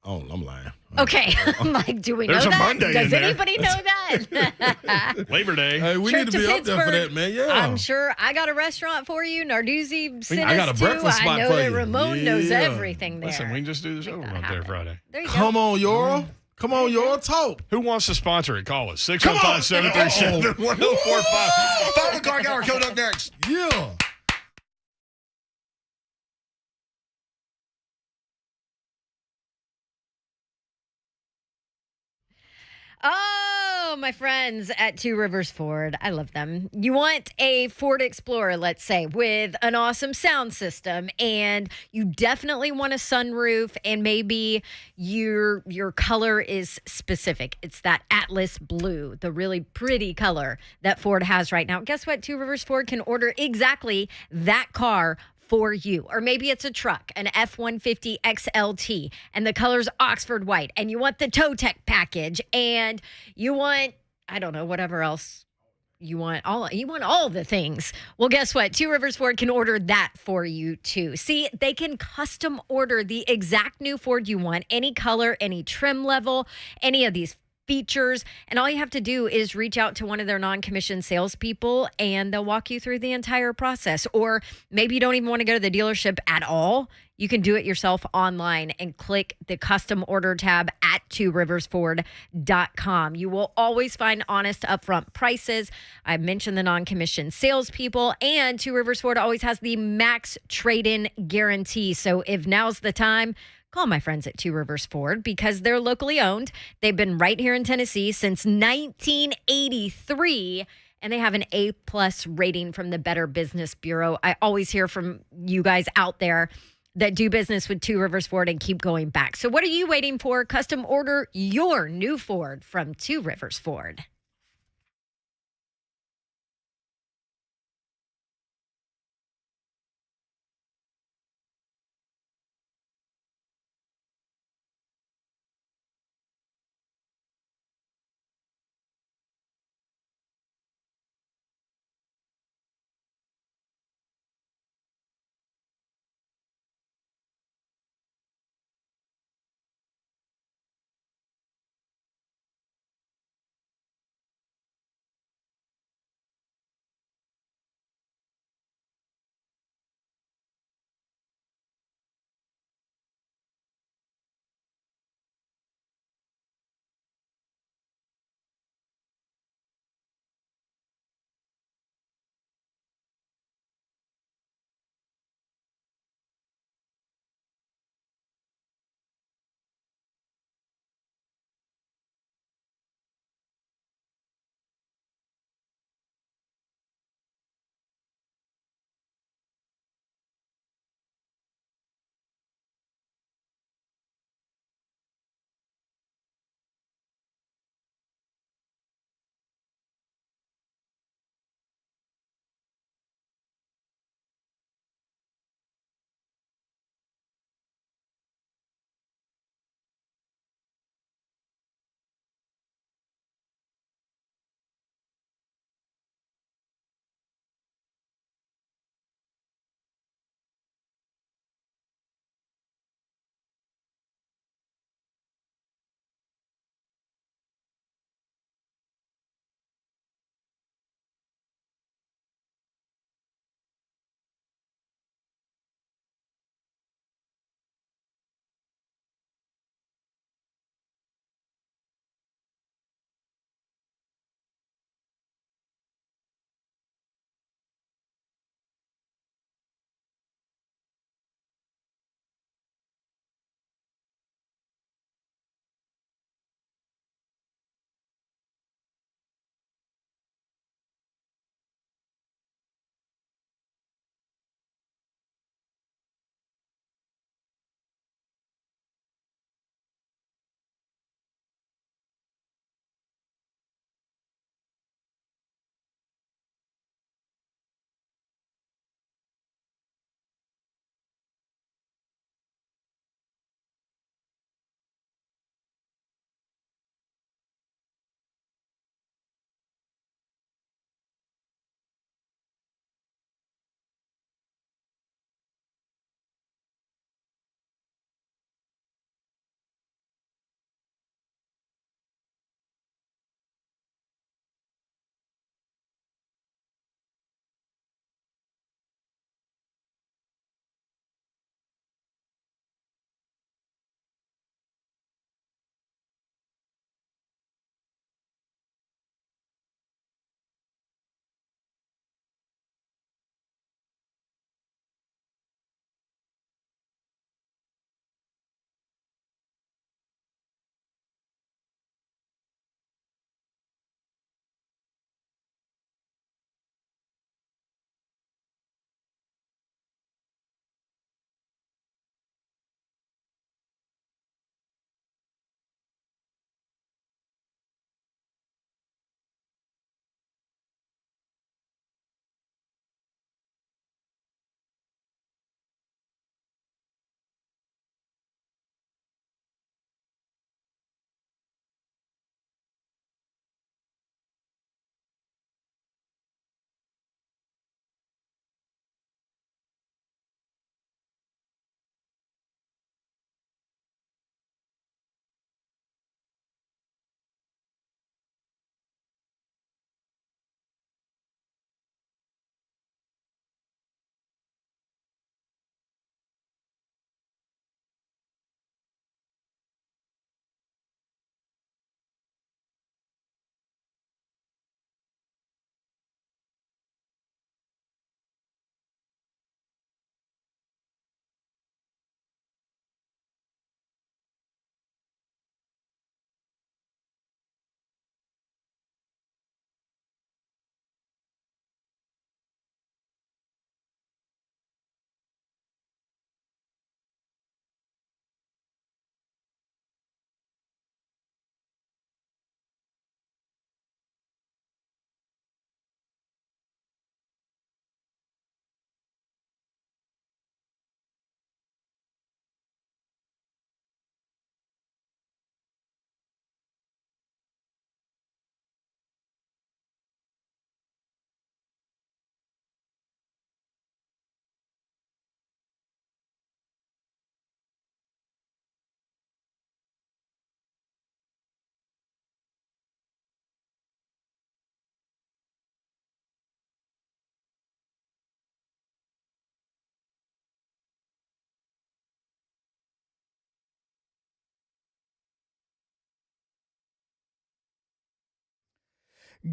Oh, I'm lying. Okay. I'm like, do we There's know a that? Monday Does in there. anybody know that? Labor Day. Hey, we Trip need to be to up there for that, Pittsburgh. man. Yeah. I'm sure I got a restaurant for you. Narduzzi sent I got us a breakfast to. spot I know for that you. Ramon knows Yeah. everything there. Listen, we can just do the show that up there happen. Friday. There you Come go. on, Yoro. Come on, Yoro. Talk. Who wants to sponsor it? Call us. Come on. 615-737-1045. 5 o'clock hour coming up next. Yeah. Oh, my friends at Two Rivers Ford. I love them. You want a Ford Explorer, let's say, with an awesome sound system, and you definitely want a sunroof, and maybe your color is specific. It's that Atlas blue, the really pretty color that Ford has right now. Guess what? Two Rivers Ford can order exactly that car for you. Or maybe it's a truck, an F-150 XLT, and the color's Oxford white, and you want the tow tech package, and you want, I don't know, whatever else you want, all the things. Well, guess what? Two Rivers Ford can order that for you too. See, they can custom order the exact new Ford you want, any color, any trim level, any of these features, and all you have to do is reach out to one of their non-commissioned salespeople and they'll walk you through the entire process. Or maybe you don't even want to go to the dealership at all. You can do it yourself online and click the custom order tab at tworiversford.com. You will always find honest upfront prices. I mentioned the non-commissioned salespeople, and Two Rivers Ford always has the max trade-in guarantee. So if now's the time, call my friends at Two Rivers Ford because they're locally owned. They've been right here in Tennessee since 1983, and they have an A+ rating from the Better Business Bureau. I always hear from you guys out there that do business with Two Rivers Ford and keep going back. So what are you waiting for? Custom order your new Ford from Two Rivers Ford.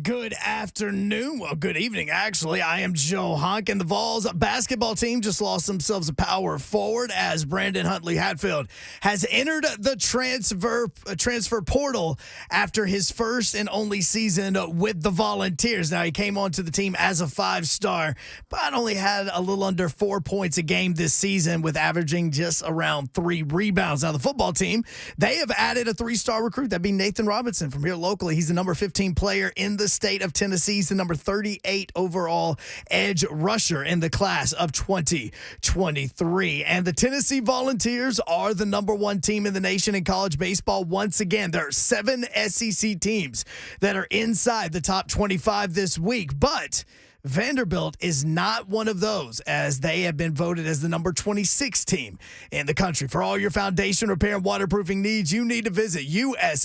Good afternoon. Well, good evening, actually. I am Joe Honk, and the Vols basketball team just lost themselves a power forward as Brandon Huntley Hatfield has entered the transfer portal after his first and only season with the Volunteers. Now, he came onto the team as a 5-star, but only had a little under 4 points a game this season with averaging just around 3 rebounds. Now, the football team, they have added a 3-star recruit. That'd be Nathan Robinson from here locally. He's the number 15 player in the state of Tennessee. He's the number 38 overall edge rusher in the class of 2023. And the Tennessee Volunteers are the number 1 team in the nation in college baseball. Once again, there are 7 SEC teams that are inside the top 25 this week, but Vanderbilt is not one of those, as they have been voted as the number 26 team in the country. For all your foundation repair and waterproofing needs, you need to visit USSTN.com.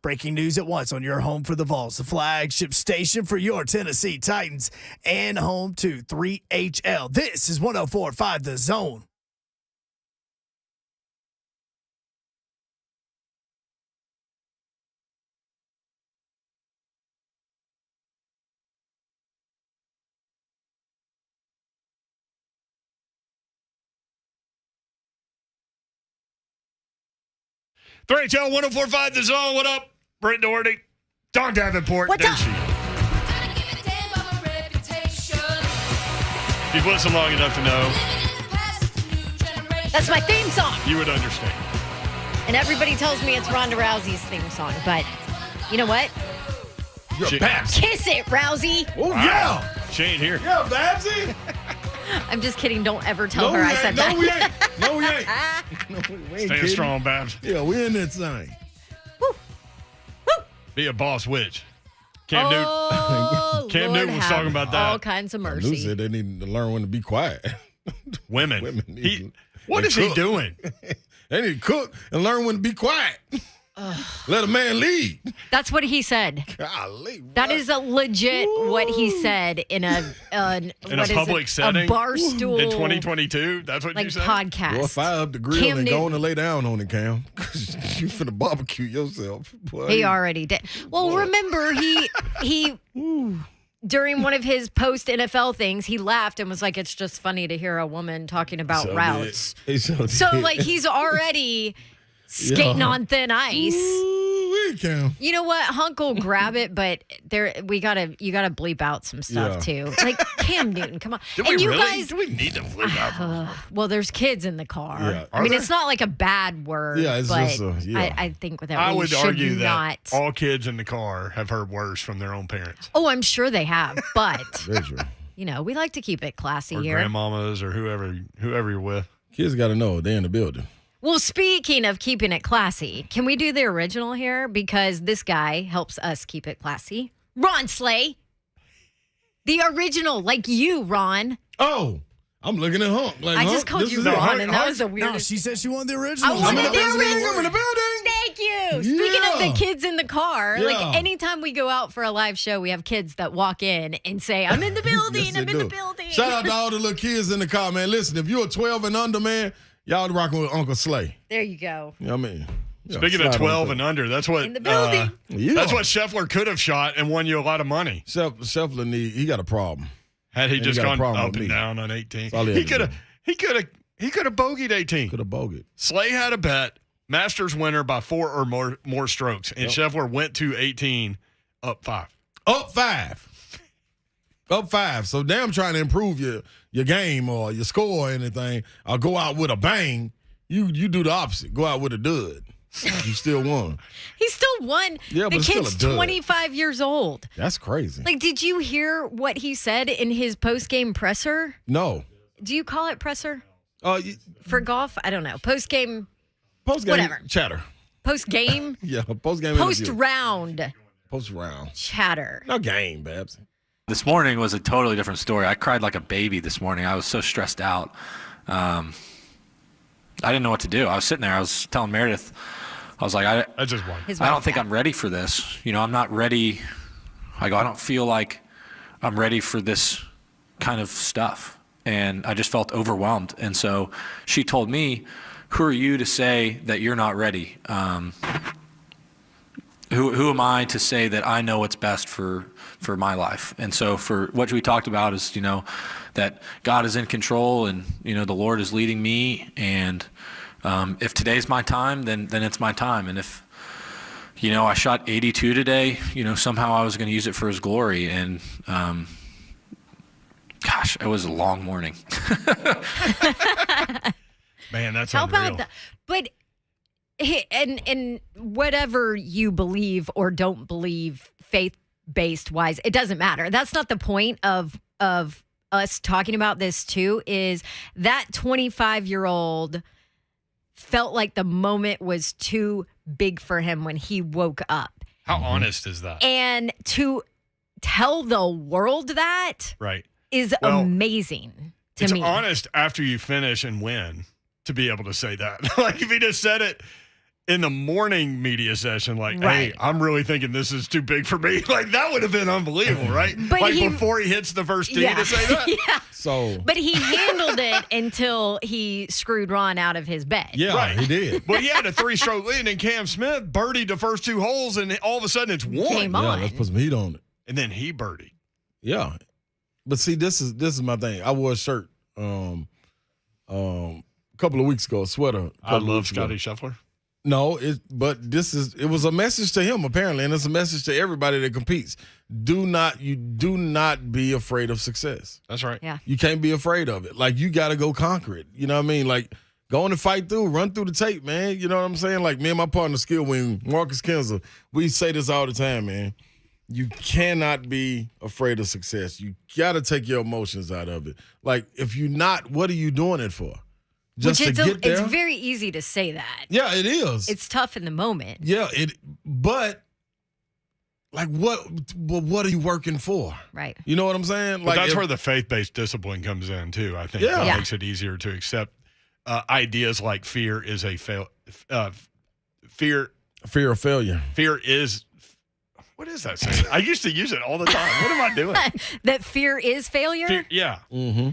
Breaking news at once on your home for the Vols, the flagship station for your Tennessee Titans, and home to 3HL. This is 104.5 The Zone. Three, 104.5 The Zone. What up? Brent Doherty. Don Davenport. What's There up? she is. If you've listened long enough to know, That's my theme song. you would understand. And everybody tells me it's Ronda Rousey's theme song. But you know what? You're She- Babsy. Kiss it, Rousey. Oh, yeah. She ain't here. Yeah, Babsy. I'm just kidding. Don't ever tell No, her we I said ain't. that. No, we ain't. No, we ain't. No, we ain't Staying kidding. strong, Babs. Yeah, we in that thing. Be a boss witch. Cam Newton. Oh, Cam Lord Newton was have talking about that. all kinds of Lou mercy. said they need to learn when to be quiet. Women. Women need What to is he cook. doing? They need to cook and learn when to be quiet. Let a man lead. That's what he said. Golly, That what? is a legit what he said in a public setting? a bar stool In 2022? That's what like you said? podcast. Boy, fire up the grill Cam and go Newton. on and lay down on it, Cam. You finna barbecue yourself. Boy. He already did. Well, remember he during one of his post NFL things, he laughed and was like, "It's just funny to hear a woman talking about So routes." did. He so So did. like he's already skating Yeah. on thin ice. Ooh, Cam. You know what? Hunk will grab it, but you gotta bleep out some stuff too. Like Cam Newton, come on. Do and we you really? guys, Do we need to flip out? well, there's kids in the car. Yeah. I mean, Are it's not like a bad word. Yeah, it's but just yeah. I think that I we would should argue not. that all kids in the car have heard worse from their own parents. Oh, I'm sure they have, but That's true. you know, we like to keep it classy Or here. grandmamas or whoever you're with. Kids got to know they're in the building. Well, speaking of keeping it classy, can we do the original here? Because this guy helps us keep it classy. Ron Slay. The original, like you, Ron. Oh, I'm looking at Hunk. Like, I Hunk, just called this you is Ron, it. Hunk- and that was the No, weirdest. she said she wanted the original. I wanted I'm in the the building. original. I'm in the building. Thank you. Speaking of Yeah. the kids in the car, Yeah. like anytime we go out for a live show, we have kids that walk in and say, "I'm in the building. Yes, I'm they in the do. building." Shout out to all the little kids in the car, man. Listen, if you're 12 and under, man, y'all rocking with Uncle Slay. There you go. You know what I mean? Yeah, Speaking slide of on 12 through. and under, that's what In the building. Yeah. that's what Scheffler could have shot and won you a lot of money Scheffler he got a problem. had he And just he got a gone problem up with and me. down on 18. That's all he had to do. He could have bogeyed 18. Could have bogeyed. Slay had a bet, Masters winner by 4 or more strokes, and Scheffler went to 18 up 5. Up 5. Up 5. So damn trying to improve your game or your score or anything. Or go out with a bang. You do the opposite. Go out with a dud. You still won. He still won. Yeah, but the it's still kid's a dud. 25 years old. That's crazy. Like, did you hear what he said in his post-game presser? No. Do you call it presser You- for golf? I don't know. Post-game, Post-game Whatever. chatter. post-game, Yeah, post-game interview. post-round Post-round. chatter. No game, Babs. This morning was a totally different story. I cried like a baby this morning. I was so stressed out. I didn't know what to do. I was sitting there. I was telling Meredith, I was like, That's just one. His I don't wife think back. I'm ready for this. You know, I'm not ready. I go, I don't feel like I'm ready for this kind of stuff. And I just felt overwhelmed. And so she told me, who are you to say that you're not ready? who am I to say that I know what's best for my life? And so for what we talked about is, that God is in control and, the Lord is leading me. And if today's my time, then it's my time. And if, I shot 82 today, somehow I was going to use it for his glory. And, gosh, it was a long morning. Man, that's How unreal. about that? But and whatever you believe or don't believe, faith-based wise, it doesn't matter. That's not the point of us talking about this too. Is that 25-year-old felt like the moment was too big for him when he woke up, How honest is that? and to tell the world that Right. is Well, amazing to It's me. honest after you finish and win to be able to say that. Like if he just said it in the morning media session, like, Right. hey, I'm really thinking this is too big for me. Like that would have been unbelievable, right? But like he- before he hits the first tee Yeah. to say that. Yeah. So, But he handled it until he screwed Ron out of his bed. yeah, Right. he did. Well, he had a 3-stroke lead, and Cam Smith birdied the first 2 holes, and all of a sudden it's one. Came Yeah, on. let's put some heat on it. And then he birdied. Yeah, but see, this is my thing. I wore a shirt a couple of weeks ago, a sweater. a I couple of love weeks ago. Scotty Scheffler. No, it was a message to him apparently, and it's a message to everybody that competes. Do not be afraid of success. That's right. Yeah. You can't be afraid of it. Like you got to go conquer it. You know what I mean? Like go on and fight through, run through the tape, man. You know what I'm saying? Like me and my partner, Skill Wing, Marcus Kinzer, we say this all the time, man. You cannot be afraid of success. You got to take your emotions out of it. Like if you're not, what are you doing it for? Just Which to get there? it's very easy to say that. Yeah, it is. It's tough in the moment. Yeah, but like what are you working for? Right. You know what I'm saying? But Like that's if- where the faith-based discipline comes in too. I think Yeah. that Yeah. makes it easier to accept ideas like fear is a fear fear of failure. is. What is that saying? I used to use it all the time. What am I doing? That fear is failure. Fear, yeah. Mm-hmm.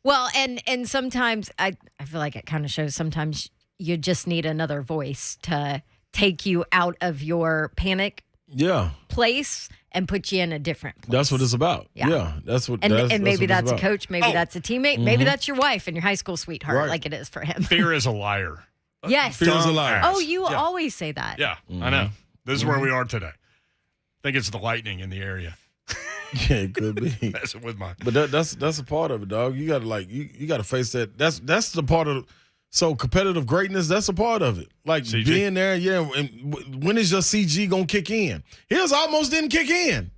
Well, and sometimes I feel like it kind of shows sometimes you just need another voice to take you out of your panic Yeah, place and put you in a different place. that's what it's about. Yeah. Yeah, that's what. And, that's, and maybe what that's it's a about. coach, maybe Oh. that's a teammate, maybe that's your wife and your high school sweetheart, Right. like it is for him. Fear is a liar. Yes. Fear is a liar. Dumbass. Oh, you Yeah. always say that. Yeah, I know. This is where we are today. I think it's the lightning in the area. Yeah, it could be. Messing with my. But that's a part of it, dog. You gotta you gotta face that. That's the part of. So competitive greatness, that's a part of it. Like CG. being there, yeah. And when is your CG gonna kick in? His almost didn't kick in.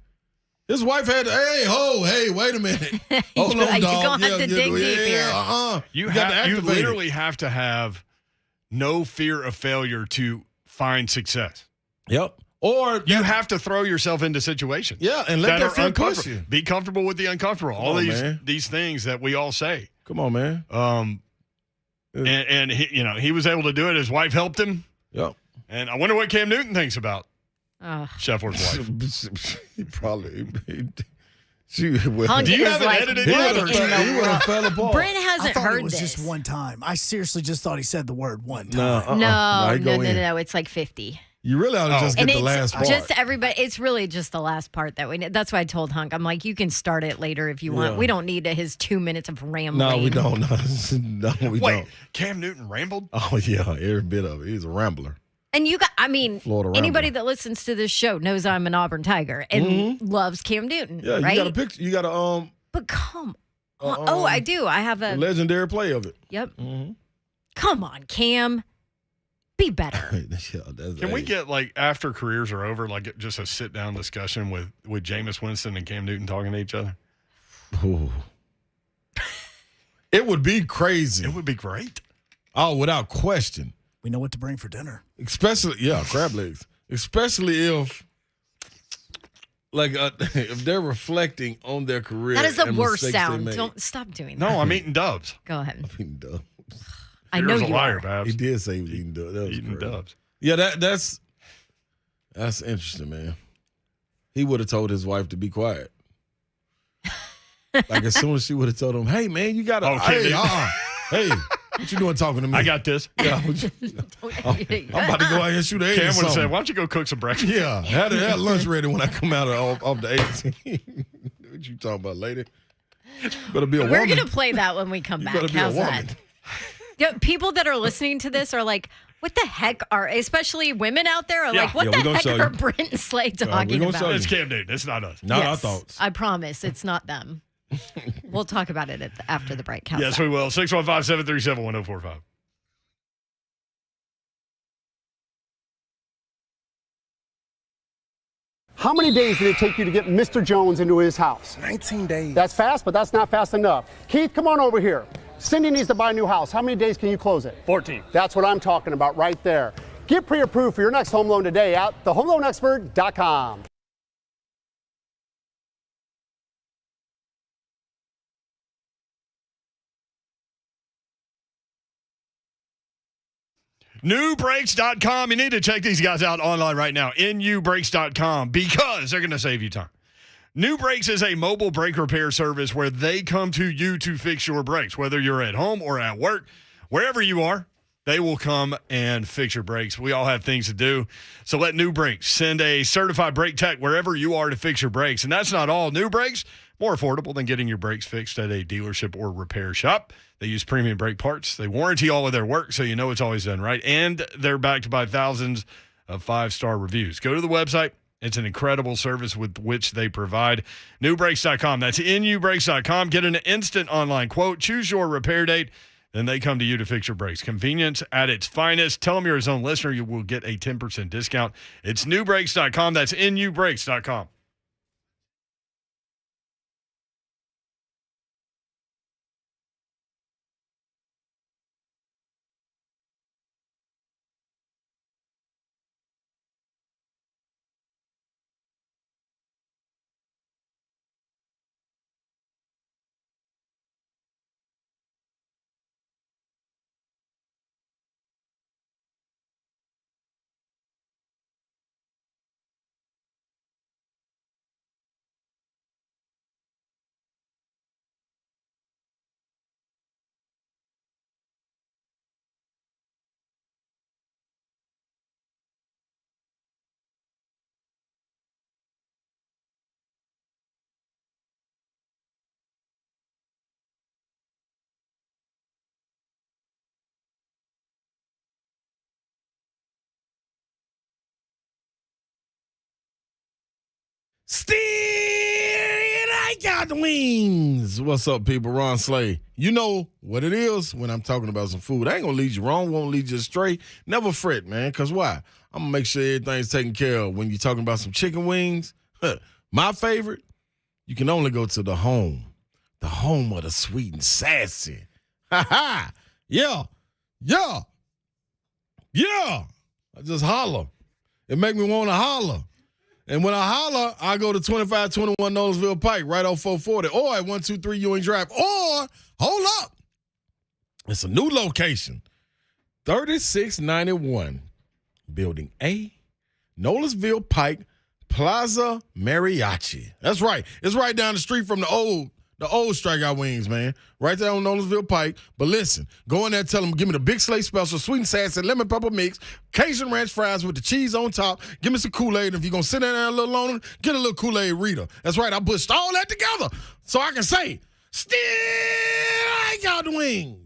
His wife had, hey, wait a minute. Hold on, You're dog. gonna have to dig deep here. You got to you activate it. literally have to have no fear of failure to find success. Yep. Or You have to throw yourself into situations. yeah, and let that are fear push uncomfortable. you. Be comfortable with the uncomfortable. All on, man. these things that we all say. Come on, man. And he was able to do it. His wife helped him. Yep. And I wonder what Cam Newton thinks about Oh. Scheffler's wife. He probably. She would. Hunk Do you is have it like, edited? what He in would've the he would world? have fell apart. Brent I hasn't thought heard it was this. just one time. I seriously just thought he said the word one time. No, he go in. No. It's like 50. You really ought to just get And the it's last part. just everybody. It's really just the last part that we need. That's why I told Hunk. I'm like, you can start it later if you want. Yeah. We don't need his 2 minutes of rambling. No, we don't. No, we Wait, don't. Cam Newton rambled? Oh yeah, every bit of it. He's a rambler. And you got, I mean, Florida anybody Rambler. that listens to this show knows I'm an Auburn Tiger and loves Cam Newton. Yeah, right? you got a picture. You got a But come on. Oh, I do. I have a. legendary play of it. Yep. Come on, Cam. Be better. Yeah, that's, Can we get, like, after careers are over, like, just a sit-down discussion with Jameis Winston and Cam Newton talking to each other? Ooh. It would be crazy. It would be great. Oh, without question. We know what to bring for dinner. Especially, crab legs. Especially if, like, if they're reflecting on their career. That is the and worst mistakes they sound. made. Don't stop doing No, that. I'm eating Dubs. Go ahead. Eating dubs. I know Fear's a you liar, are. Babs. He did say he was eating dubs. That was Eating crazy. Dubs. Yeah, that's interesting, man. He would have told his wife to be quiet. Like as soon as she would have told him, "Hey, man, you gotta, Okay, hey, dude. hey, What you doing talking to me? I got this. Yeah, I'm about to go out here and shoot a Cam would have said, why don't you go cook some breakfast? Yeah, had lunch ready when I come out of the 18. What you talking about, lady? Better be a woman. We're going to play that when we come back. Better be How's a woman. that? Yeah, people that are listening to this are like, what the heck are, especially women out there are like, what the heck are Brent and Slay talking about? It's Cam Newton. It's not us. Not our thoughts. I promise it's not them. We'll talk about it after the break. How's Yes, that? we will. 615-737-1045. How many days did it take you to get Mr. Jones into his house? 19 days. That's fast, but that's not fast enough. Keith, come on over here. Cindy needs to buy a new house. How many days can you close it? 14. That's what I'm talking about right there. Get pre-approved for your next home loan today at thehomeloanexpert.com. Newbrakes.com. You need to check these guys out online right now. NUbrakes.com, because they're going to save you time. New Brakes is a mobile brake repair service where they come to you to fix your brakes. Whether you're at home or at work, wherever you are, they will come and fix your brakes. We all have things to do. So let New Brakes send a certified brake tech wherever you are to fix your brakes. And that's not all. New Brakes, more affordable than getting your brakes fixed at a dealership or repair shop. They use premium brake parts. They warranty all of their work, so you know it's always done right. And they're backed by thousands of five-star reviews. Go to the website. It's an incredible service with which they provide. Newbrakes.com. That's NUbrakes.com. Get an instant online quote. Choose your repair date. Then they come to you to fix your brakes. Convenience at its finest. Tell them you're his own listener. You will get a 10% discount. It's newbrakes.com. That's NUbrakes.com. Still, I got the wings. What's up, people? Ron Slay. You know what it is when I'm talking about some food. I ain't going to lead you wrong, won't lead you astray. Never fret, man, because why? I'm going to make sure everything's taken care of. When you're talking about some chicken wings, my favorite, you can only go to the home of the sweet and sassy. Ha-ha! Yeah. I just holler. It make me want to holler. And when I holler, I go to 2521 Knowlesville Pike, right off 440, or at 123 Ewing Drive, or, hold up, it's a new location, 3691, Building A, Knowlesville Pike, Plaza Mariachi. That's right. It's right down the street from the old Strikeout Wings, man. Right there on Knowlesville Pike. But listen, go in there, tell them, give me the big slate special, sweet and sassy, lemon pepper mix, Cajun ranch fries with the cheese on top. Give me some Kool-Aid. And if you're going to sit down there a little longer, get a little Kool-Aid Rita. That's right. I pushed all that together so I can say, still I got the wings.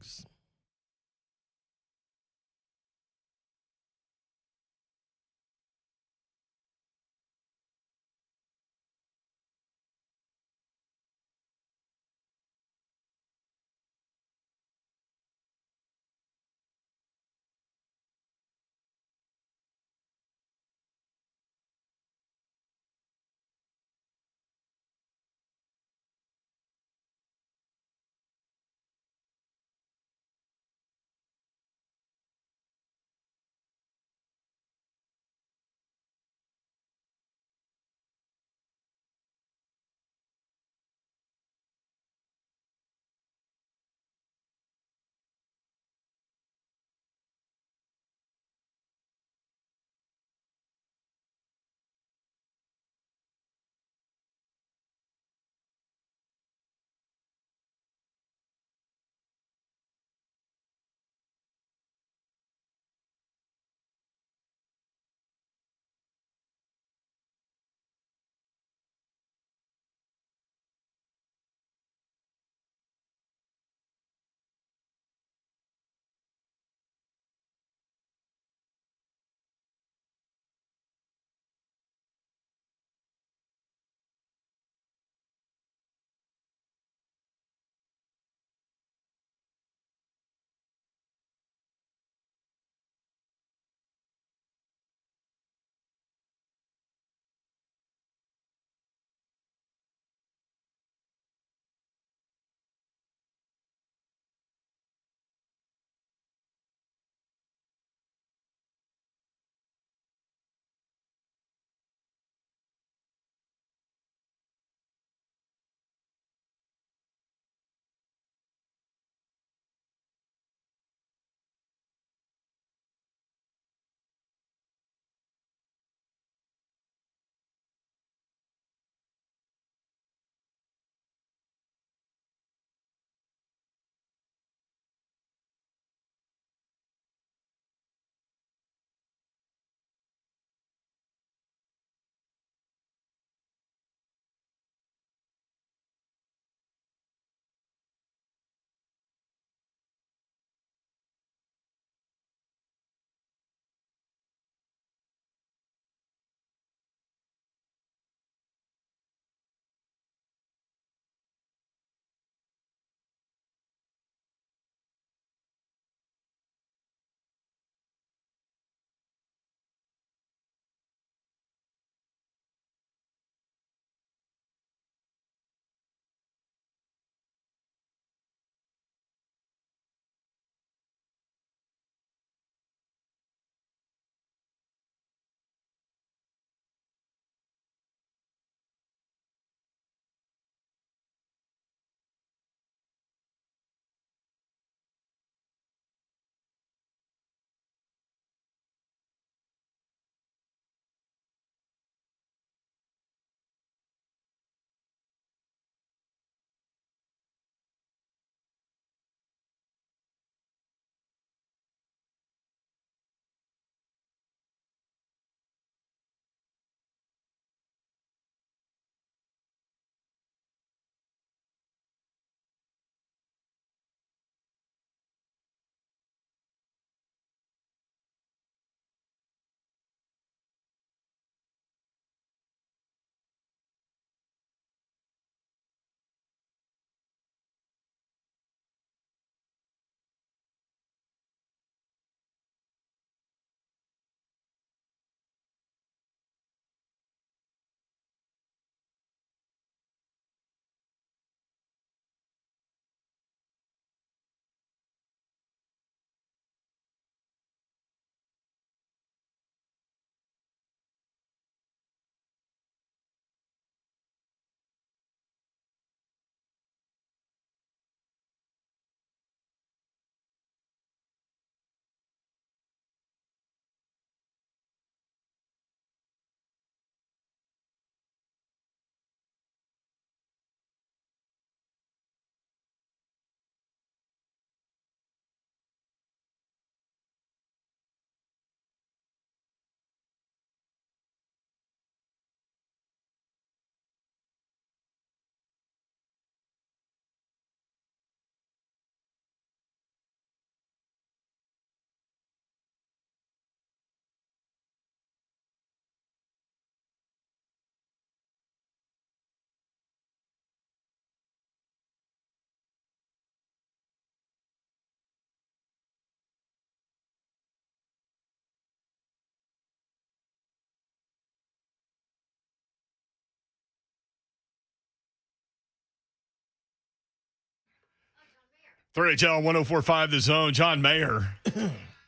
3HL 104.5 The Zone. John Mayer.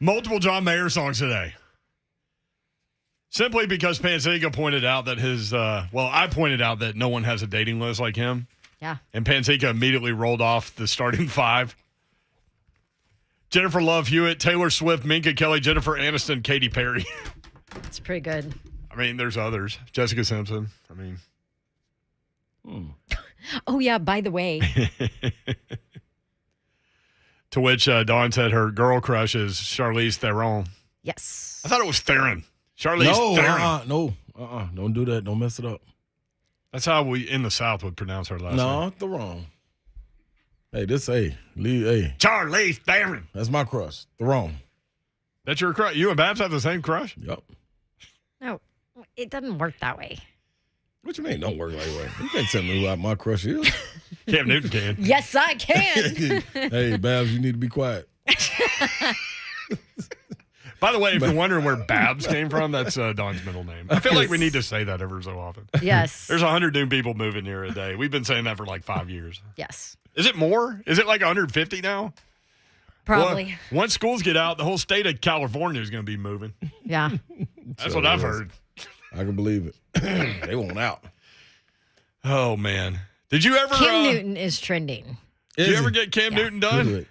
Multiple John Mayer songs today. Simply because Pansiga pointed out that I pointed out that no one has a dating list like him. Yeah. And Pansiga immediately rolled off the starting 5. Jennifer Love Hewitt, Taylor Swift, Minka Kelly, Jennifer Aniston, Katy Perry. It's pretty good. I mean, there's others. Jessica Simpson. I mean. Oh, yeah, by the way. To which Dawn said her girl crush is Charlize Theron. Yes. I thought it was Theron. Charlize Theron. Don't do that. Don't mess it up. That's how we in the South would pronounce her last name. No, Theron. Hey, Charlize Theron. That's my crush. Theron. That's your crush. You and Babs have the same crush? Yep. No, it doesn't work that way. What you mean don't work like that? You can't tell me who my crush is. Cam Newton can. Yes, I can. Hey, Babs, you need to be quiet. By the way, if you're wondering where Babs came from, that's Dawn's middle name. I feel like we need to say that ever so often. Yes. There's 100 new people moving here a day. We've been saying that for like 5 years. Yes. Is it more? Is it like 150 now? Probably. Well, once schools get out, the whole state of California is going to be moving. Yeah. That's what I've heard. I can believe it. They won't out. Oh, man. Did you ever... Cam Newton is trending. Did you ever get Cam Newton done?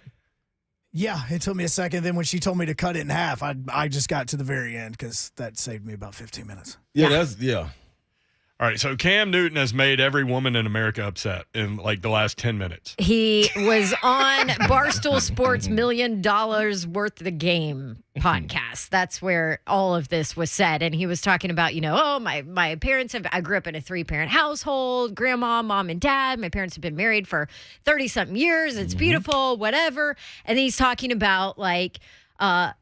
Yeah, it took me a second. Then when she told me to cut it in half, I just got to the very end because that saved me about 15 minutes. Yeah. All right, so Cam Newton has made every woman in America upset in like the last 10 minutes. He was on Barstool Sports $1 Million Worth of the Game podcast. That's where all of this was said. And he was talking about, my parents I grew up in a 3-parent household, grandma, mom, and dad. My parents have been married for 30-something years. It's beautiful, whatever. And he's talking about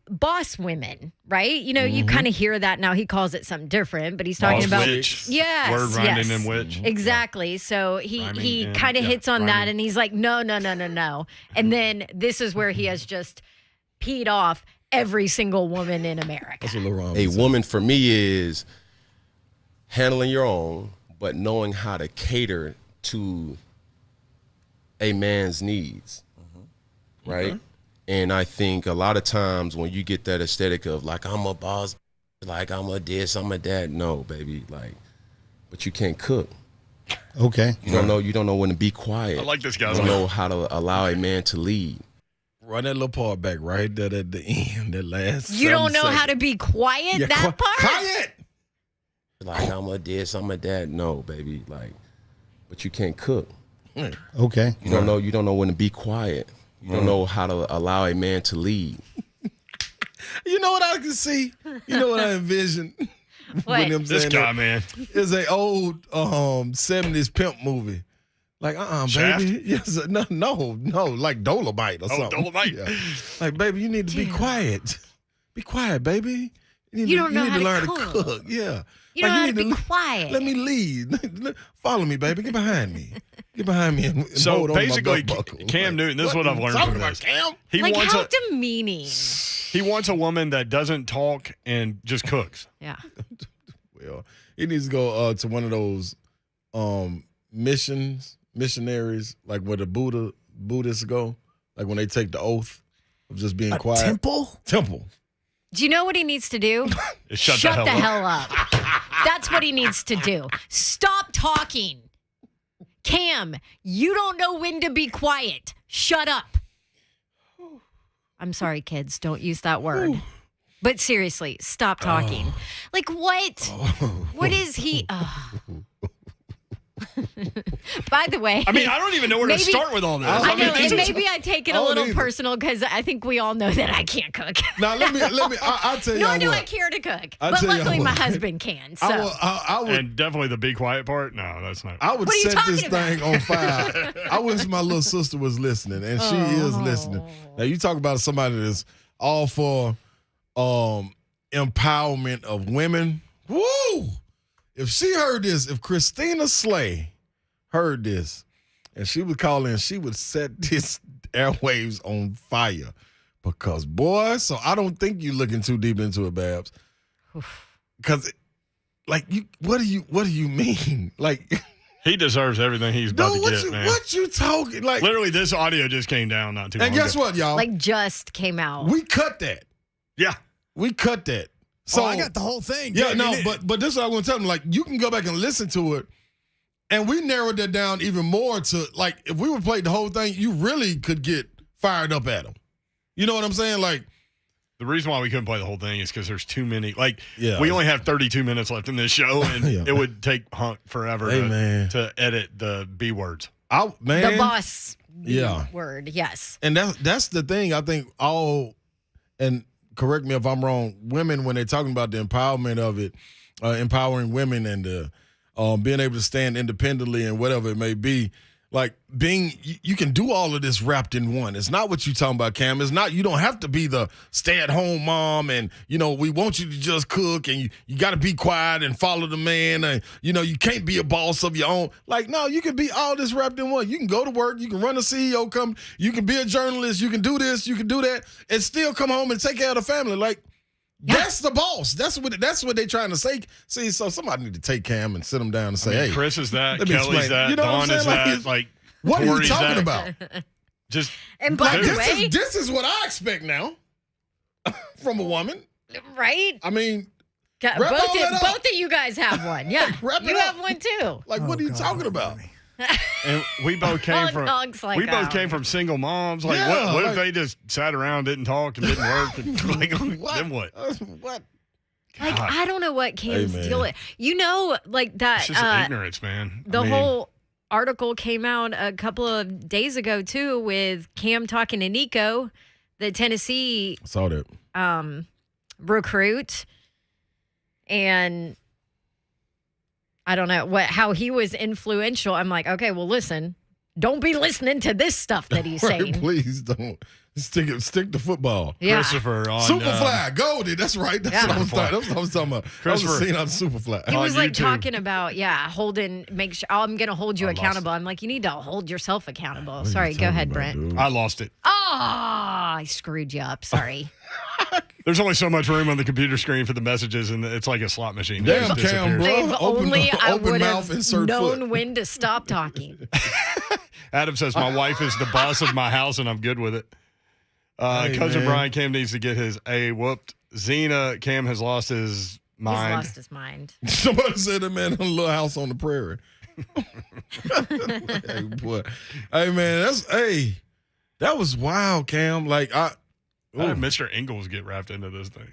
boss women, right? You kind of hear that now. He calls it something different, but he's talking about witch. Yes, word rhyming and witch. Exactly. So he kind of hits on that, and he's like, no. And then this is where he has just peed off every single woman in America. That's a little wrong. A woman for me is handling your own, but knowing how to cater to a man's needs, right? Okay. And I think a lot of times when you get that aesthetic of like, I'm a boss, like I'm a this, I'm a that. No, baby, but you can't cook. Okay. You don't know when to be quiet. I like this guy. You don't know how to allow a man to lead. Run that little part back right there at the end, that last. You don't know how to be quiet, that part? Quiet! Like I'm a this, I'm a that. No, baby, but you can't cook. Okay. You don't know when to be quiet. You don't know how to allow a man to lead. You know what I can see? You know what I envision? What? This guy, man. It's an old 70s pimp movie. Like, Shaft? baby. Yes, no, like Dolomite or something. Dolomite. Yeah. Like, baby, you need to be quiet. Be quiet, baby. You need to learn to cook. Yeah. You don't know how to be quiet. Let me lead. Follow me, baby. Get behind me. Get behind me and So hold on to my basically, belt buckle. Cam Newton, this is what I've learned from this. Cam? How demeaning. He wants a woman that doesn't talk and just cooks. Yeah. Well, he needs to go to one of those missionaries, like where the Buddhists go, like when they take the oath of just being quiet. Temple. Do you know what he needs to do? Shut the hell up. That's what he needs to do. Stop talking. Cam, you don't know when to be quiet. Shut up. I'm sorry, kids. Don't use that word. But seriously, stop talking. Like what? What is he? By the way, I mean, I don't even know where to start with all this. I know, and maybe I take it a little personal because I think we all know that I can't cook. Now let me. I'll tell you. Nor do I care to cook, but luckily my husband can. So. I would, and definitely the be quiet part. No, that's not. I would set this thing on fire. I wish my little sister was listening, and she is listening. Now you talk about somebody that's all for empowerment of women. Woo! If she heard this, if Christina Slay heard this, and she would call in, she would set this airwaves on fire. Because, boy, so I don't think you're looking too deep into it, Babs. Because, what do you mean? Like, He deserves everything he's about Dude, to get, man. what you talking? Like, Literally, this audio just came down not too long and guess ago. what, y'all? Like just came out. We cut that. Yeah. We cut that. So I got the whole thing. Yeah, dude. no, And it- but this is what I'm going to tell them. Like, you can go back and listen to it, and we narrowed that down even more to, like, if we would play the whole thing, you really could get fired up at them. You know what I'm saying? Like, The reason why we couldn't play the whole thing is because there's too many. Like, Yeah. we only have 32 minutes left in this show, and Yeah. it would take Hunk forever Hey, man. to edit the B words. man. The boss Yeah. word, yes. And that's the thing. I think and correct me if I'm wrong, women, when they're talking about the empowerment of it, empowering women and being able to stand independently and whatever it may be, like you can do all of this wrapped in one. It's not what you talking about, Cam. It's not, you don't have to be the stay-at-home mom and, we want you to just cook and you got to be quiet and follow the man. And, you can't be a boss of your own. Like, no, you can be all this wrapped in one. You can go to work. You can run a CEO company. You can be a journalist. You can do this. You can do that and still come home and take care of the family. Like, that's the boss. That's what they're trying to say. See, so somebody need to take Cam and sit him down and say, hey. Chris is that, let me Kelly's explain. that, You know what I'm Dawn is saying? that, like What are you Tori's talking that. about? Just And by the This way, this is what I expect now from a woman. right? I mean, Both wrap all that up. of you guys have one. Yeah. Wrap it You up. have one too. like, what are you God, talking about? and we both came Hunk from honks like we both that. came from single moms. Like, Yeah, what if like- they just sat around, didn't talk, and didn't work? And, like, then what? What? Like, God. I don't know what Cam's man. deal is. Like that. It's just ignorance, man. The I mean, whole article came out a couple of days ago too, with Cam talking to Nico, the Tennessee I saw that. recruit, and I don't know how he was influential. I'm like, okay, well, listen, don't be listening to this stuff that he's Right, saying. please don't stick to football. Yeah. Christopher on Superfly, Goldie. That's right. That's Yeah. what I was talking. That's what I was talking about. That was a Christopher. scene on Superfly. He on was like YouTube. talking about, holding, make sure I'm going to hold you I lost accountable. I'm like, you need to hold yourself accountable. What are you Sorry, go talking ahead, about, Brent. dude? I lost it. I screwed you up. Sorry. There's only so much room on the computer screen for the messages, and it's like a slot machine. It Damn, just Cam, disappears. bro. If Open- only I open would mouth, have insert known foot. when to stop talking. Adam says, my wife is the boss of my house, and I'm good with it. Hey, Cousin man. Brian, Cam needs to get his A whooped. Zena, Cam has lost his He's mind. lost his mind. Somebody said that man in a little house on the prairie. Hey, boy. Hey, man, that was wild, Cam. Like, How did Mr. Ingalls get wrapped into this thing,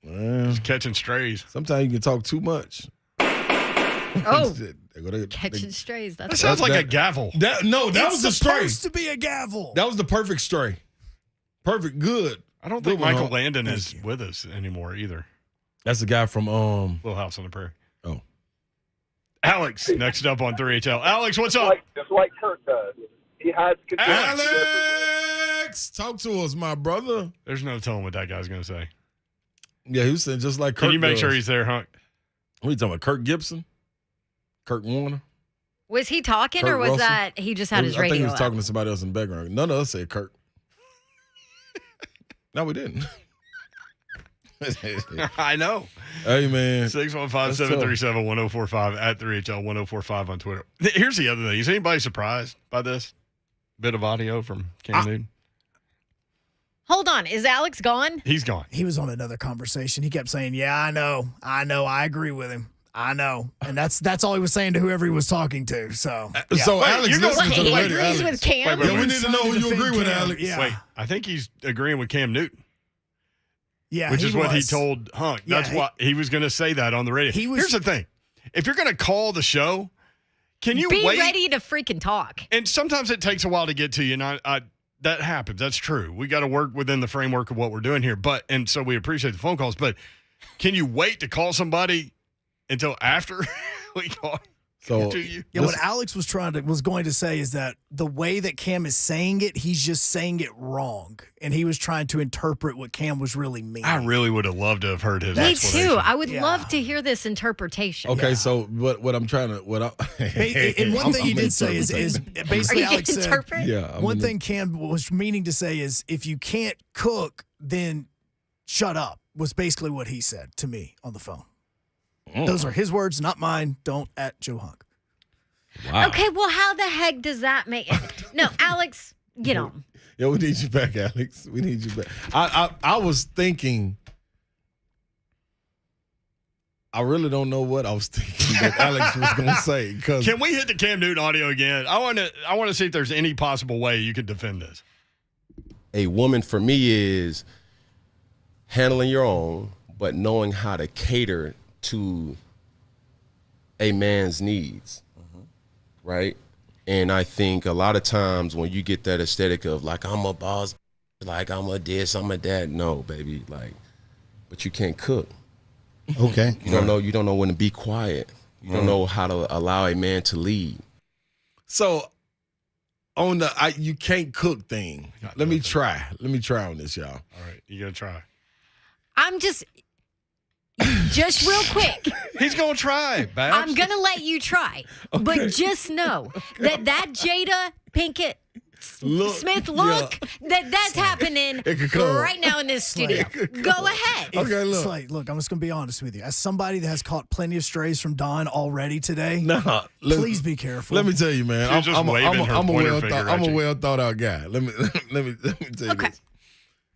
man? man, Just catching strays. sometimes you can talk too much. Oh, They- catching strays. That That's sounds like a that- gavel. that was the stray. supposed to be a gavel. That was the perfect stray. Perfect, good. I don't Good think one, Michael Hunk. Landon Thank is you. with us anymore either. That's the guy from Little House on the Prairie. Oh. Alex, next up on 3HL. Alex, what's up? Just like Kurt does. He hides control. Alex, talk to us, my brother. There's no telling what that guy's going to say. Yeah, he was saying just like Kirk. Can you make does. sure he's there, Hunk? What are you talking about? Kirk Gibson? Kirk Warner? Was he talking, Kurt or was Russell? that he just had his I think he radio was up? talking to somebody else in the background. None of us said Kirk. No, we didn't. I know. Hey, man. 615-737-1045 at 3HL1045 on Twitter. Here's the other thing. Is anybody surprised by this bit of audio from Cam Newton? Hold on, is Alex gone? He's gone. He was on another conversation. He kept saying, "Yeah, I know. I agree with him. I know." And that's all he was saying to whoever he was talking to. So, yeah. So, Wait, Alex, you're gonna- listen to He the radio. agrees Alex. with Cam. Wait, Yeah, we need to know who you agree with, Cam. Alex. Yeah. Wait, I think he's agreeing with Cam Newton, Yeah, which is what he was. told Hunk. Yeah, That's why he was going to say that on the radio. He was- Here's the thing. If you're going to call the show, can you Be wait? ready to freaking talk. And sometimes it takes a while to get to you, and I that happens. That's true. We got to work within the framework of what we're doing here. And so we appreciate the phone calls. But can you wait to call somebody until after we call So, to you? Yeah, what Alex was going to say is that the way that Cam is saying it, he's just saying it wrong, and he was trying to interpret what Cam was really meaning. I really would have loved to have heard his Me explanation. too. I would Yeah. love to hear this interpretation. okay, Yeah. so what I'm trying to, And one thing he did say is Are basically you Alex going to said, interpret? yeah. one thing Cam was meaning to say is, if you can't cook, then shut up, was basically what he said to me on the phone. Those are his words, not mine. Don't at Joe Hunk. Wow. Okay, well, how the heck does that make it? No, Alex, get on. Yeah, we need you back, Alex. We need you back. I was thinking. I really don't know what I was thinking that Alex was going to say. Can we hit the Cam Newton audio again? I want to see if there's any possible way you could defend this. A woman for me is handling your own, but knowing how to cater to a man's needs, right? And I think a lot of times when you get that aesthetic of like, I'm a boss, like I'm a this, I'm a that. No, baby, like, but you can't cook. Okay. You don't know when to be quiet. You don't know how to allow a man to lead. So on the you can't cook thing, let me try on this, y'all. All right, you got to try. I'm just real quick. He's going to try, Babs. I'm going to let you try. But just know that Jada Pinkett Smith look, that's happening right now in this studio. Go ahead. Okay, look. Slate, look, I'm just going to be honest with you. As somebody that has caught plenty of strays from Don already today, please be careful. Let me tell you, man. She's just waving her pointer finger at I'm a you. well thought out guy. Let me tell you Okay. this.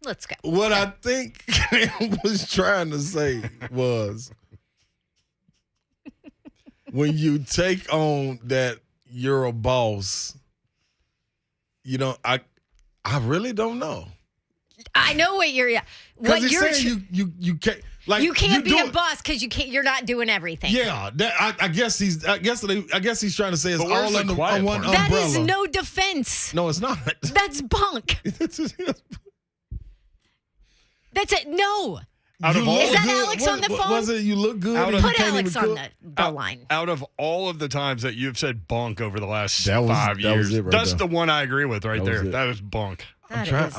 Let's go. What I think Cam was trying to say was when you take on that you're a boss, I really don't know. I know what you're saying you can't you can't be a boss because you're not doing everything. Yeah, I guess he's trying to say it's But where's all the under quiet one part? That umbrella. is no defense. No, it's not. That's bunk. That's it. No. Out of all Is that Alex on the phone? Was it you look good? Put Alex on the line. Out of all of the times that you've said bunk over the last That was- 5 that was years, it right that's there. the one I agree with right That was there. it. That is bunk. I'm trying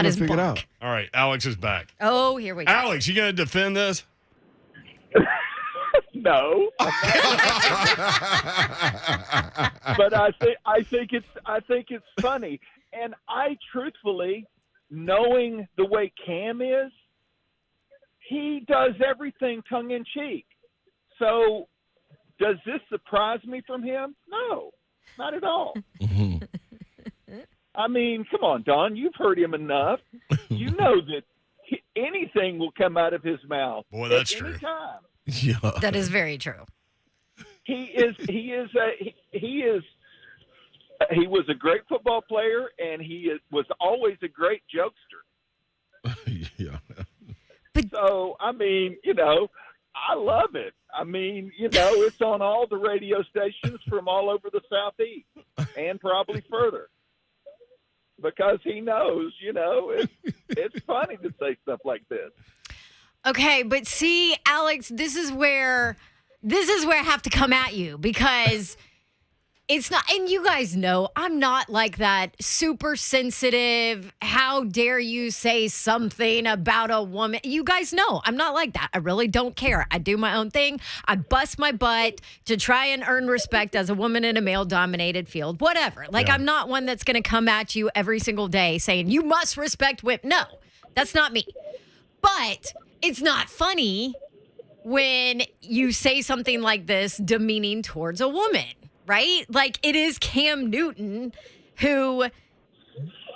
to figure it out. All right, Alex is back. Oh, here we go. Alex, you going to defend this? No, but I think it's funny, and I truthfully, knowing the way Cam is, he does everything tongue in cheek. So, does this surprise me from him? No, not at all. I mean, come on, Don, you've heard him enough. You know that anything will come out of his mouth. Boy, that's at true. any time. Yeah. That is very true. He was a great football player, and was always a great jokester. Yeah. So, I mean, I love it. I mean, it's on all the radio stations from all over the Southeast and probably further. Because he knows, it's funny to say stuff like this. Okay, but see, Alex, this is where I have to come at you because it's not, and you guys know I'm not like that super sensitive. How dare you say something about a woman? You guys know I'm not like that. I really don't care. I do my own thing. I bust my butt to try and earn respect as a woman in a male-dominated field. Whatever. Like, I'm not one that's going to come at you every single day saying you must respect women. No, that's not me. But it's not funny when you say something like this demeaning towards a woman. Right? Like, it is Cam Newton who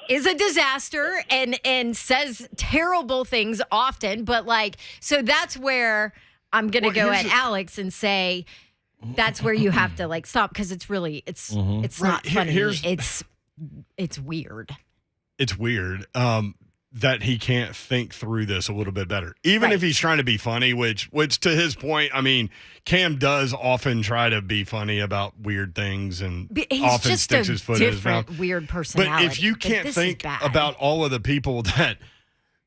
is a disaster and says terrible things often. But, so that's where I'm going to go at Alex and say that's where you have to, stop because it's really, it's not funny. It's weird. It's weird that he can't think through this a little bit better. Even if he's trying to be funny, which to his point, I mean, Cam does often try to be funny about weird things and He's often just sticks a his foot in his mouth. different, weird personality. But if you can't this think is bad. about all of the people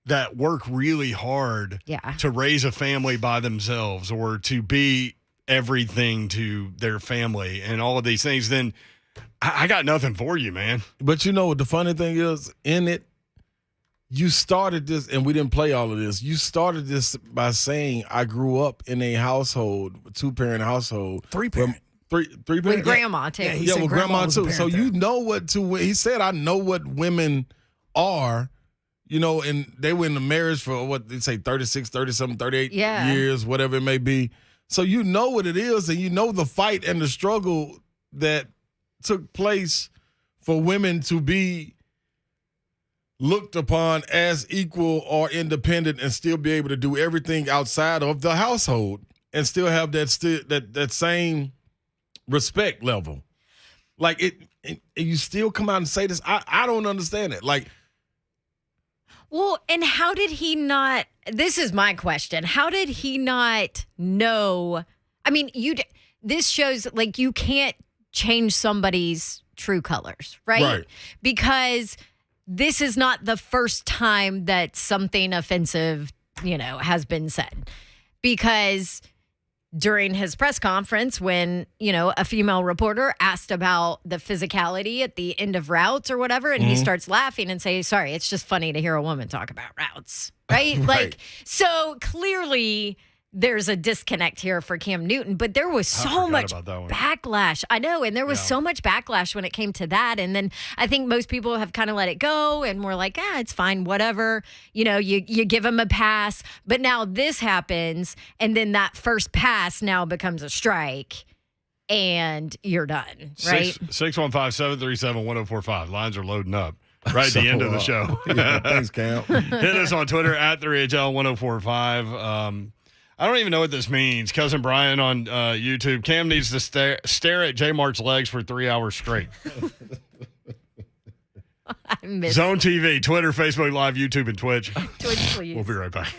that work really hard to raise a family by themselves or to be everything to their family and all of these things, then I got nothing for you, man. But you know what the funny thing is? In it, you started this, and we didn't play all of this. You started this by saying, I grew up in a household, 2-parent household. 3-parent. Three parent. With grandma, too. Yeah, he Yeah, said with grandma was a too. So parent you there. know what he said, I know what women are, and they were in the marriage for what they say, 36, 30-something, 38 years, whatever it may be. So you know what it is, and you know the fight and the struggle that took place for women to be looked upon as equal or independent and still be able to do everything outside of the household and still have that same respect level. Like and you still come out and say this. I don't understand it. Like, well, and how did he not? This is my question. How did he not know? I mean, this shows like you can't change somebody's true colors, right? Because this is not the first time that something offensive, has been said. Because during his press conference, when, a female reporter asked about the physicality at the end of routes or whatever, and he starts laughing and saying, sorry, it's just funny to hear a woman talk about routes, right? Like, so clearly there's a disconnect here for Cam Newton, but there was so much backlash. I know, and there was so much backlash when it came to that. And then I think most people have kind of let it go and we're like, it's fine, whatever. You give him a pass. But now this happens, and then that first pass now becomes a strike, and you're done, right? 615-737-1045. Lines are loading up. Right at the end of the show. Thanks, Cam. Hit us on Twitter at 3HL1045. I don't even know what this means. Cousin Brian on YouTube. Cam needs to stare at J Mark's legs for 3 hours straight. I miss Zone TV, Twitter, Facebook Live, YouTube, and Twitch. Twitch, please. We'll be right back.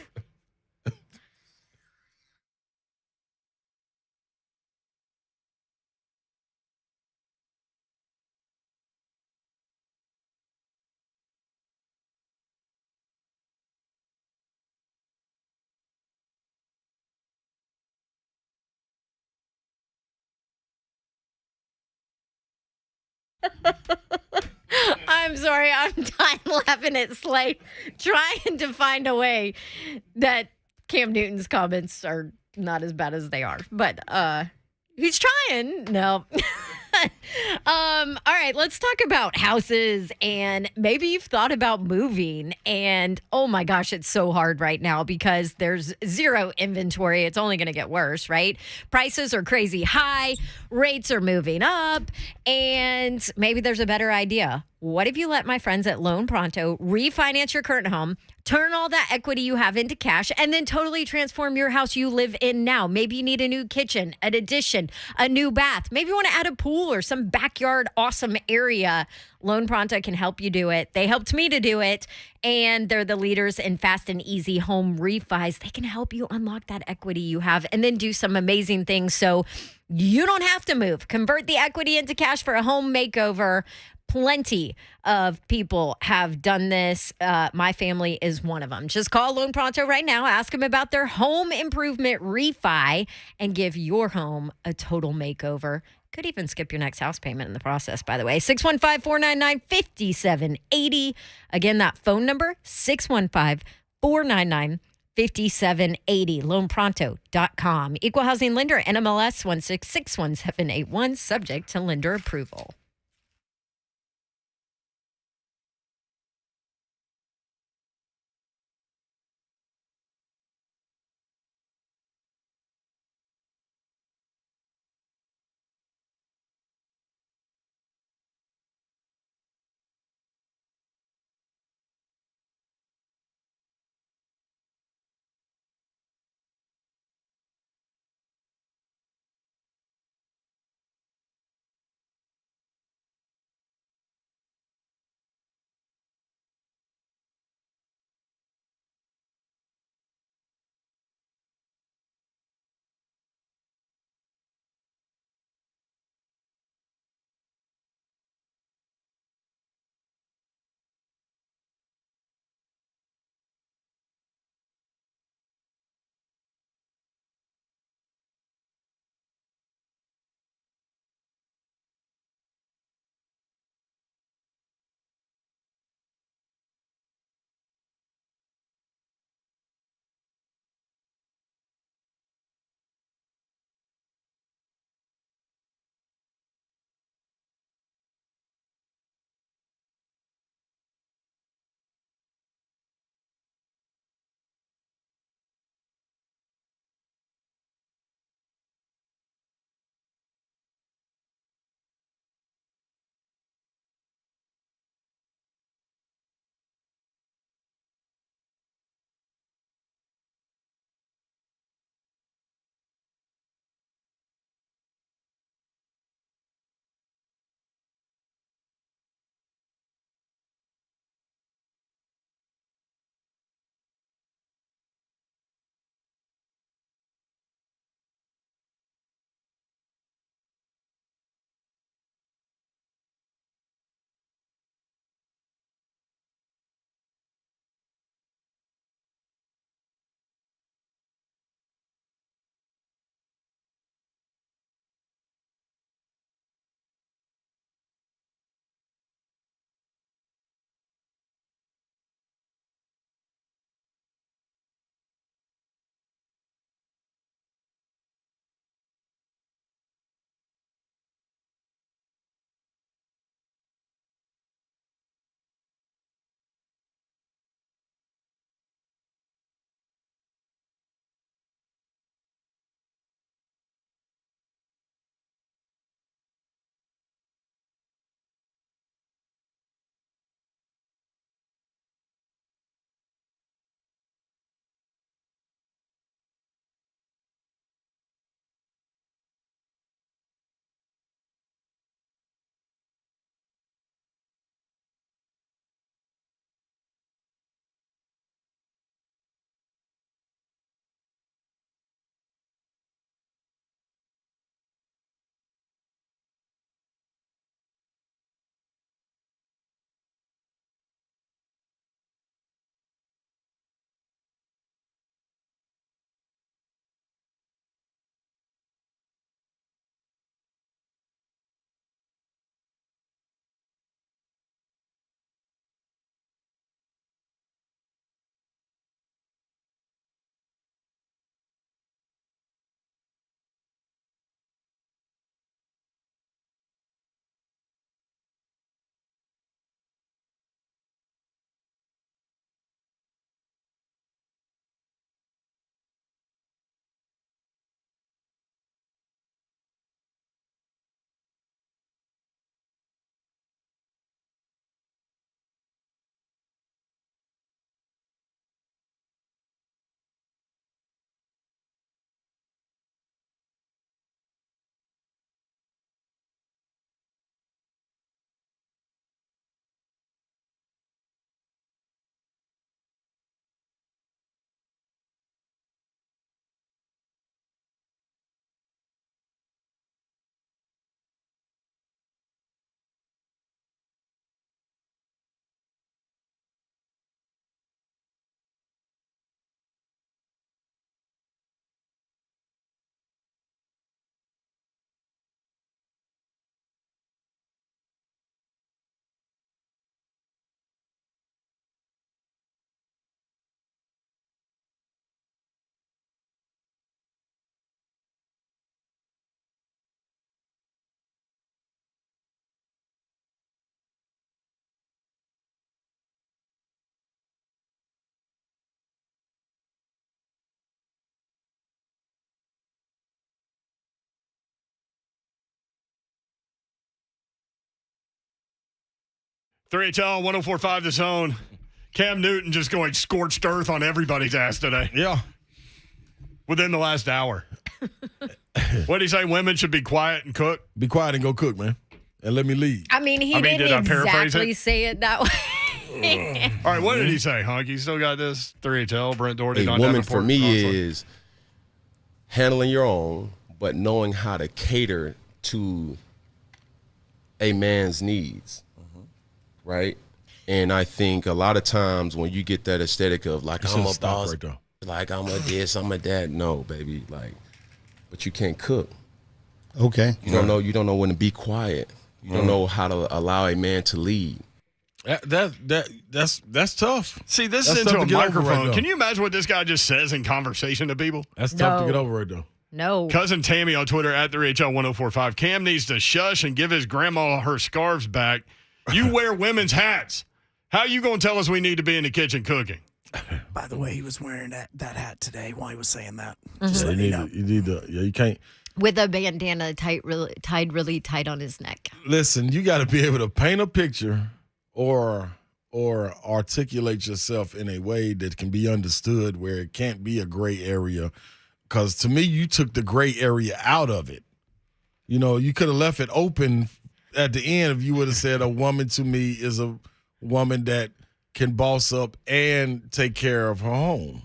I'm sorry. I'm dying laughing at Slay trying to find a way that Cam Newton's comments are not as bad as they are. But he's trying. No. All right, let's talk about houses, and maybe you've thought about moving, and oh my gosh, it's so hard right now because there's zero inventory. It's only going to get worse, right? Prices are crazy high, rates are moving up, and maybe there's a better idea. What if you let my friends at Loan Pronto refinance your current home, turn all that equity you have into cash, and then totally transform your house you live in now? Maybe you need a new kitchen, an addition, a new bath. Maybe you want to add a pool or some backyard awesome area. Loan Pronto can help you do it. They helped me to do it, and they're the leaders in fast and easy home refis. They can help you unlock that equity you have and then do some amazing things so you don't have to move. Convert the equity into cash for a home makeover. Plenty of people have done this. My family is one of them. Just call Loan Pronto right now. Ask them about their home improvement refi and give your home a total makeover. Could even skip your next house payment in the process, by the way. 615-499-5780. Again, that phone number, 615-499-5780. LoanPronto.com. Equal housing lender, NMLS 1661781, subject to lender approval. 3HL 104.5 The Zone. Cam Newton just going scorched earth on everybody's ass today. Yeah. Within the last hour. What did he say? Women should be quiet and cook? Be quiet and go cook, man. And let me lead. I mean, he did didn't I paraphrase exactly it? say it that way. All right, what did he say, Hunk? You still got this? 3HL, Brent Doherty, A Don woman Davenport, for me Crossword. is handling your own, but knowing how to cater to a man's needs, right? And I think a lot of times when you get that aesthetic of like, I'm a boss, right there. like I'm a this, I'm a that. No, baby, like, but you can't cook. Okay. You don't know when to be quiet. You don't know how to allow a man to lead. That's tough. See, this That's is into tough a to get over microphone. right now. Can you imagine what this guy just says in conversation to people? That's tough to No. get over right though. No. Cousin Tammy on Twitter at 3HL1045. Cam needs to shush and give his grandma her scarves back. You wear women's hats. How you going to tell us we need to be in the kitchen cooking? By the way, he was wearing that hat today while he was saying that. Mm-hmm. Just letting you know. You can't. With a bandana tied really tight on his neck. Listen, you got to be able to paint a picture or articulate yourself in a way that can be understood where it can't be a gray area. Because to me, you took the gray area out of it. You know, you could have left it open at the end if you would have said a woman to me is a woman that can boss up and take care of her home.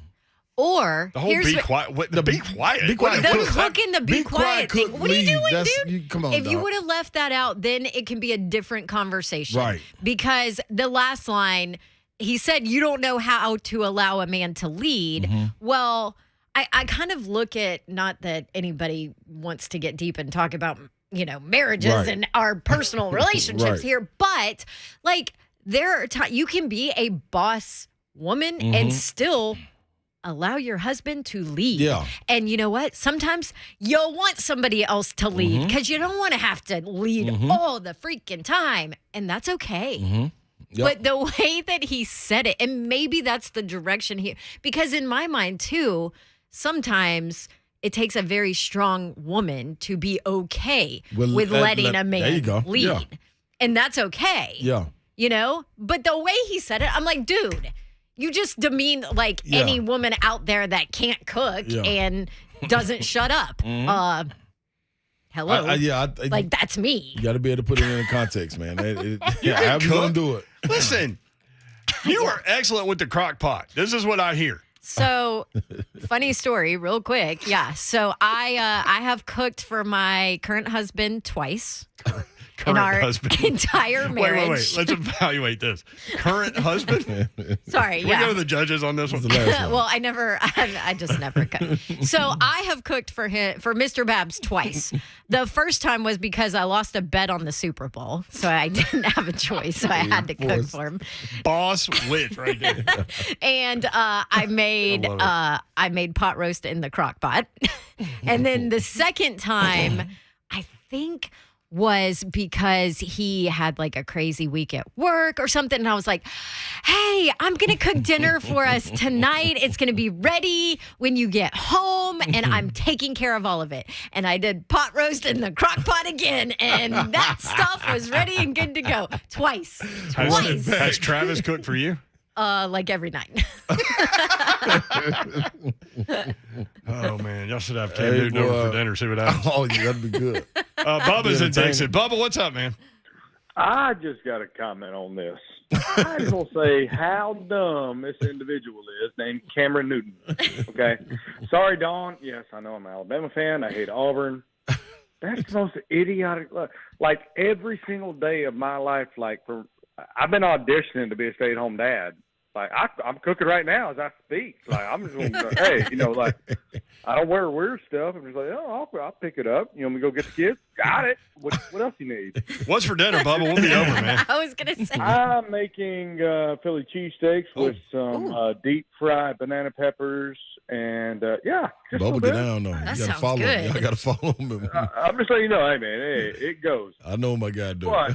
Or The whole here's be what- quiet. What, the be quiet. Be quiet. The Cook. cook and the be quiet thing. cook, What are you leave. doing, That's- dude? come on, if you dog. would have left that out, then it can be a different conversation. Right. Because the last line, he said, you don't know how to allow a man to lead. Mm-hmm. Well, I kind of look at, not that anybody wants to get deep and talk about, marriages Right. and our personal relationships Right. here, but like there are times you can be a boss woman and still allow your husband to lead. Yeah. And you know what? Sometimes you'll want somebody else to lead because you don't want to have to lead all the freaking time. And that's okay. Yep. But the way that he said it, and maybe that's the direction here, because in my mind too, sometimes it takes a very strong woman to be okay With letting a there you man go. lead. Yeah. And that's okay. Yeah. But the way he said it, I'm like, dude, you just demean like Yeah. any woman out there that can't cook Yeah. and doesn't shut up. Hello. Like that's me. You got to be able to put it in context, man. How you cook. gonna do it? Listen, you are excellent with the crock pot. This is what I hear. So, funny story, real quick. Yeah. So I have cooked for my current husband twice in our entire marriage. Wait. Let's evaluate this. Current husband? Sorry. We Yeah. go to the judges on this one. Well, I just never cooked. So I have cooked for Mr. Babs twice. The first time was because I lost a bet on the Super Bowl, so I didn't have a choice, so I had to cook for him. Boss witch right there. And I made pot roast in the crock pot. And then the second time, I think was because he had like a crazy week at work or something. And I was like, hey, I'm going to cook dinner for us tonight. It's going to be ready when you get home. And I'm taking care of all of it. And I did pot roast in the crock pot again. And that stuff was ready and good to go. Twice. Has Travis cooked for you? Like every night. Oh, man. Y'all should have Cam Newton over for dinner. See what happens. Oh, yeah, that'd be good. Bubba's in Dixon. Bubba, what's up, man? I just got a comment on this. I just want to say how dumb this individual is named Cameron Newton. Okay. Sorry, Dawn. Yes, I know I'm an Alabama fan. I hate Auburn. That's the most idiotic. Like every single day of my life, I've been auditioning to be a stay-at-home dad. Like I'm cooking right now as I speak. Like I'm just going, hey, I don't wear weird stuff. I'm just like, I'll pick it up. You want me to go get the kids? Got it. What else you need? What's for dinner, Bubba? We'll be over, man. I was going to say. I'm making Philly cheesesteaks with some deep fried banana peppers and just a little Bubba, bit. get down though. That You gotta sounds follow good. him. I gotta follow him. I'm just letting you know, hey man, it goes. I know my guy do. But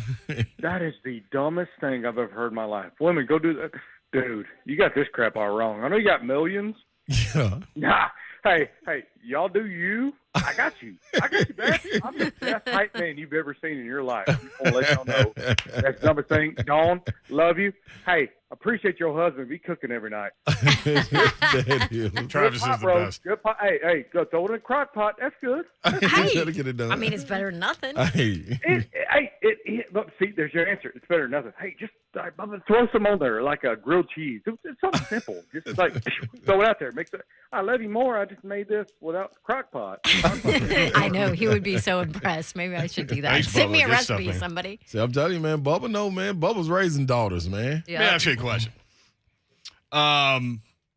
that is the dumbest thing I've ever heard in my life. Women, go do that. Dude, you got this crap all wrong. I know you got millions. Yeah. Nah. Hey, y'all do you. I got you, Beth. I'm the best hype man you've ever seen in your life. I'll let y'all know. That's the number thing. Dawn, love you. Hey, appreciate your husband. Be cooking every night. Travis is the best. Good pot. Hey, go throw it in a crock pot. That's good. Hey, Get it done. I mean, it's better than nothing. Look, see, there's your answer. It's better than nothing. Hey, just I'm gonna throw some on there, like a grilled cheese. It's something simple. Just like throw it out there. I love you more. I just made this without the crock pot. I know. He would be so impressed. Maybe I should do that. Thanks, Send me Bubba. a Good recipe, stuff, man. somebody. See, I'm telling you, man, Bubba, no, man. Bubba's raising daughters, man. Yeah. Let me ask you a question.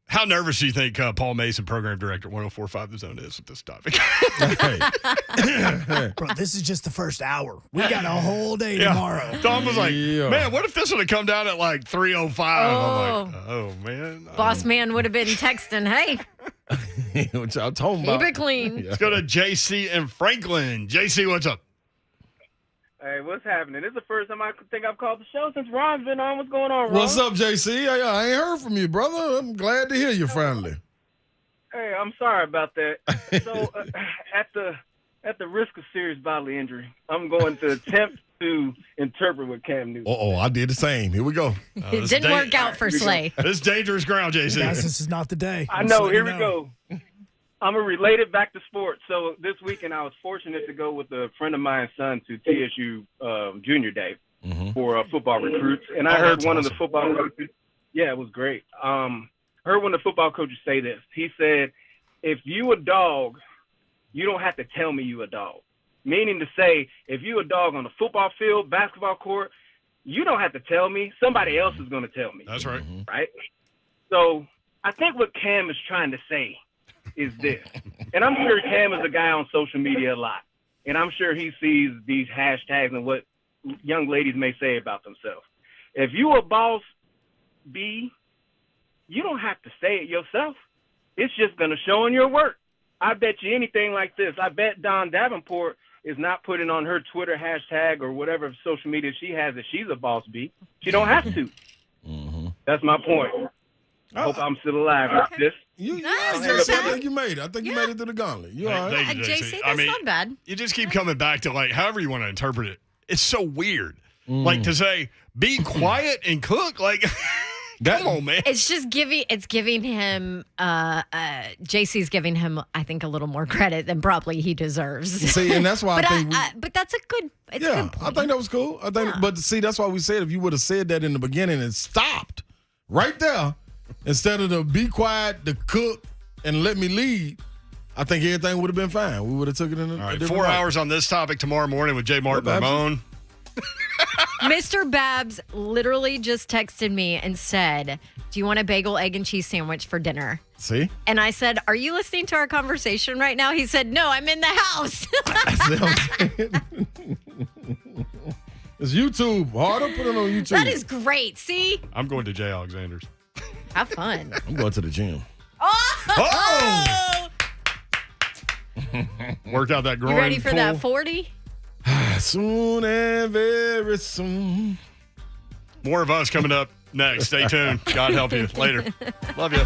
How nervous do you think Paul Mason, program director, 104.5 The Zone, is with this topic? Bro, this is just the first hour. We got a whole day tomorrow. Tom was like, man, what if this would have come down at like 3:05? I'm like, oh, man. Boss man would have been texting, hey, What y'all talking keep about? it clean. Let's go to JC and Franklin. JC, what's up? Hey, what's happening? This is the first time I think I've called the show since Ron's been on. What's going on, Ron? What's up, JC? I ain't heard from you, brother. I'm glad to hear you finally. Hey, I'm sorry about that. So, at the risk of serious bodily injury, I'm going to attempt to interpret what Cam Newton. I did the same. Here we go. It didn't work out for Slay. This is dangerous ground, JC. Guys, this is not the day. I know. Here we go. I'm going to relate it back to sports. So this weekend, I was fortunate to go with a friend of mine's son to TSU Junior Day for football recruits. And I heard one of the football coaches. Yeah, it was great. Heard one of the football coaches say this. He said, if you a dog, you don't have to tell me you a dog. Meaning to say, if you a dog on the football field, basketball court, you don't have to tell me. Somebody else is going to tell me. That's right. Right? So I think what Cam is trying to say is this. And I'm sure Cam is a guy on social media a lot. And I'm sure he sees these hashtags and what young ladies may say about themselves. If you a boss B, you don't have to say it yourself. It's just going to show in your work. I bet you anything like this. I bet Dawn Davenport is not putting on her Twitter hashtag or whatever social media she has that she's a boss B. She don't have to. That's my point. I hope I'm still alive with this. I think you made it. I think you made it through the gauntlet. You all right? Thank you, JC, that's not bad. You just keep coming back to like however you want to interpret it. It's so weird. Like to say, be quiet and cook. Like, come on, man. It's just giving him, JC's giving him, I think, a little more credit than probably he deserves. See, and that's why but I think. but that's a good, it's a good point. I think that was cool. I think, but see, that's why we said if you would have said that in the beginning and stopped right there, instead of the be quiet, the cook, and let me lead, I think everything would have been fine. We would have took it in a different 4 way. hours on this topic tomorrow morning with J. Martin Ramon. Mr. Babs literally just texted me and said, do you want a bagel, egg, and cheese sandwich for dinner? See? And I said, are you listening to our conversation right now? He said, no, I'm in the house. It's YouTube. Harder, put it on YouTube. That is great. See? I'm going to J. Alexander's. Have fun. I'm going to the gym. Oh! Worked out that groin. You ready for pull. that 40? Soon and very soon. More of us coming up next. Stay tuned. God help you. Later. Love you.